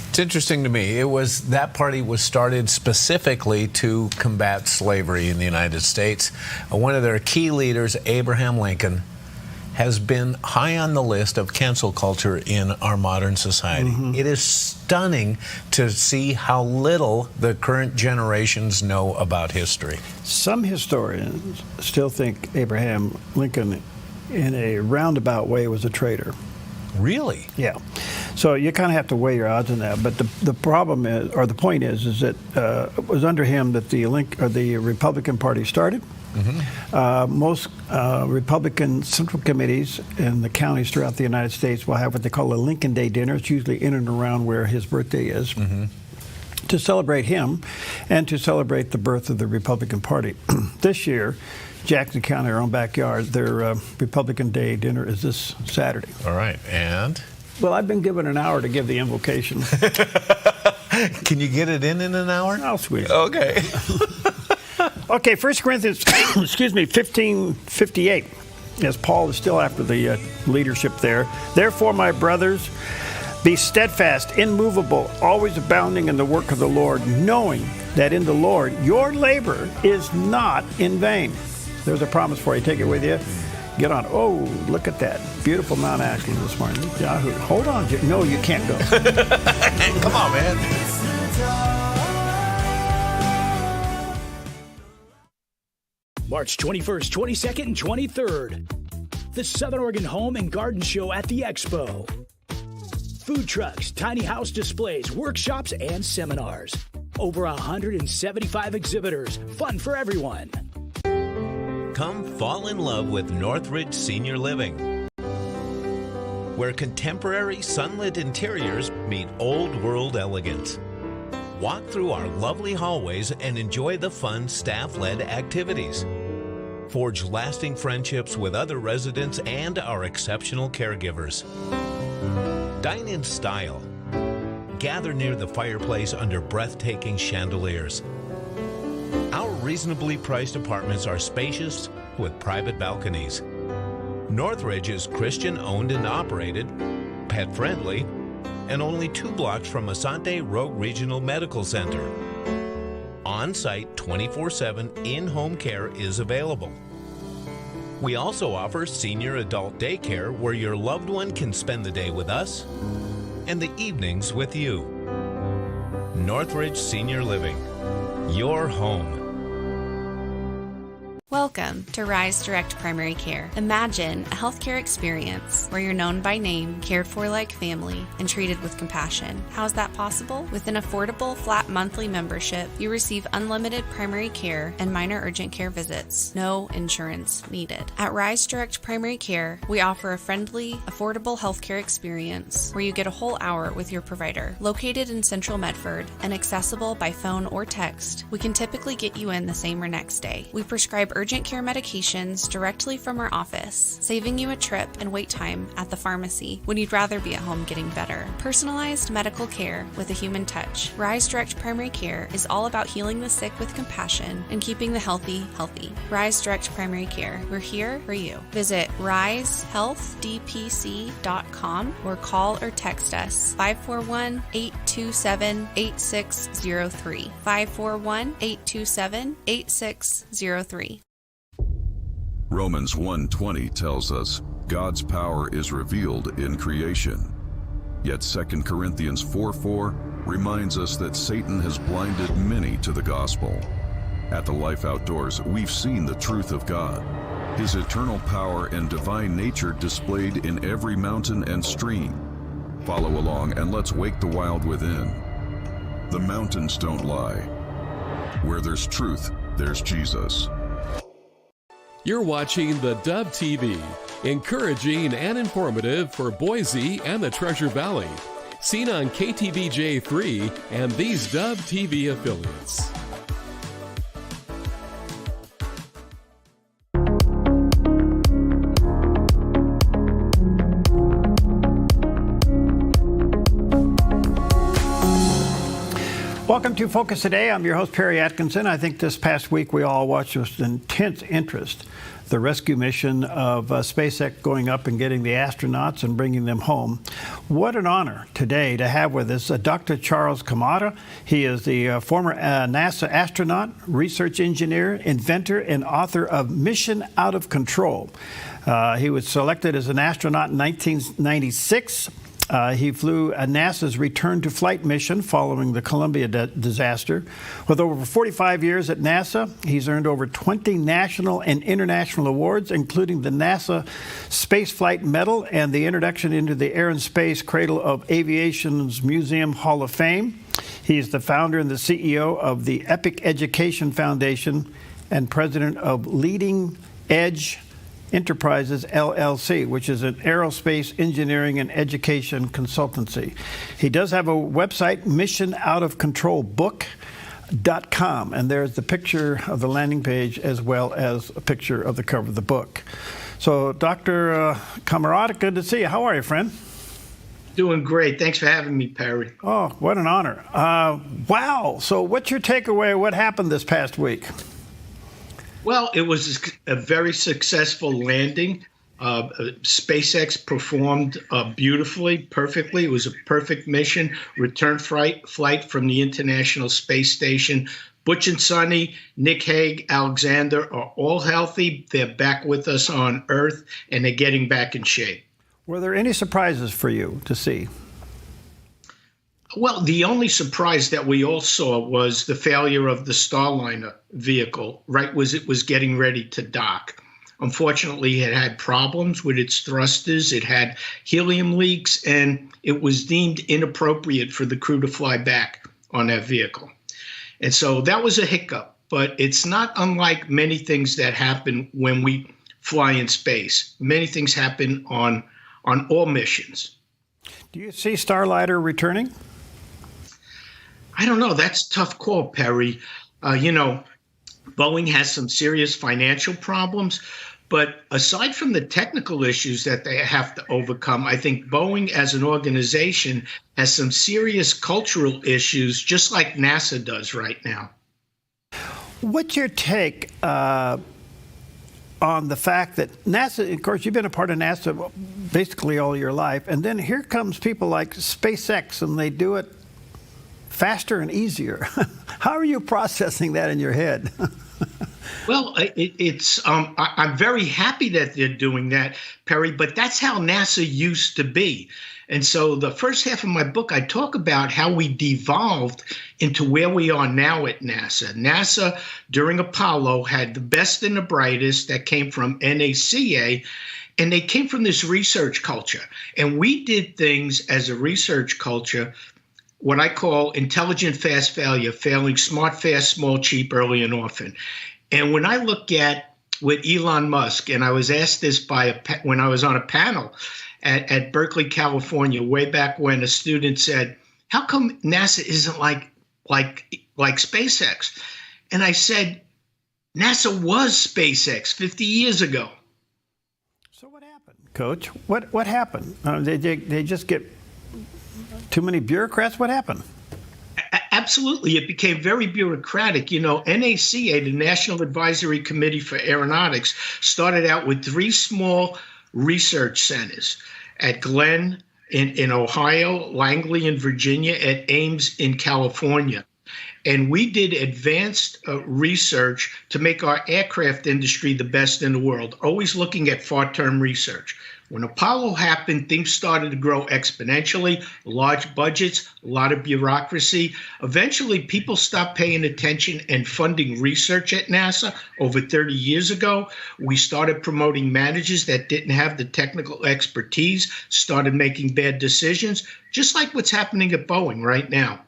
It's interesting to me. That party was started specifically to combat slavery in the United States. One of their key leaders, Abraham Lincoln, has been high on the list of cancel culture in our modern society. Mm-hmm. It is stunning to see how little the current generations know about history. Some historians still think Abraham Lincoln, in a roundabout way, was a traitor. Really? Yeah. So you kind of have to weigh your odds on that. But the problem is, or the point is that it was under him that the Republican Party started. Mm-hmm. Most Republican central committees in the counties throughout the United States will have what they call a Lincoln Day dinner. It's usually in and around where his birthday is, mm-hmm. to celebrate him and to celebrate the birth of the Republican Party. This year, Jackson County, our own backyard, their Republican Day dinner is this Saturday. All right. And? Well, I've been given an hour to give the invocation. Can you get it in an hour? I'll squeeze it. Okay. Okay, 1 Corinthians, 15:58, as Paul is still after the leadership there. Therefore, my brothers, be steadfast, immovable, always abounding in the work of the Lord, knowing that in the Lord your labor is not in vain. There's a promise for you. Take it with you. Get on. Oh, look at that. Beautiful Mount Ashland this morning. Yahoo. Hold on. No, you can't go. Come on, man. March 21st, 22nd, and 23rd. The Southern Oregon Home and Garden Show at the Expo. Food trucks, tiny house displays, workshops, and seminars. Over 175 exhibitors. Fun for everyone. Come fall in love with Northridge Senior Living, where contemporary sunlit interiors meet old world elegance. Walk through our lovely hallways and enjoy the fun staff-led activities. Forge lasting friendships with other residents and our exceptional caregivers. Dine in style. Gather near the fireplace under breathtaking chandeliers. Our reasonably priced apartments are spacious with private balconies. Northridge is Christian-owned and operated, pet-friendly, and only 2 blocks from Asante Rogue Regional Medical Center. On-site 24/7 in-home care is available. We also offer senior adult daycare where your loved one can spend the day with us and the evenings with you. Northridge Senior Living, your home. Welcome to Rise Direct Primary Care. Imagine a healthcare experience where you're known by name, cared for like family, and treated with compassion. How is that possible? With an affordable, flat monthly membership, you receive unlimited primary care and minor urgent care visits. No insurance needed. At Rise Direct Primary Care, we offer a friendly, affordable healthcare experience where you get a whole hour with your provider. Located in Central Medford and accessible by phone or text, we can typically get you in the same or next day. We prescribe urgent care medications directly from our office, saving you a trip and wait time at the pharmacy when you'd rather be at home getting better. Personalized medical care with a human touch. Rise Direct Primary Care is all about healing the sick with compassion and keeping the healthy healthy. Rise Direct Primary Care. We're here for you. Visit risehealthdpc.com or call or text us 541-827-8603. 541-827-8603. Romans 1:20 tells us God's power is revealed in creation. Yet 2 Corinthians 4:4 reminds us that Satan has blinded many to the gospel. At the Life Outdoors, we've seen the truth of God, His eternal power and divine nature displayed in every mountain and stream. Follow along and let's wake the wild within. The mountains don't lie. Where there's truth, there's Jesus. You're watching theDove TV. encouraging and informative for Boise and the Treasure Valley. Seen on KTVJ3 and these Dove TV affiliates. Welcome to Focus Today. I'm your host, Perry Atkinson. I think this past week we all watched with intense interest the rescue mission of SpaceX going up and getting the astronauts and bringing them home. What an honor today to have with us Dr. Charles Kamada. He is the former NASA astronaut, research engineer, inventor, and author of Mission Out of Control. He was selected as an astronaut in 1996. He flew NASA's return to flight mission following the Columbia disaster. With over 45 years at NASA, he's earned over 20 national and international awards, including the NASA Space Flight Medal and the introduction into the Air and Space Cradle of Aviation's Museum Hall of Fame. He is the founder and the CEO of the Epic Education Foundation and president of Leading Edge Enterprises, LLC, which is an aerospace engineering and education consultancy. He does have a website, missionoutofcontrolbook.com, and there's the picture of the landing page as well as a picture of the cover of the book. So, Dr. Kamada, good to see you. How are you, friend? Doing great. Thanks for having me, Perry. Oh, what an honor. Wow. So what's your takeaway? What happened this past week? Well, it was a very successful landing. SpaceX performed beautifully, perfectly. It was a perfect mission. Return flight from the International Space Station. Butch and Sonny, Nick Hague, Alexander are all healthy. They're back with us on Earth, and they're getting back in shape. Were there any surprises for you to see? Well, the only surprise that we all saw was the failure of the Starliner vehicle, right as it was getting ready to dock. Unfortunately, it had problems with its thrusters, it had helium leaks, and it was deemed inappropriate for the crew to fly back on that vehicle. And so that was a hiccup, but it's not unlike many things that happen when we fly in space. Many things happen on all missions. Do you see Starliner returning? I don't know. That's a tough call, Perry. Boeing has some serious financial problems, but aside from the technical issues that they have to overcome, I think Boeing as an organization has some serious cultural issues, just like NASA does right now. What's your take on the fact that NASA, of course, you've been a part of NASA basically all your life, and then here comes people like SpaceX, and they do it faster and easier. How are you processing that in your head? Well, I'm very happy that they're doing that, Perry, but that's how NASA used to be. And so the first half of my book, I talk about how we devolved into where we are now at NASA. NASA, during Apollo, had the best and the brightest that came from NACA, and they came from this research culture. And we did things as a research culture, what I call intelligent, fast failure, failing smart, fast, small, cheap, early, and often. And when I look at with Elon Musk, and I was asked this when I was on a panel at Berkeley, California, way back when, a student said, how come NASA isn't like SpaceX? And I said, NASA was SpaceX 50 years ago. So what happened, Coach? What happened? They just get too many bureaucrats? What happened? Absolutely. It became very bureaucratic. NACA, the National Advisory Committee for Aeronautics, started out with 3 small research centers at Glenn in Ohio, Langley in Virginia, at Ames in California. And we did advanced research to make our aircraft industry the best in the world, always looking at far-term research. When Apollo happened, things started to grow exponentially, large budgets, a lot of bureaucracy. Eventually, people stopped paying attention and funding research at NASA. Over 30 years ago, we started promoting managers that didn't have the technical expertise, started making bad decisions, just like what's happening at Boeing right now.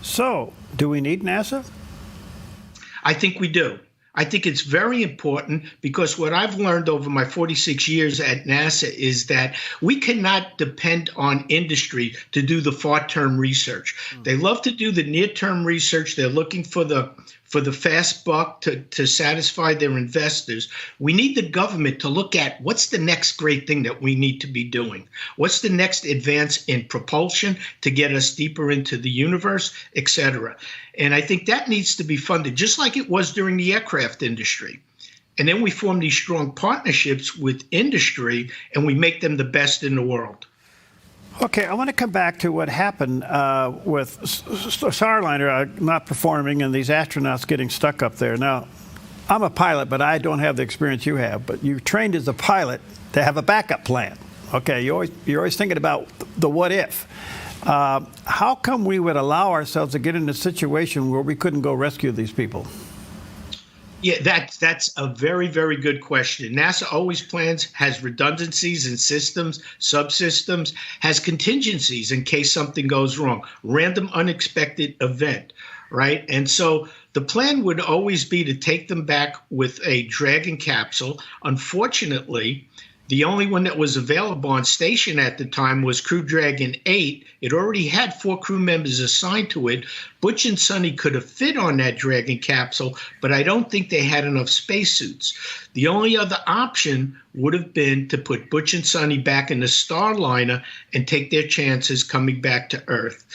So, do we need NASA? I think we do. I think it's very important because what I've learned over my 46 years at NASA is that we cannot depend on industry to do the far-term research. They love to do the near-term research. They're looking for the fast buck to satisfy their investors. We need the government to look at what's the next great thing that we need to be doing. What's the next advance in propulsion to get us deeper into the universe, et cetera. And I think that needs to be funded, just like it was during the aircraft industry. And then we form these strong partnerships with industry, and we make them the best in the world. Okay, I want to come back to what happened with Starliner not performing and these astronauts getting stuck up there. Now, I'm a pilot, but I don't have the experience you have. But you trained as a pilot to have a backup plan. Okay, you're always thinking about the what if. How come we would allow ourselves to get in a situation where we couldn't go rescue these people? Yeah, that's a very, very good question. NASA always plans, has redundancies in systems, subsystems, has contingencies in case something goes wrong, random unexpected event, right? And so the plan would always be to take them back with a Dragon capsule. Unfortunately, the only one that was available on station at the time was Crew Dragon 8. It already had 4 crew members assigned to it. Butch and Sonny could have fit on that Dragon capsule, but I don't think they had enough spacesuits. The only other option would have been to put Butch and Sonny back in the Starliner and take their chances coming back to Earth.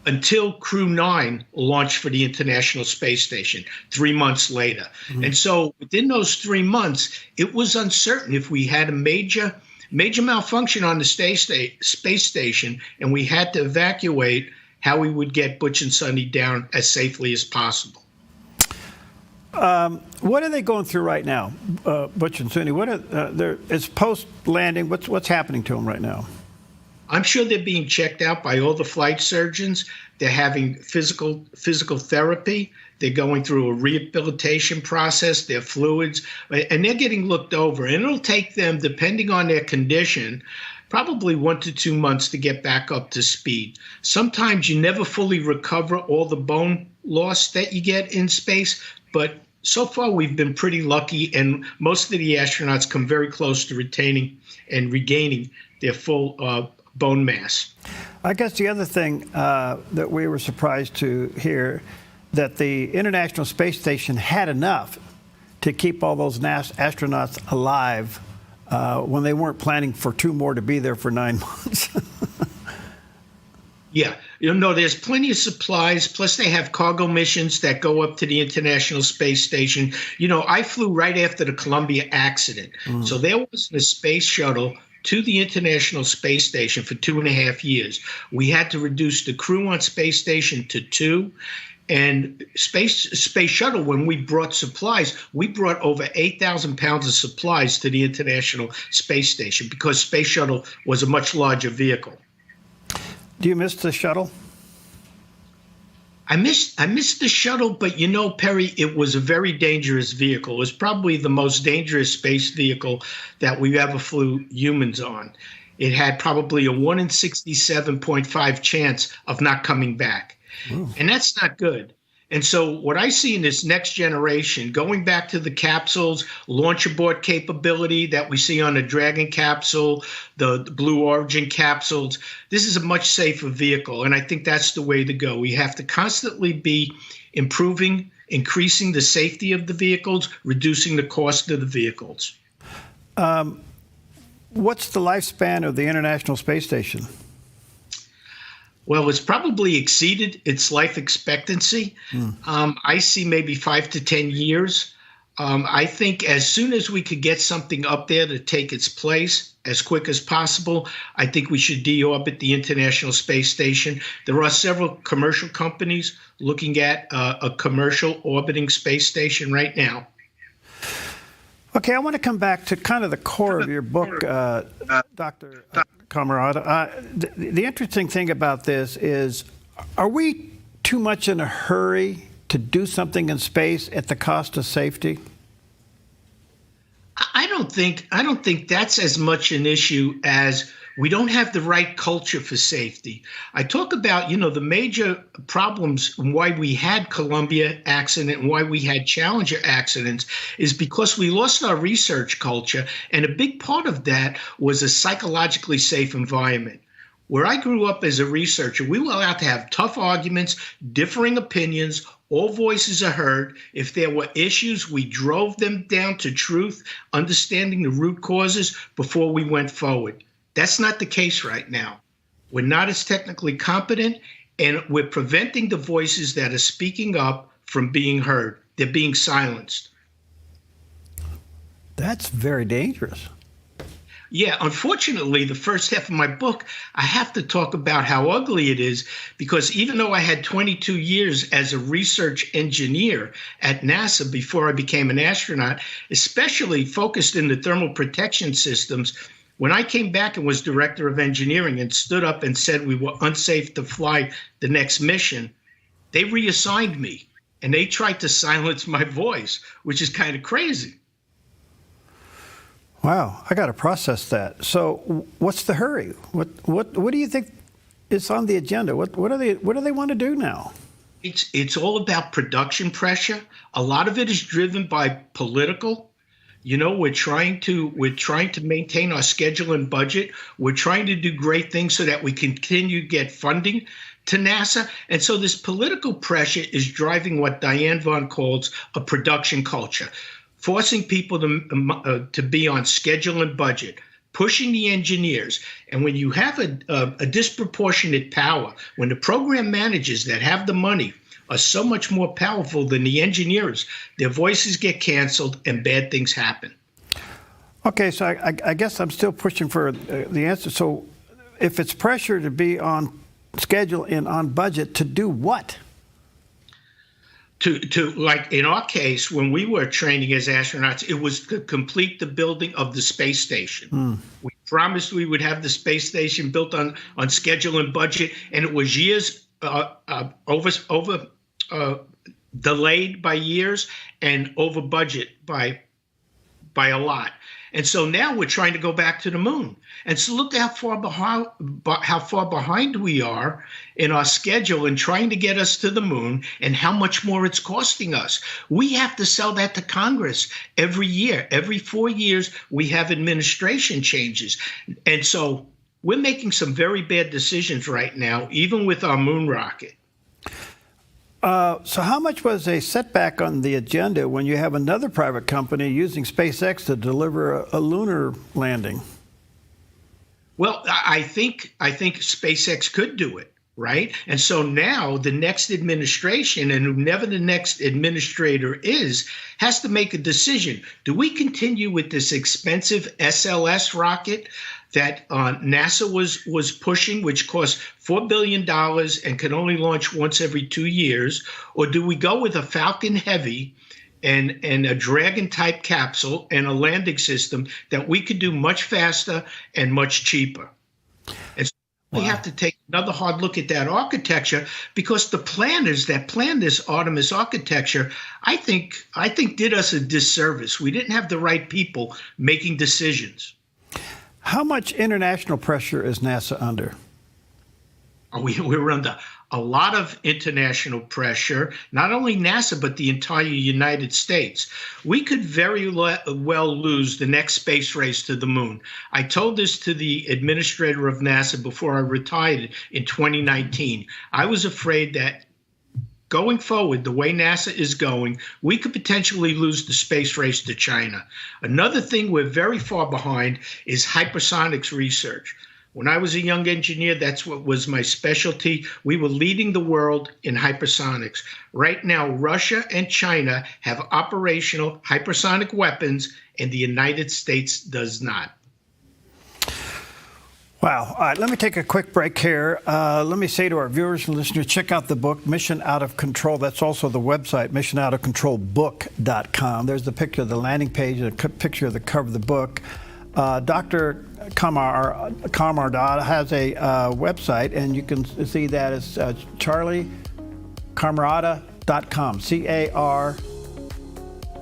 Until Crew 9 launched for the International Space Station 3 months later. Mm-hmm. And so within those 3 months, it was uncertain if we had a major malfunction on the space station and we had to evacuate, how we would get Butch and Sonny down as safely as possible. What are they going through right now, Butch and Sonny? It's post-landing. What's happening to them right now? I'm sure they're being checked out by all the flight surgeons. They're having physical therapy. They're going through a rehabilitation process, their fluids, and they're getting looked over. And it'll take them, depending on their condition, probably 1 to 2 months to get back up to speed. Sometimes you never fully recover all the bone loss that you get in space, but so far we've been pretty lucky, and most of the astronauts come very close to retaining and regaining their full bone mass. I guess the other thing that we were surprised to hear, that the International Space Station had enough to keep all those astronauts alive when they weren't planning for 2 more to be there for 9 months. Yeah, there's plenty of supplies. Plus, they have cargo missions that go up to the International Space Station. I flew right after the Columbia accident. So there wasn't a space shuttle to the International Space Station for 2.5 years. We had to reduce the crew on Space Station to 2. And Space Shuttle, when we brought supplies, we brought over 8,000 pounds of supplies to the International Space Station because Space Shuttle was a much larger vehicle. Do you miss the shuttle? I missed the shuttle, but Perry, it was a very dangerous vehicle. It was probably the most dangerous space vehicle that we ever flew humans on. It had probably a 1 in 67.5 chance of not coming back. Ooh. And that's not good. And so what I see in this next generation, going back to the capsules, launch abort capability that we see on the Dragon capsule, the Blue Origin capsules, this is a much safer vehicle. And I think that's the way to go. We have to constantly be improving, increasing the safety of the vehicles, reducing the cost of the vehicles. What's the lifespan of the International Space Station? Well, it's probably exceeded its life expectancy. I see maybe 5 to 10 years. I think as soon as we could get something up there to take its place as quick as possible, I think we should deorbit the International Space Station. There are several commercial companies looking at a commercial orbiting space station right now. Okay, I want to come back to kind of the core of your book, Dr. Camarada. The interesting thing about this is, are we too much in a hurry to do something in space at the cost of safety? I don't think that's as much an issue as We don't have the right culture for safety. I talk about, the major problems and why we had Columbia accident and why we had Challenger accidents is because we lost our research culture. And a big part of that was a psychologically safe environment. Where I grew up as a researcher, we were allowed to have tough arguments, differing opinions, all voices are heard. If there were issues, we drove them down to truth, understanding the root causes before we went forward. That's not the case right now. We're not as technically competent, and we're preventing the voices that are speaking up from being heard. They're being silenced. That's very dangerous. Yeah, unfortunately, the first half of my book, I have to talk about how ugly it is, because even though I had 22 years as a research engineer at NASA before I became an astronaut, especially focused in the thermal protection systems, when I came back and was director of engineering and stood up and said we were unsafe to fly the next mission, they reassigned me and they tried to silence my voice, which is kind of crazy. Wow, I got to process that. So, what's the hurry? What do you think is on the agenda? What do they want to do now? It's all about production pressure. A lot of it is driven by political. We're trying to maintain our schedule and budget. We're trying to do great things so that we continue to get funding to NASA. And so this political pressure is driving what Diane Vaughan calls a production culture, forcing people to be on schedule and budget, pushing the engineers. And when you have a disproportionate power, when the program managers that have the money are so much more powerful than the engineers, their voices get canceled and bad things happen. Okay, so I guess I'm still pushing for the answer. So if it's pressure to be on schedule and on budget, to do what? To like in our case, when we were training as astronauts, it was to complete the building of the space station. We promised we would have the space station built on schedule and budget, and it was years delayed by years and over budget by a lot. And so now we're trying to go back to the moon. And so look how far behind we are in our schedule in trying to get us to the moon and how much more it's costing us. We have to sell that to Congress every year. Every 4 years, we have administration changes. And so we're making some very bad decisions right now, even with our moon rocket. So how much was a setback on the agenda when you have another private company using SpaceX to deliver a lunar landing? Well, I think SpaceX could do it, right? And so now the next administration, and whoever the next administrator is, has to make a decision. Do we continue with this expensive SLS rocket that NASA was pushing, which cost $4 billion and can only launch once every 2 years? Or do we go with a Falcon Heavy and a Dragon-type capsule and a landing system that we could do much faster and much cheaper? And so we have to take another hard look at that architecture, because the planners that planned this Artemis architecture, I think did us a disservice. We didn't have the right people making decisions. How much international pressure is NASA under? We're under a lot of international pressure, not only NASA, but the entire United States. We could very well lose the next space race to the moon. I told this to the administrator of NASA before I retired in 2019. I was afraid that going forward, the way NASA is going, we could potentially lose the space race to China. Another thing we're very far behind is hypersonics research. When I was a young engineer, that's what was my specialty. We were leading the world in hypersonics. Right now, Russia and China have operational hypersonic weapons, and the United States does not. Wow. All right, let me take a quick break here. Let me say to our viewers and listeners, check out the book, Mission Out of Control. That's also the website, missionoutofcontrolbook.com. There's the picture of the landing page and a picture of the cover of the book. Dr. Camarada has a website, and you can see that as CharlieCamarada.com,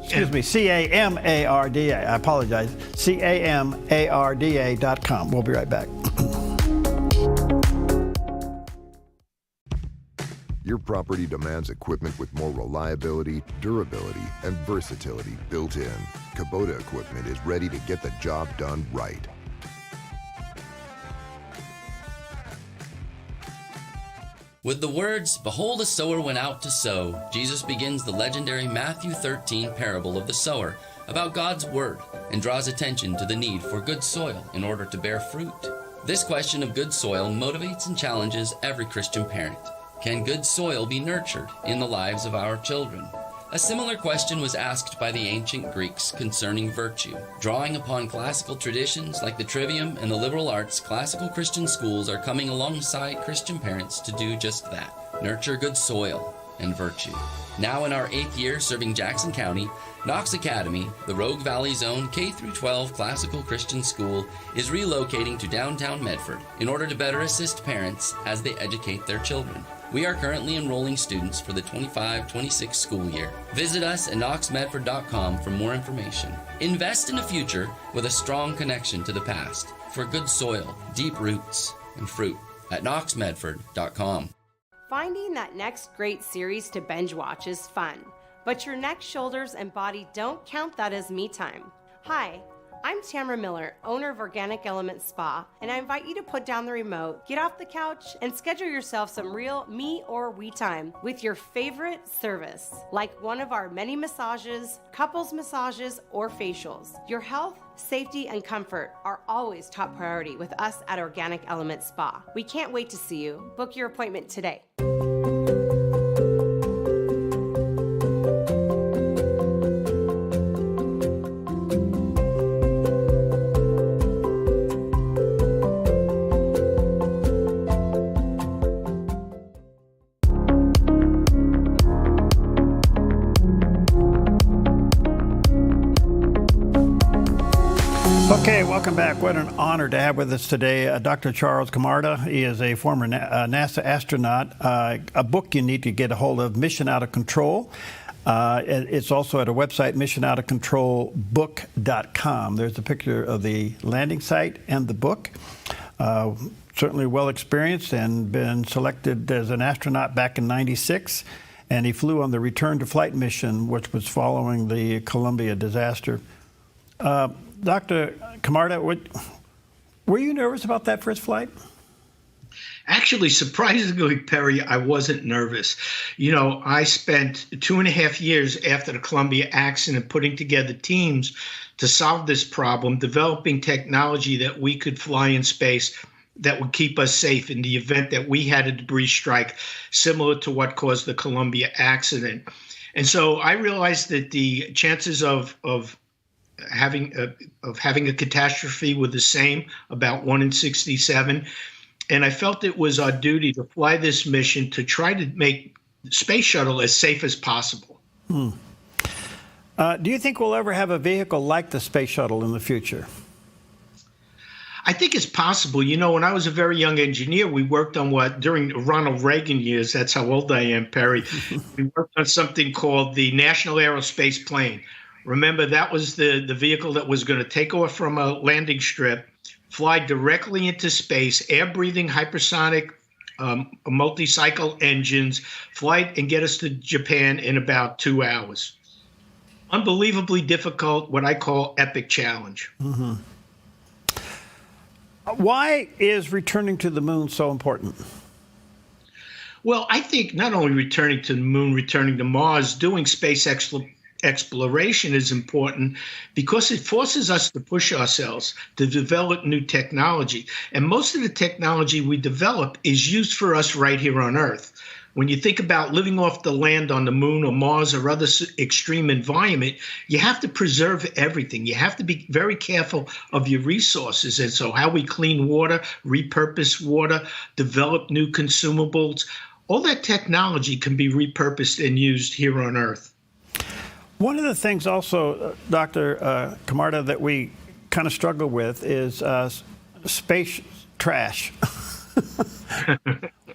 Excuse me, C-A-M-A-R-D-A. I apologize. CAMARDA.com. We'll be right back. Your property demands equipment with more reliability, durability, and versatility built in. Kubota equipment is ready to get the job done right. With the words, "Behold, a sower went out to sow," Jesus begins the legendary Matthew 13 parable of the sower about God's word and draws attention to the need for good soil in order to bear fruit. This question of good soil motivates and challenges every Christian parent. Can good soil be nurtured in the lives of our children? A similar question was asked by the ancient Greeks concerning virtue. Drawing upon classical traditions like the Trivium and the liberal arts, classical Christian schools are coming alongside Christian parents to do just that, nurture good soil and virtue. Now in our 8th year serving Jackson County, Knox Academy, the Rogue Valley's own K-12 classical Christian school, is relocating to downtown Medford in order to better assist parents as they educate their children. We are currently enrolling students for the 25-26 school year. Visit us at knoxmedford.com for more information. Invest in a future with a strong connection to the past for good soil, deep roots, and fruit at knoxmedford.com. Finding that next great series to binge watch is fun, but your neck, shoulders, and body don't count that as me time. Hi, I'm Tamara Miller, owner of Organic Element Spa, and I invite you to put down the remote, get off the couch, and schedule yourself some real me or we time with your favorite service, like one of our many massages, couples massages, or facials. Your health, safety, and comfort are always top priority with us at Organic Element Spa. We can't wait to see you. Book your appointment today. Okay, welcome back. What an honor to have with us today Dr. Charles Camarda. He is a former NASA astronaut. A book you need to get a hold of, Mission Out of Control. It's also at a website, missionoutofcontrolbook.com. There's a picture of the landing site and the book. Certainly well experienced and been selected as an astronaut back in '96. And he flew on the return to flight mission, which was following the Columbia disaster. Dr. Camarda, were you nervous about that first flight? Actually, surprisingly, Perry, I wasn't nervous. You know, I spent 2.5 years after the Columbia accident putting together teams to solve this problem, developing technology that we could fly in space that would keep us safe in the event that we had a debris strike similar to what caused the Columbia accident. And so I realized that the chances of having a catastrophe were the same, about 1 in 67. And I felt it was our duty to fly this mission to try to make the space shuttle as safe as possible. Do you think we'll ever have a vehicle like the space shuttle in the future? I think it's possible. You know, when I was a very young engineer, we worked on during Ronald Reagan years, that's how old I am, Perry, we worked on something called the National Aerospace Plane. Remember, that was the vehicle that was going to take off from a landing strip, fly directly into space, air-breathing hypersonic multi-cycle engines, flight and get us to Japan in about 2 hours. Unbelievably difficult, what I call epic challenge. Mm-hmm. Why is returning to the moon so important? Well, I think not only returning to the moon, returning to Mars, doing space exploration is important because it forces us to push ourselves to develop new technology. And most of the technology we develop is used for us right here on Earth. When you think about living off the land on the moon or Mars or other extreme environment, you have to preserve everything. You have to be very careful of your resources. And so how we clean water, repurpose water, develop new consumables, all that technology can be repurposed and used here on Earth. One of the things also, Dr. Camarda, that we kind of struggle with is space trash.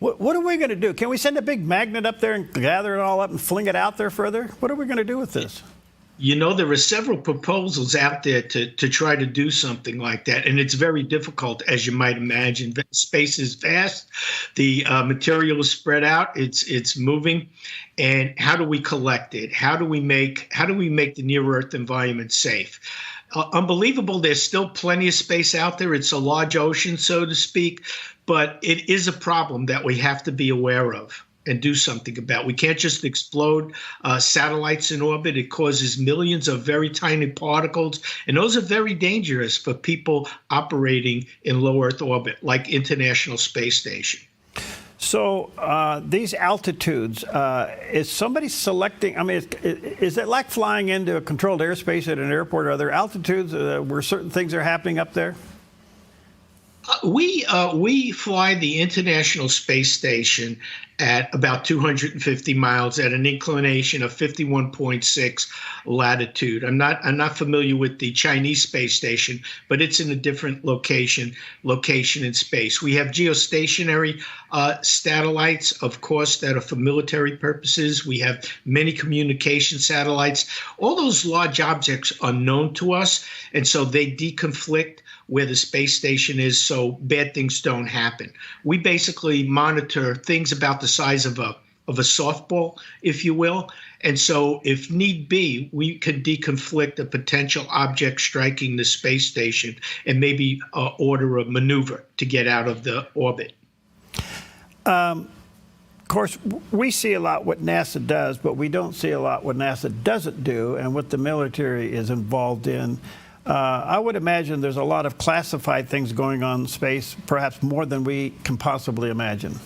What are we going to do? Can we send a big magnet up there and gather it all up and fling it out there further? What are we going to do with this? There are several proposals out there to try to do something like that, and it's very difficult, as you might imagine. Space is vast, the material is spread out, it's moving, and how do we collect it? How do we make the near-Earth environment safe? Unbelievable. There's still plenty of space out there. It's a large ocean, so to speak, but it is a problem that we have to be aware of and do something about. We can't just explode satellites in orbit. It causes millions of very tiny particles, and those are very dangerous for people operating in low Earth orbit, like International Space Station. So these altitudes, is somebody selecting, is it like flying into a controlled airspace at an airport? Are there altitudes where certain things are happening up there? We fly the International Space Station at about 250 miles at an inclination of 51.6 latitude. I'm not familiar with the Chinese space station, but it's in a different location in space. We have geostationary satellites, of course, that are for military purposes. We have many communication satellites. All those large objects are known to us, and so they deconflict where the space station is so bad things don't happen. We basically monitor things about the size of a softball, if you will. And so if need be, we could deconflict a potential object striking the space station and maybe order a maneuver to get out of the orbit. Of course, we see a lot what NASA does, but we don't see a lot what NASA doesn't do and what the military is involved in. I would imagine there's a lot of classified things going on in space, perhaps more than we can possibly imagine.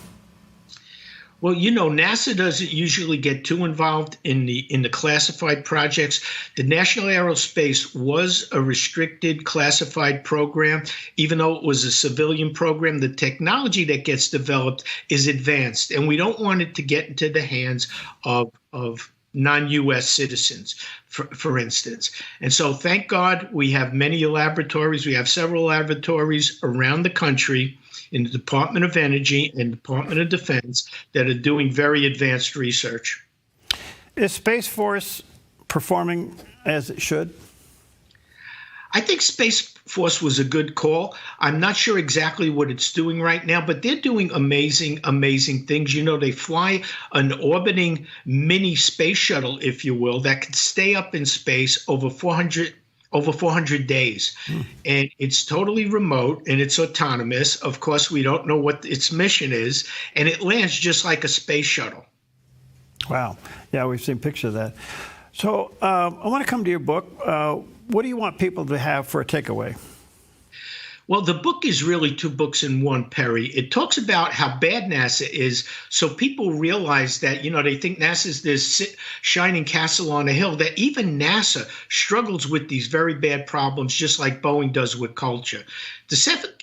Well, NASA doesn't usually get too involved in the classified projects. The National Aerospace was a restricted classified program, even though it was a civilian program. The technology that gets developed is advanced, and we don't want it to get into the hands of non-U.S. citizens, for instance. And so thank God we have many laboratories. We have several laboratories around the country in the Department of Energy and Department of Defense that are doing very advanced research. Is Space Force performing as it should? I think Space Force was a good call. I'm not sure exactly what it's doing right now, but they're doing amazing, amazing things. They fly an orbiting mini space shuttle, if you will, that can stay up in space over 400 days. And it's totally remote and it's autonomous. Of course, we don't know what its mission is, and it lands just like a space shuttle. Wow. Yeah, we've seen pictures of that. So I want to come to your book. What do you want people to have for a takeaway? Well, the book is really two books in one, Perry. It talks about how bad NASA is, so people realize that, they think NASA is this shining castle on a hill, that even NASA struggles with these very bad problems, just like Boeing does with culture. The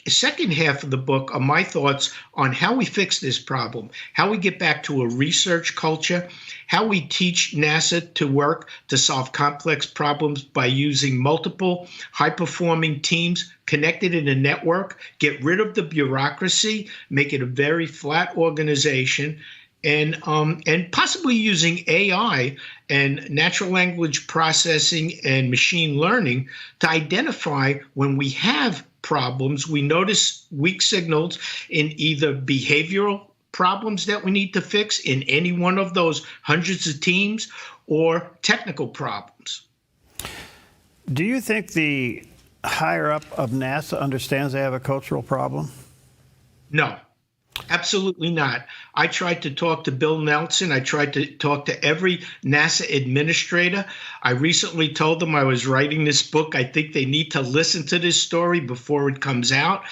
second half of the book are my thoughts on how we fix this problem, how we get back to a research culture, how we teach NASA to work to solve complex problems by using multiple high-performing teams connected in a network, get rid of the bureaucracy, make it a very flat organization, and possibly using AI and natural language processing and machine learning to identify when we have problems, we notice weak signals in either behavioral problems that we need to fix in any one of those hundreds of teams or technical problems. Do you think the higher up of NASA understands they have a cultural problem? No, absolutely not. I tried to talk to Bill Nelson. I tried to talk to every NASA administrator. I recently told them I was writing this book. I think they need to listen to this story before it comes out.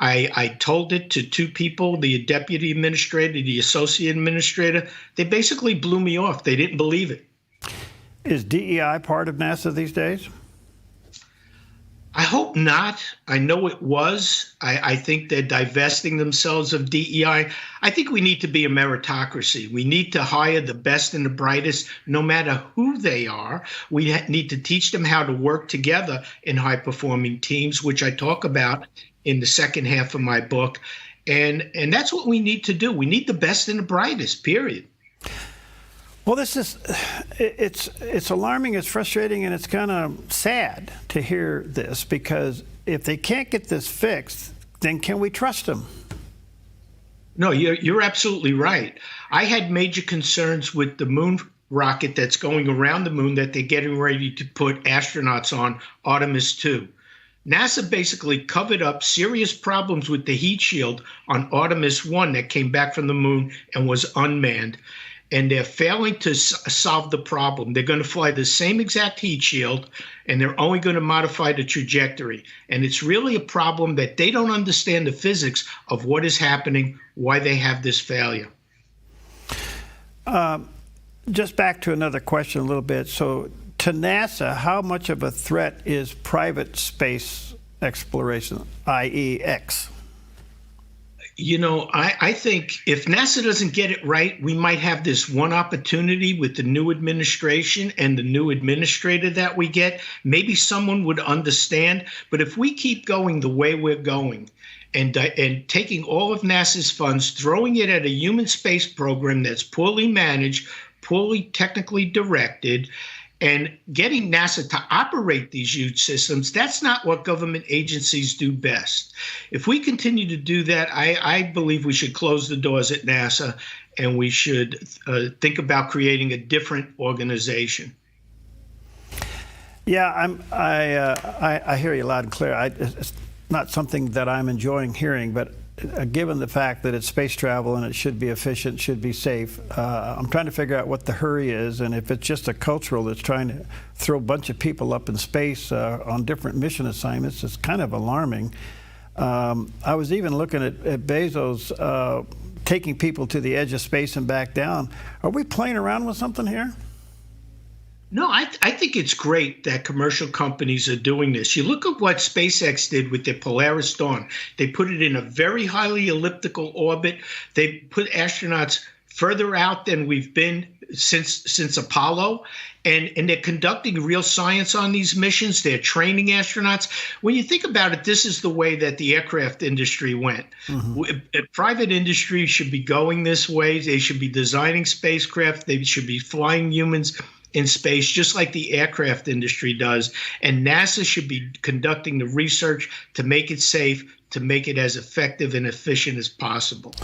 I told it to two people, the deputy administrator, the associate administrator. They basically blew me off. They didn't believe it. Is DEI part of NASA these days? I hope not. I know it was. I think they're divesting themselves of DEI. I think we need to be a meritocracy. We need to hire the best and the brightest, no matter who they are. We need to teach them how to work together in high-performing teams, which I talk about in the second half of my book. And that's what we need to do. We need the best and the brightest, period. Well, it's alarming, it's frustrating, and it's kind of sad to hear this, because if they can't get this fixed, then can we trust them? No, you're absolutely right. I had major concerns with the moon rocket that's going around the moon that they're getting ready to put astronauts on, Artemis 2. NASA basically covered up serious problems with the heat shield on Artemis 1 that came back from the moon and was unmanned. And they're failing to solve the problem. They're going to fly the same exact heat shield, and they're only going to modify the trajectory. And it's really a problem that they don't understand the physics of what is happening, why they have this failure. Just back to another question a little bit. So to NASA, how much of a threat is private space exploration, i.e. X? You know, I think if NASA doesn't get it right, we might have this one opportunity with the new administration and the new administrator that we get. Maybe someone would understand. But if we keep going the way we're going and taking all of NASA's funds, throwing it at a human space program that's poorly managed, poorly technically directed, and getting NASA to operate these huge systems, that's not what government agencies do best. If we continue to do that, I believe we should close the doors at NASA, and we should think about creating a different organization. Yeah, I hear you loud and clear. It's not something that I'm enjoying hearing, but given the fact that it's space travel and it should be efficient, should be safe, I'm trying to figure out what the hurry is, and if it's just a cultural that's trying to throw a bunch of people up in space on different mission assignments, it's kind of alarming. I was even looking at Bezos taking people to the edge of space and back down. Are we playing around with something here? No, I think it's great that commercial companies are doing this. You look at what SpaceX did with their Polaris Dawn. They put it in a very highly elliptical orbit. They put astronauts further out than we've been since Apollo. And they're conducting real science on these missions. They're training astronauts. When you think about it, this is the way that the aircraft industry went. Private industry should be going this way. They should be designing spacecraft. They should be flying humans in space, just like the aircraft industry does. And NASA should be conducting the research to make it safe, to make it as effective and efficient as possible.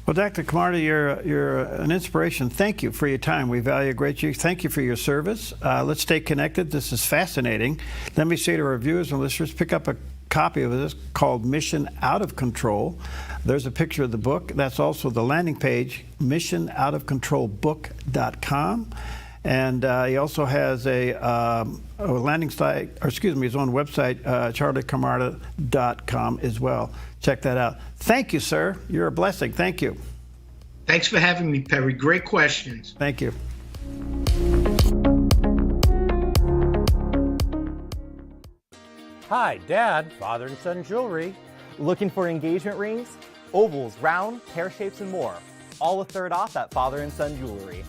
Well, Dr. Camarda, you're an inspiration. Thank you for your time. We value a great deal. Thank you for your service. Let's stay connected. This is fascinating. Let me say to our viewers and listeners, pick up a copy of this called Mission Out of Control. There's a picture of the book. That's also the landing page, missionoutofcontrolbook.com. And he also has a landing site, or excuse me, his own website, charliecamarda.com as well. Check that out. Thank you, sir. You're a blessing. Thank you. Thanks for having me, Perry. Great questions. Thank you. Hi, Dad, father and son jewelry. Looking for engagement rings? Ovals, round, pear shapes, and more. All a third off at Father and Son Jewelry.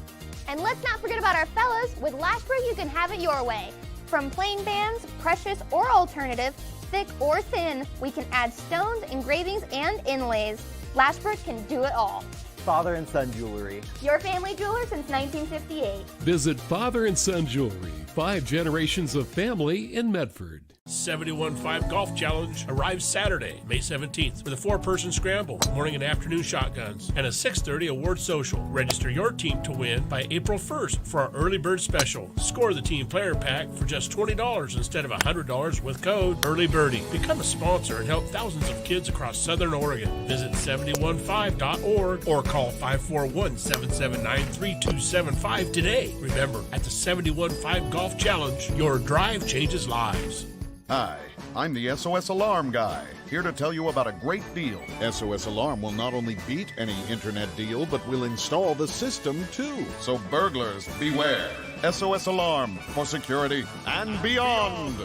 And let's not forget about our fellas. With Lashbrook, you can have it your way. From plain bands, precious or alternative, thick or thin, we can add stones, engravings, and inlays. Lashbrook can do it all. Father and Son Jewelry. Your family jeweler since 1958. Visit Father and Son Jewelry, 5 generations of family in Medford. 71.5 Golf Challenge arrives Saturday, May 17th, with a 4-person scramble, morning and afternoon shotguns, and a 6:30 award social. Register your team to win by April 1st for our early bird special. Score the team player pack for just $20 instead of $100 with code Early Birdie. Become a sponsor and help thousands of kids across Southern Oregon. Visit 715.org or call 541-779-3275 today. Remember, at the 71.5 Golf Challenge, your drive changes lives. Hi, I'm the SOS Alarm guy, here to tell you about a great deal. SOS Alarm will not only beat any internet deal, but will install the system too. So burglars, beware. SOS Alarm for security and beyond.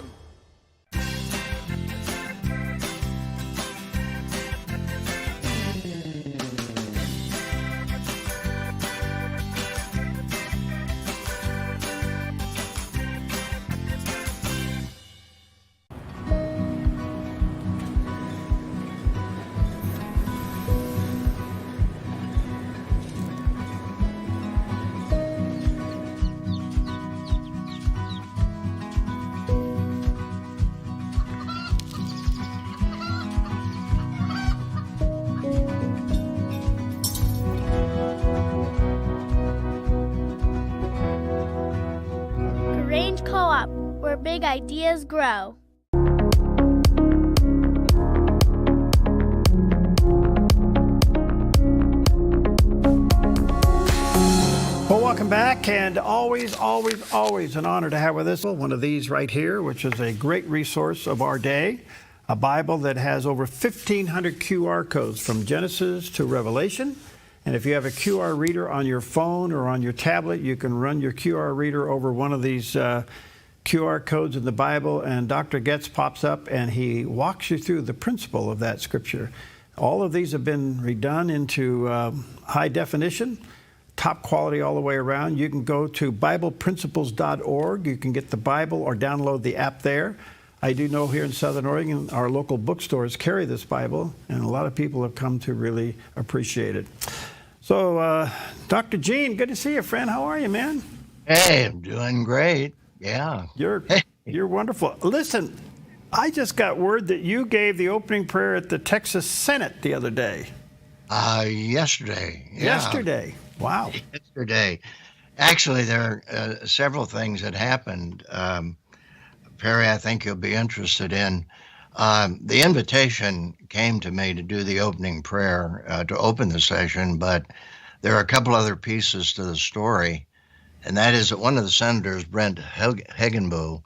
Exchange Co-op, where big ideas grow. Well, welcome back, and always an honor to have with us one of these right here, which is a great resource of our day, a Bible that has over 1,500 QR codes from Genesis to Revelation. And if you have a QR reader on your phone or on your tablet, you can run your QR reader over one of these QR codes in the Bible, and Dr. Getz pops up and he walks you through the principle of that scripture. All of these have been redone into high definition, top quality all the way around. You can go to BiblePrinciples.org. You can get the Bible or download the app there. I do know here in Southern Oregon, our local bookstores carry this Bible, and a lot of people have come to really appreciate it. So, Dr. Gene, good to see you, friend. How are you, man? Hey, I'm doing great. Yeah. You're wonderful. Listen, I just got word that you gave the opening prayer at the Texas Senate the other day. Yesterday. Yeah. Yesterday. Wow. Yesterday. Actually, there are several things that happened. Perry, I think you'll be interested in. The invitation came to me to do the opening prayer to open the session, but there are a couple other pieces to the story, and that is that one of the senators, Brent Hagenbu,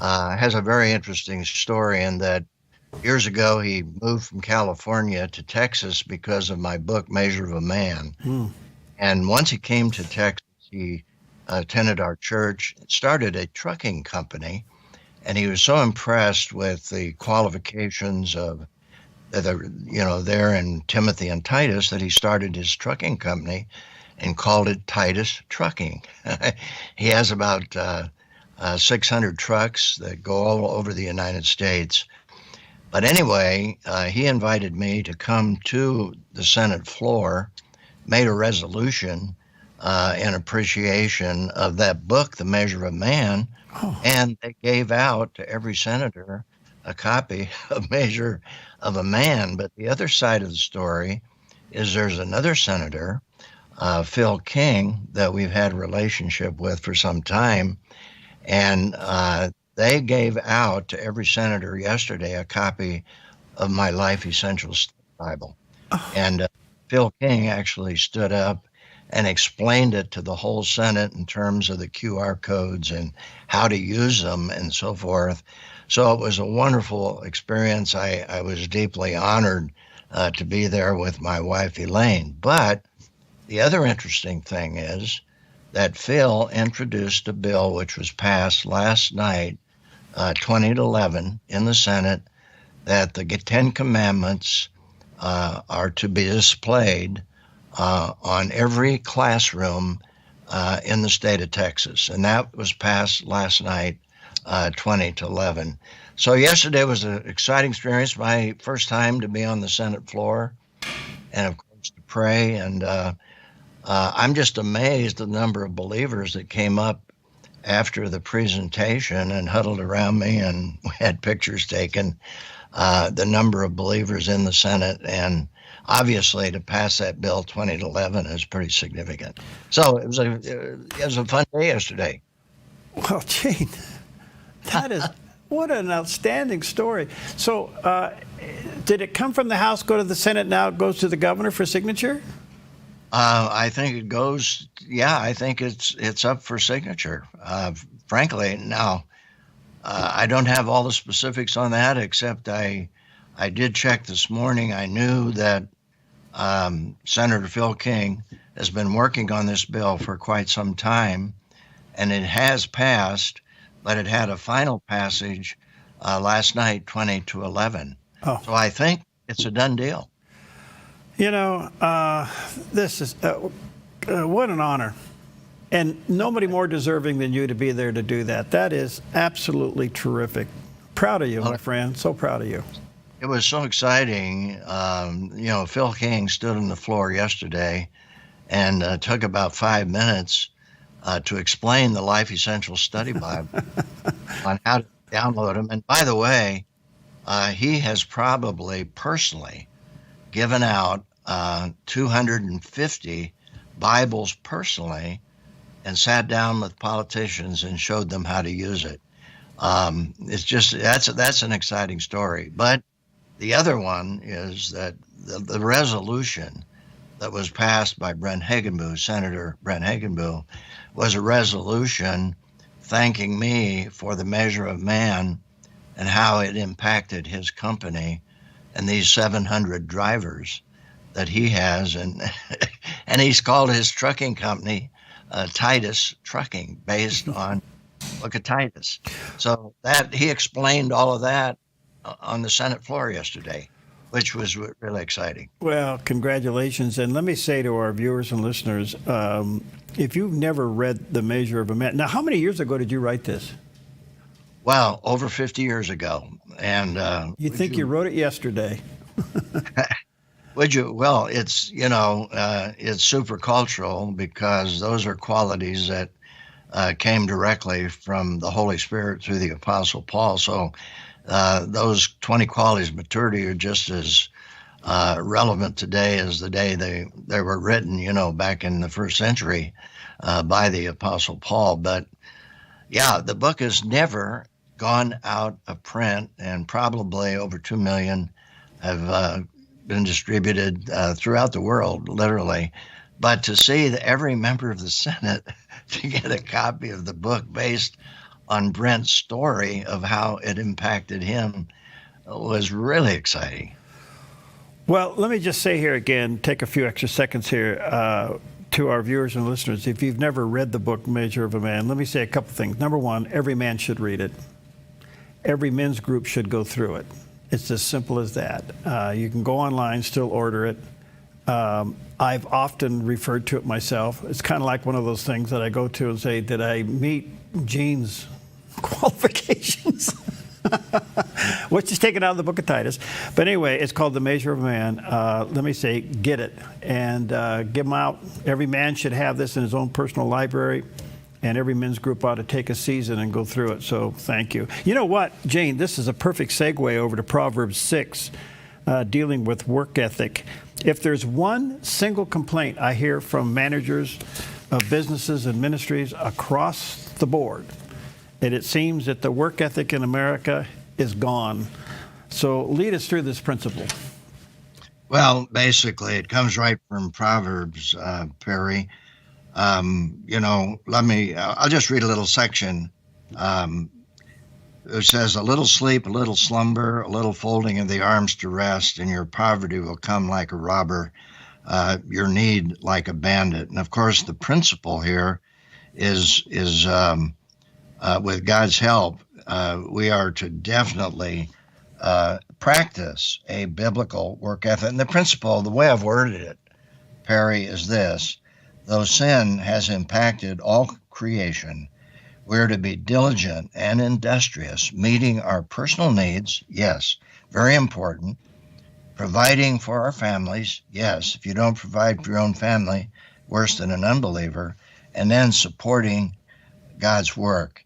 has a very interesting story in that years ago he moved from California to Texas because of my book, Measure of a Man. And once he came to Texas, he attended our church, started a trucking company. And he was so impressed with the qualifications of there in Timothy and Titus that he started his trucking company and called it Titus Trucking. He has about 600 trucks that go all over the United States. But anyway, he invited me to come to the Senate floor, made a resolution in appreciation of that book, The Measure of Man. And they gave out to every senator a copy of Measure of a Man. But the other side of the story is there's another senator, Phil King, that we've had a relationship with for some time. And they gave out to every senator yesterday a copy of my Life Essentials Bible. And Phil King actually stood up and explained it to the whole Senate in terms of the QR codes and how to use them and so forth. So it was a wonderful experience. I was deeply honored to be there with my wife, Elaine. But the other interesting thing is that Phil introduced a bill which was passed last night, 20-11, in the Senate, that the 10 Commandments are to be displayed on every classroom in the state of Texas. And that was passed last night, 20-11. So yesterday was an exciting experience, my first time to be on the Senate floor and, of course, to pray. And I'm just amazed at the number of believers that came up after the presentation and huddled around me, and we had pictures taken, the number of believers in the Senate. And obviously, to pass that bill 20-11 is pretty significant. So it was a fun day yesterday. Well, Gene, that is what an outstanding story. So, did it come from the House, go to the Senate, now it goes to the governor for signature? I think it goes. Yeah, I think it's up for signature. Frankly, now I don't have all the specifics on that, except I did check this morning. I knew that Senator Phil King has been working on this bill for quite some time, and it has passed, but it had a final passage last night, 20-11. Oh. So I think it's a done deal. You know, this is what an honor. And nobody more deserving than you to be there to do that. That is absolutely terrific. Proud of you, my friend. So proud of you. It was so exciting. Phil King stood on the floor yesterday and took about 5 minutes to explain the Life Essentials Study Bible on how to download them. And by the way, he has probably personally given out 250 Bibles personally and sat down with politicians and showed them how to use it. It's just that's an exciting story. But the other one is that the resolution that was passed by Senator Brent Hagenbu, was a resolution thanking me for the measure of man and how it impacted his company and these 700 drivers that he has. And he's called his trucking company Titus Trucking, based on look at Titus. So that he explained all of that on the Senate floor yesterday, which was really exciting. Well, congratulations. And let me say to our viewers and listeners, if you've never read The Measure of a Man, now how many years ago did you write this? Well, over 50 years ago. And you think you wrote it yesterday? Would you? Well, it's, it's super cultural, because those are qualities that came directly from the Holy Spirit through the Apostle Paul. So those 20 qualities of maturity are just as relevant today as the day they were written, back in the first century by the Apostle Paul. But yeah, the book has never gone out of print, and probably over 2 million have been distributed throughout the world, literally. But to see that every member of the Senate to get a copy of the book based on Brent's story of how it impacted him was really exciting. Well, let me just say here again, take a few extra seconds here to our viewers and listeners. If you've never read the book Measure of a Man, let me say a couple things. Number one, every man should read it. Every men's group should go through it. It's as simple as that. You can go online, still order it. I've often referred to it myself. It's kind of like one of those things that I go to and say, did I meet Gene's qualifications? Which is taken out of the book of Titus. But anyway, it's called The Measure of a Man. Let me say, get it and give them out. Every man should have this in his own personal library, and every men's group ought to take a season and go through it. So thank you. You know what, Jane, this is a perfect segue over to Proverbs 6, dealing with work ethic. If there's one single complaint I hear from managers of businesses and ministries across the board, and it seems that the work ethic in America is gone. So lead us through this principle. Well, basically, it comes right from Proverbs, Perry. I'll just read a little section. It says, a little sleep, a little slumber, a little folding of the arms to rest, and your poverty will come like a robber, your need like a bandit. And of course, the principle here is with God's help, we are to definitely practice a biblical work ethic. And the principle, the way I've worded it, Perry, is this: though sin has impacted all creation, we're to be diligent and industrious, meeting our personal needs, yes, very important, providing for our families, yes, if you don't provide for your own family, worse than an unbeliever, and then supporting God's work.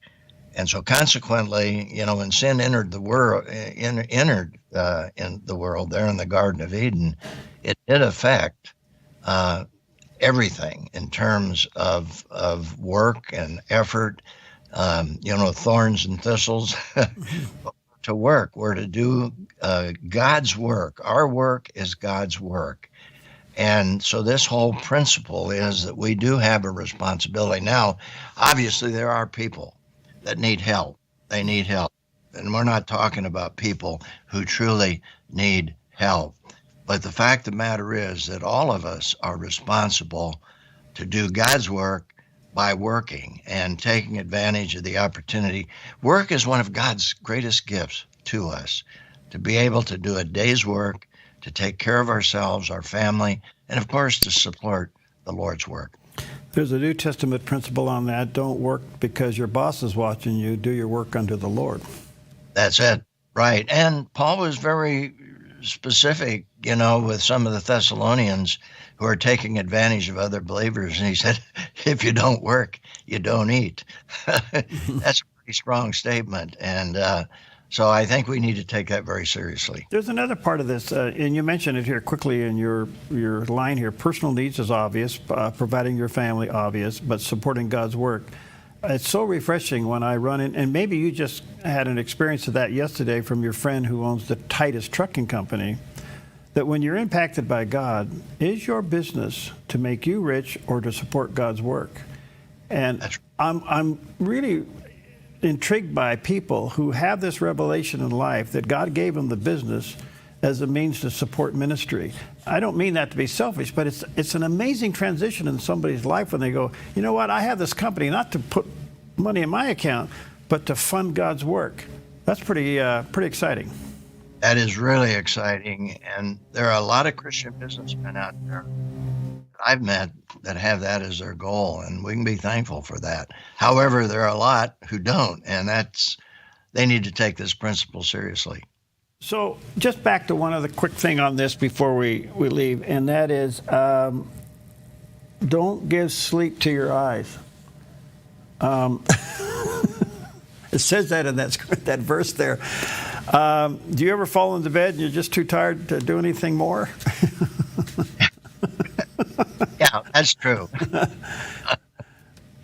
And so consequently, when sin entered the world, in the world there in the Garden of Eden, it did affect everything in terms of work and effort, thorns and thistles. To work, we're to do God's work. Our work is God's work. And so this whole principle is that we do have a responsibility. Now, obviously, there are people that need help. They need help. And we're not talking about people who truly need help. But the fact of the matter is that all of us are responsible to do God's work by working and taking advantage of the opportunity. Work is one of God's greatest gifts to us, to be able to do a day's work, to take care of ourselves, our family, and of course to support the Lord's work. There's a New Testament principle on that. Don't work because your boss is watching you. Do your work unto the Lord. That's it. Right. And Paul was very specific, with some of the Thessalonians who are taking advantage of other believers. And he said, if you don't work, you don't eat. That's a pretty strong statement. And So I think we need to take that very seriously. There's another part of this, and you mentioned it here quickly in your line here. Personal needs is obvious, providing your family obvious, but supporting God's work. It's so refreshing when I run in, and maybe you just had an experience of that yesterday from your friend who owns the Titus Trucking Company, that when you're impacted by God, is your business to make you rich or to support God's work? And I'm really intrigued by people who have this revelation in life that God gave them the business as a means to support ministry. I don't mean that to be selfish, but it's an amazing transition in somebody's life when they go, you know what, I have this company not to put money in my account, but to fund God's work. That's pretty exciting. That is really exciting, and there are a lot of Christian businessmen out there I've met that have that as their goal, and we can be thankful for that. However, there are a lot who don't, and they need to take this principle seriously. So just back to one other quick thing on this before we leave, and that is don't give sleep to your eyes. It says that in that verse there. Do you ever fall into bed and you're just too tired to do anything more? Yeah, that's true.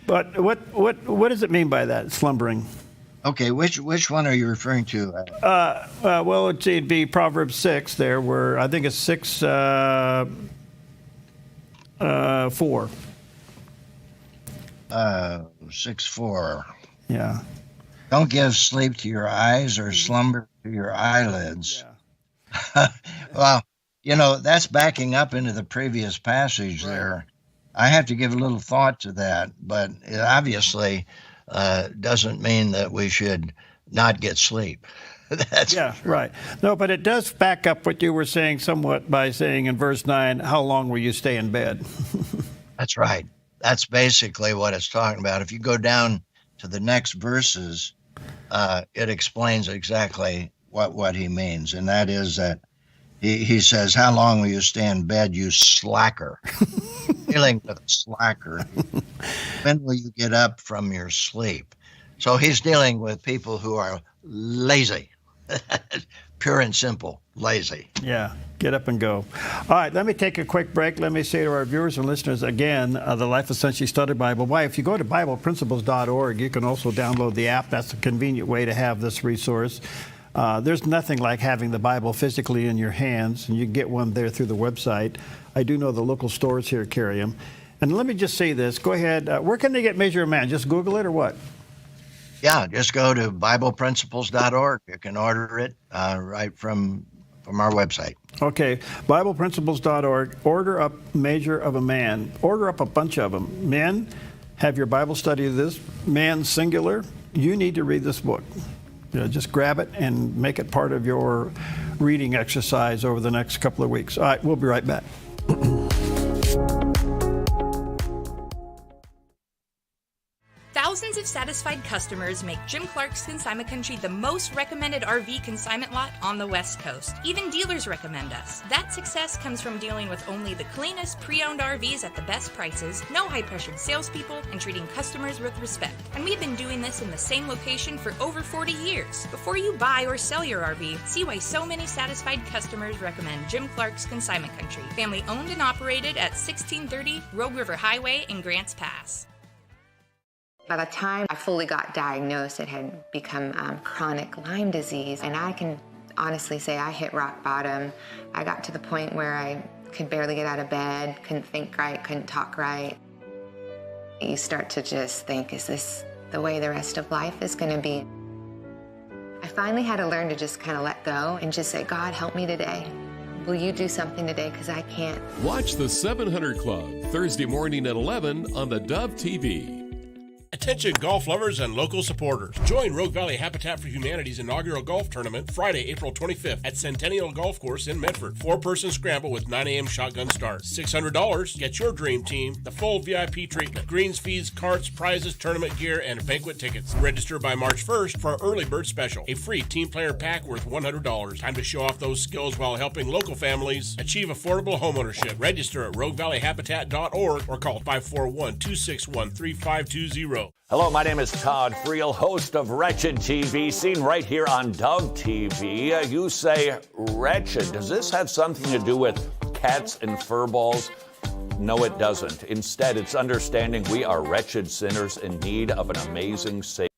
But what does it mean by that, slumbering? Okay, which one are you referring to? Well, it'd be Proverbs 6 there, where I think it's 6:4. 6:4. Yeah. Don't give sleep to your eyes or slumber to your eyelids. Yeah. Well, that's backing up into the previous passage there. I have to give a little thought to that, but it obviously doesn't mean that we should not get sleep. Right. No, but it does back up what you were saying somewhat by saying in verse 9, how long will you stay in bed? That's right. That's basically what it's talking about. If you go down to the next verses, it explains exactly what he means, and that is that he says, how long will you stay in bed, you slacker? Dealing with a slacker. When will you get up from your sleep? So he's dealing with people who are lazy. Pure and simple, lazy. Yeah, get up and go. All right, let me take a quick break. Let me say to our viewers and listeners again, the Life Essentially Study Bible. Why, if you go to BiblePrinciples.org, you can also download the app. That's a convenient way to have this resource. There's nothing like having the Bible physically in your hands, and you can get one there through the website. I do know the local stores here carry them. And let me just say this. Go ahead. Where can they get Measure of Man? Just Google it or what? Yeah, just go to BiblePrinciples.org. You can order it right from our website. Okay, BiblePrinciples.org. Order up Measure of a Man. Order up a bunch of them. Men, have your Bible study of this. Man, singular. You need to read this book. Just grab it and make it part of your reading exercise over the next couple of weeks. All right, we'll be right back. Thousands of satisfied customers make Jim Clark's Consignment Country the most recommended RV consignment lot on the West Coast. Even dealers recommend us. That success comes from dealing with only the cleanest pre-owned RVs at the best prices, no high-pressured salespeople, and treating customers with respect. And we've been doing this in the same location for over 40 years. Before you buy or sell your RV, see why so many satisfied customers recommend Jim Clark's Consignment Country. Family owned and operated at 1630 Rogue River Highway in Grants Pass. By the time I fully got diagnosed, it had become chronic Lyme disease. And I can honestly say I hit rock bottom. I got to the point where I could barely get out of bed, couldn't think right, couldn't talk right. You start to just think, is this the way the rest of life is going to be? I finally had to learn to just kind of let go and just say, God, help me today. Will you do something today? Because I can't. Watch the 700 Club, Thursday morning at 11 on the Dove TV. Attention golf lovers and local supporters. Join Rogue Valley Habitat for Humanity's inaugural golf tournament Friday, April 25th at Centennial Golf Course in Medford. 4-person scramble with 9 a.m. shotgun start. $600. Get your dream team, the full VIP treatment, greens, fees, carts, prizes, tournament gear, and banquet tickets. Register by March 1st for our early bird special, a free team player pack worth $100. Time to show off those skills while helping local families achieve affordable homeownership. Register at roguevalleyhabitat.org or call 541-261-3520. Show. Hello, my name is Todd Friel, host of Wretched TV, seen right here on Dove TV. You say wretched. Does this have something to do with cats and fur balls? No, it doesn't. Instead, it's understanding we are wretched sinners in need of an amazing Savior.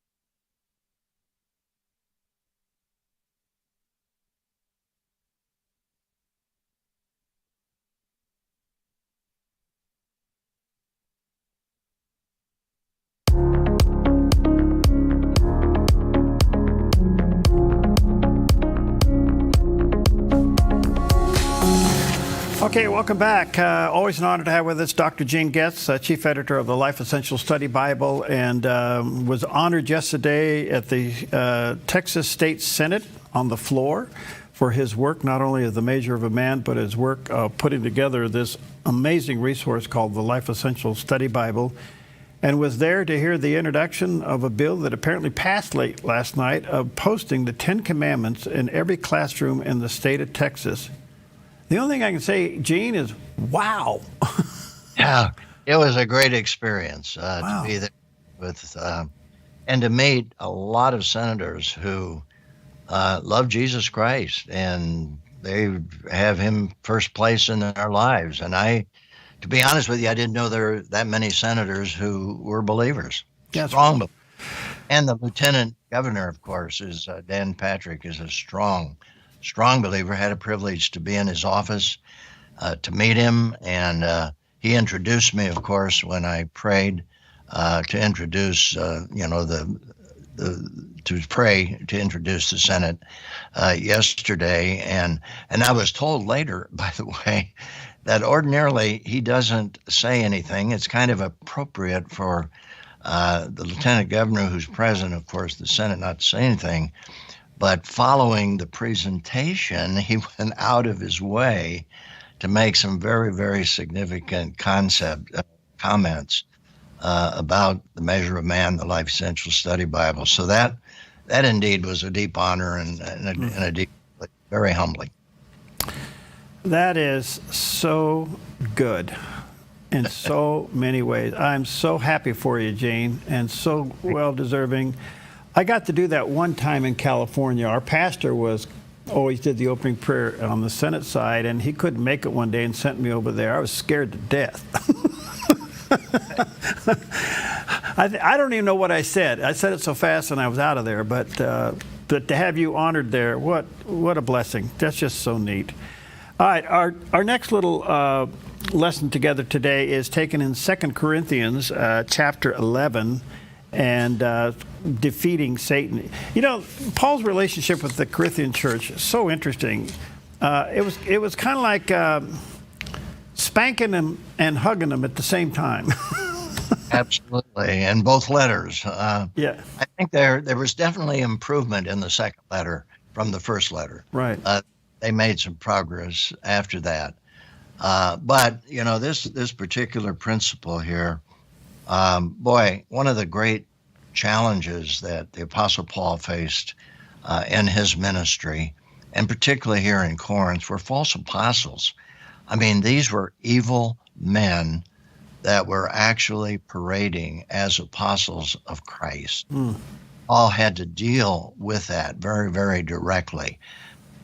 Okay, welcome back. Always an honor to have with us Dr. Gene Getz, Chief Editor of the Life Essential Study Bible, and was honored yesterday at the Texas State Senate on the floor for his work, not only as the Measure of a Man, but his work putting together this amazing resource called the Life Essential Study Bible, and was there to hear the introduction of a bill that apparently passed late last night of posting the 10 Commandments in every classroom in the state of Texas. The only thing I can say, Gene, is wow. Yeah, it was a great experience to be there with, and to meet a lot of senators who love Jesus Christ, and they have him first place in their lives. And to be honest with you, I didn't know there were that many senators who were believers. Yes. Strong. And the lieutenant governor, of course, is Dan Patrick, is a strong believer. Had a privilege to be in his office, to meet him, and he introduced me, of course, when I prayed to introduce, to pray to introduce the Senate yesterday, and I was told later, by the way, that ordinarily he doesn't say anything. It's kind of appropriate for the lieutenant governor, who's present, of course, the Senate, not to say anything. But following the presentation, he went out of his way to make some very, very significant comments about the Measure of Man, the Life Essential Study Bible. So that indeed was a deep honor and a deep, very humbling. That is so good in so many ways. I'm so happy for you, Gene, and so well deserving. I got to do that one time in California. Our pastor always did the opening prayer on the Senate side, and he couldn't make it one day and sent me over there. I was scared to death. I don't even know what I said. I said it so fast and I was out of there. But to have you honored there, what a blessing. That's just so neat. All right, our next little lesson together today is taken in 2 Corinthians chapter 11. And defeating Satan. You know, Paul's relationship with the Corinthian church is so interesting. It was kind of like spanking them and hugging them at the same time. Absolutely, in both letters. Yeah, I think there was definitely improvement in the second letter from the first letter. Right. They made some progress after that. But you know, this particular principle here. One of the great challenges that the Apostle Paul faced in his ministry, and particularly here in Corinth, were false apostles. I mean, these were evil men that were actually parading as apostles of Christ. Paul had to deal with that very, very directly.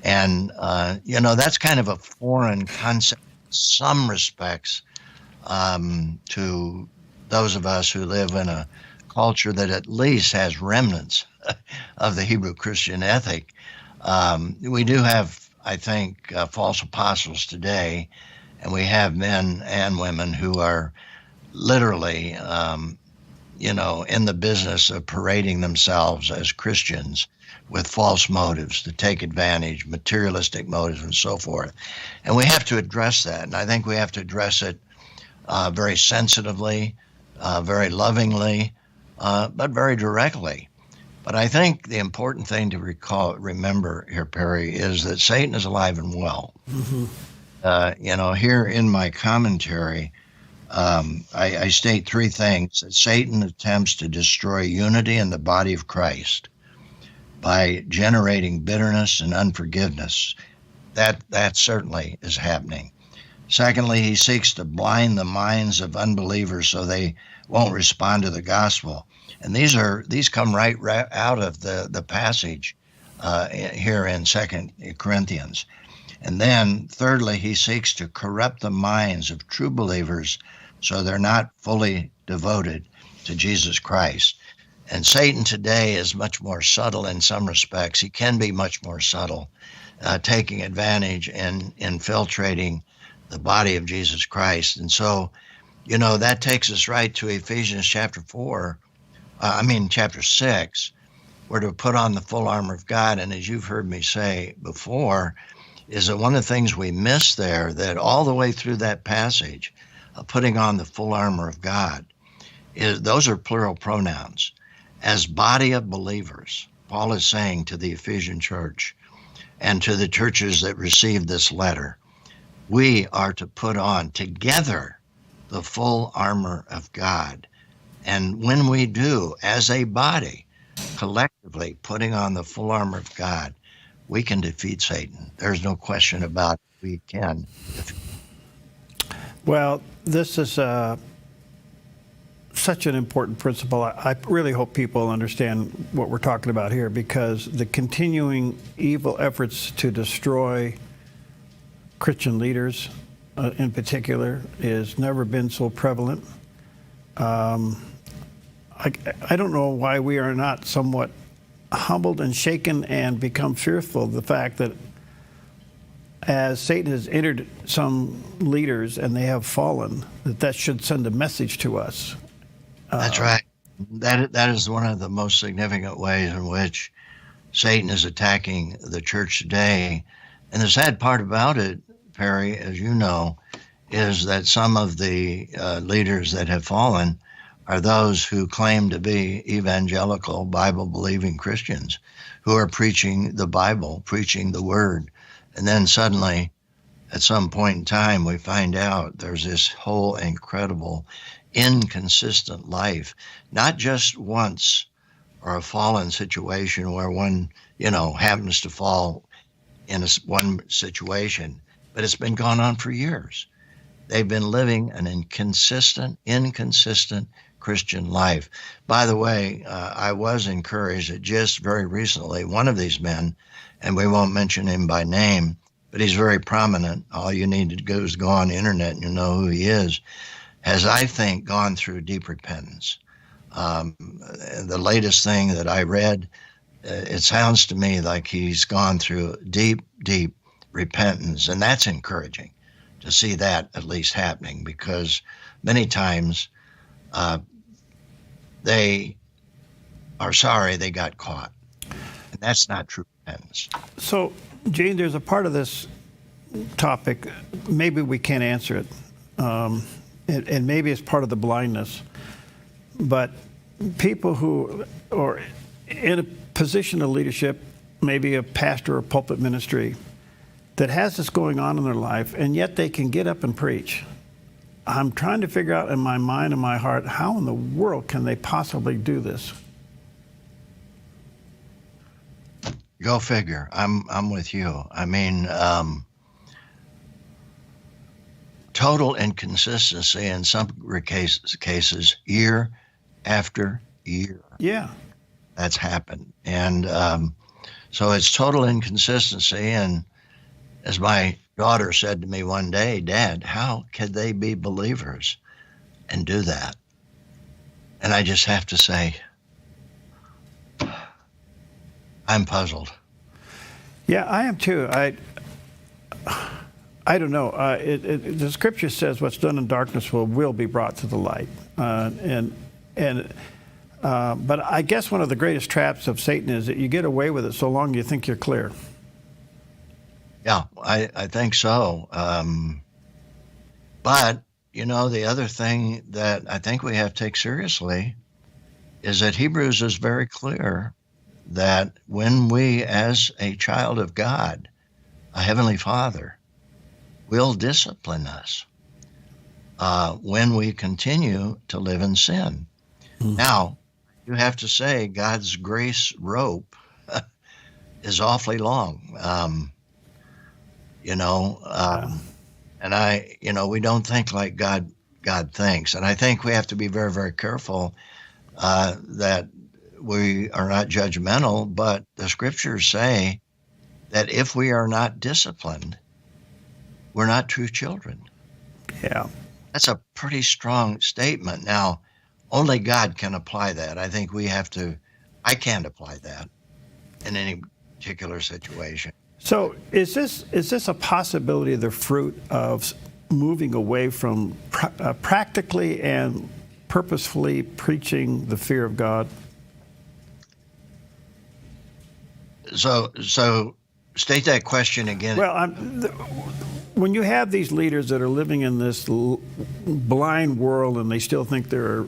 And, that's kind of a foreign concept in some respects to those of us who live in a culture that at least has remnants of the Hebrew Christian ethic. We do have, I think, false apostles today, and we have men and women who are literally, in the business of parading themselves as Christians with false motives to take advantage, materialistic motives, and so forth. And we have to address that, and I think we have to address it very sensitively, very lovingly, but very directly. But I think the important thing to remember here, Perry, is that Satan is alive and well. Mm-hmm. Here in my commentary, I state three things: that Satan attempts to destroy unity in the body of Christ by generating bitterness and unforgiveness. That certainly is happening. Secondly, he seeks to blind the minds of unbelievers so they won't respond to the gospel. And these come right out of the passage here in 2 Corinthians. And then thirdly, he seeks to corrupt the minds of true believers so they're not fully devoted to Jesus Christ. And Satan today is much more subtle in some respects. He can be much more subtle, taking advantage and infiltrating the body of Jesus Christ. And so, that takes us right to Ephesians chapter 6, where to put on the full armor of God. And as you've heard me say before, is that one of the things we miss there, that all the way through that passage of putting on the full armor of God, is those are plural pronouns. As body of believers, Paul is saying to the Ephesian church and to the churches that received this letter, we are to put on together the full armor of God. And when we do, as a body, collectively putting on the full armor of God, we can defeat Satan. There's no question about it. We can. Well, this is such an important principle. I really hope people understand what we're talking about here, because the continuing evil efforts to destroy Christian leaders in particular has never been so prevalent. I don't know why we are not somewhat humbled and shaken and become fearful of the fact that as Satan has entered some leaders and they have fallen, that should send a message to us. That's right. That is one of the most significant ways in which Satan is attacking the church today. And the sad part about it, Perry, as you know, is that some of the leaders that have fallen are those who claim to be evangelical, Bible-believing Christians who are preaching the Bible, preaching the Word. And then suddenly, at some point in time, we find out there's this whole incredible inconsistent life, not just once or a fallen situation where one, happens to fall in one situation, but it's been going on for years. They've been living an inconsistent Christian life. By the way, I was encouraged that just very recently, one of these men, and we won't mention him by name, but he's very prominent. All you need to do is go on the internet and you know who he is, has, I think, gone through deep repentance. The latest thing that I read, it sounds to me like he's gone through deep repentance, and that's encouraging to see that at least happening, because many times they are sorry they got caught, and that's not true repentance. So, Gene, there's a part of this topic, maybe we can't answer it, and maybe it's part of the blindness, but people who are in a position of leadership, maybe a pastor or pulpit ministry, that has this going on in their life, and yet they can get up and preach. I'm trying to figure out in my mind and my heart, how in the world can they possibly do this? Go figure. I'm with you. I mean, total inconsistency in some cases, year after year. Yeah. That's happened. And so it's total inconsistency. And as my daughter said to me one day, Dad, how could they be believers and do that? And I just have to say, I'm puzzled. Yeah, I am too. I don't know. The scripture says what's done in darkness will be brought to the light. But I guess one of the greatest traps of Satan is that you get away with it so long you think you're clear. Yeah, I think so. But, the other thing that I think we have to take seriously is that Hebrews is very clear that when we, as a child of God, a heavenly Father, will discipline us when we continue to live in sin. Mm-hmm. Now, you have to say God's grace rope is awfully long. And we don't think like God thinks. And I think we have to be very, very careful that we are not judgmental, but the scriptures say that if we are not disciplined, we're not true children. Yeah. That's a pretty strong statement. Now, only God can apply that. I think I can't apply that in any particular situation. So is this a possibility of the fruit of moving away from practically and purposefully preaching the fear of God? So state that question again. Well, when you have these leaders that are living in this blind world and they still think they're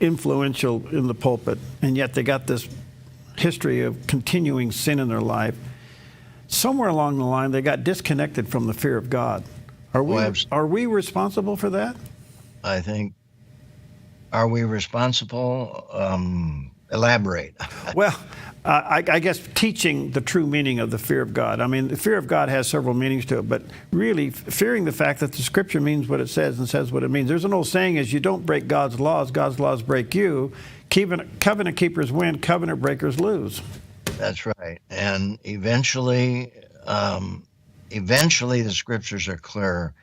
influential in the pulpit, and yet they got this history of continuing sin in their life, somewhere along the line they got disconnected from the fear of God. Are we responsible for that? I think, are we responsible? Elaborate. Well, I guess teaching the true meaning of the fear of God. I mean, the fear of God has several meanings to it, but really fearing the fact that the Scripture means what it says and says what it means. There's an old saying is, you don't break God's laws break you. Covenant keepers win, covenant breakers lose. That's right. And eventually the Scriptures are clear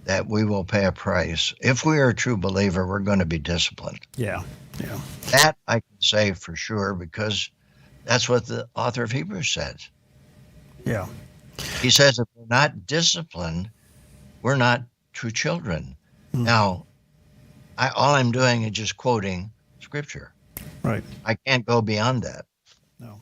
that we will pay a price. If we are a true believer, we're going to be disciplined. Yeah. That I can say for sure, because that's what the author of Hebrews says. Yeah. He says if we're not disciplined, we're not true children. Now, all I'm doing is just quoting Scripture. Right. I can't go beyond that. No.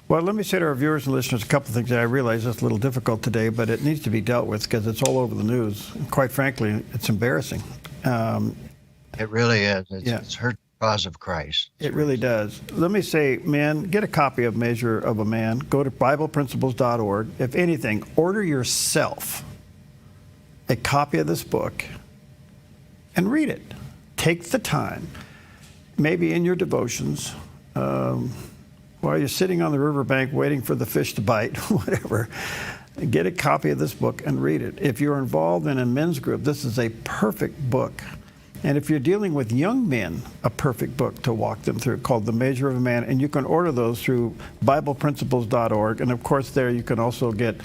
Well, let me say to our viewers and listeners a couple of things that I realize is a little difficult today, but it needs to be dealt with because it's all over the news. And quite frankly, it's embarrassing. It really is. It's hurt the cause of Christ. It really does. Let me say, men, get a copy of Measure of a Man. Go to BiblePrinciples.org. If anything, order yourself a copy of this book and read it. Take the time, maybe in your devotions, while you're sitting on the riverbank waiting for the fish to bite, whatever. Get a copy of this book and read it. If you're involved in a men's group, this is a perfect book. And if you're dealing with young men, a perfect book to walk them through called The Measure of a Man. And you can order those through BiblePrinciples.org. And of course, there you can also get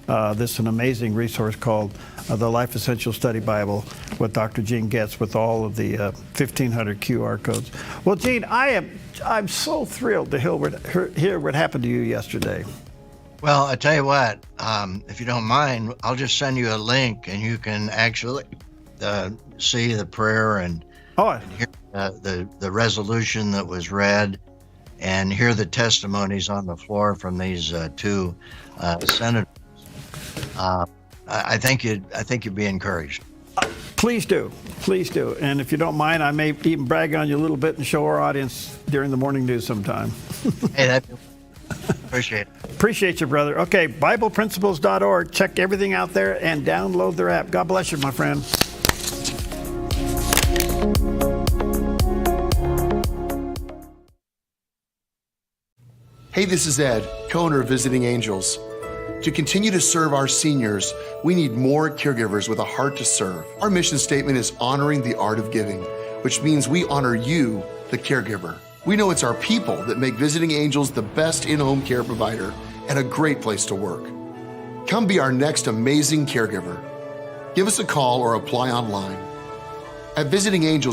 an amazing resource called the Life Essential Study Bible with Dr. Gene Getz with all of the 1,500 QR codes. Well, Gene, I'm so thrilled to hear what happened to you yesterday. Well, I tell you what, if you don't mind, I'll just send you a link and you can actually see the prayer and hear the resolution that was read and hear the testimonies on the floor from these two senators. I think you'd be encouraged. Please do. And if you don't mind, I may even brag on you a little bit and show our audience during the morning news sometime. Hey, appreciate it. Appreciate you, brother. Okay, BiblePrinciples.org. Check everything out there and download their app. God bless you, my friend. Hey, this is Ed, co-owner of Visiting Angels. To continue to serve our seniors, we need more caregivers with a heart to serve. Our mission statement is honoring the art of giving, which means we honor you, the caregiver. We know it's our people that make Visiting Angels the best in-home care provider and a great place to work. Come be our next amazing caregiver. Give us a call or apply online. At Visiting Angels,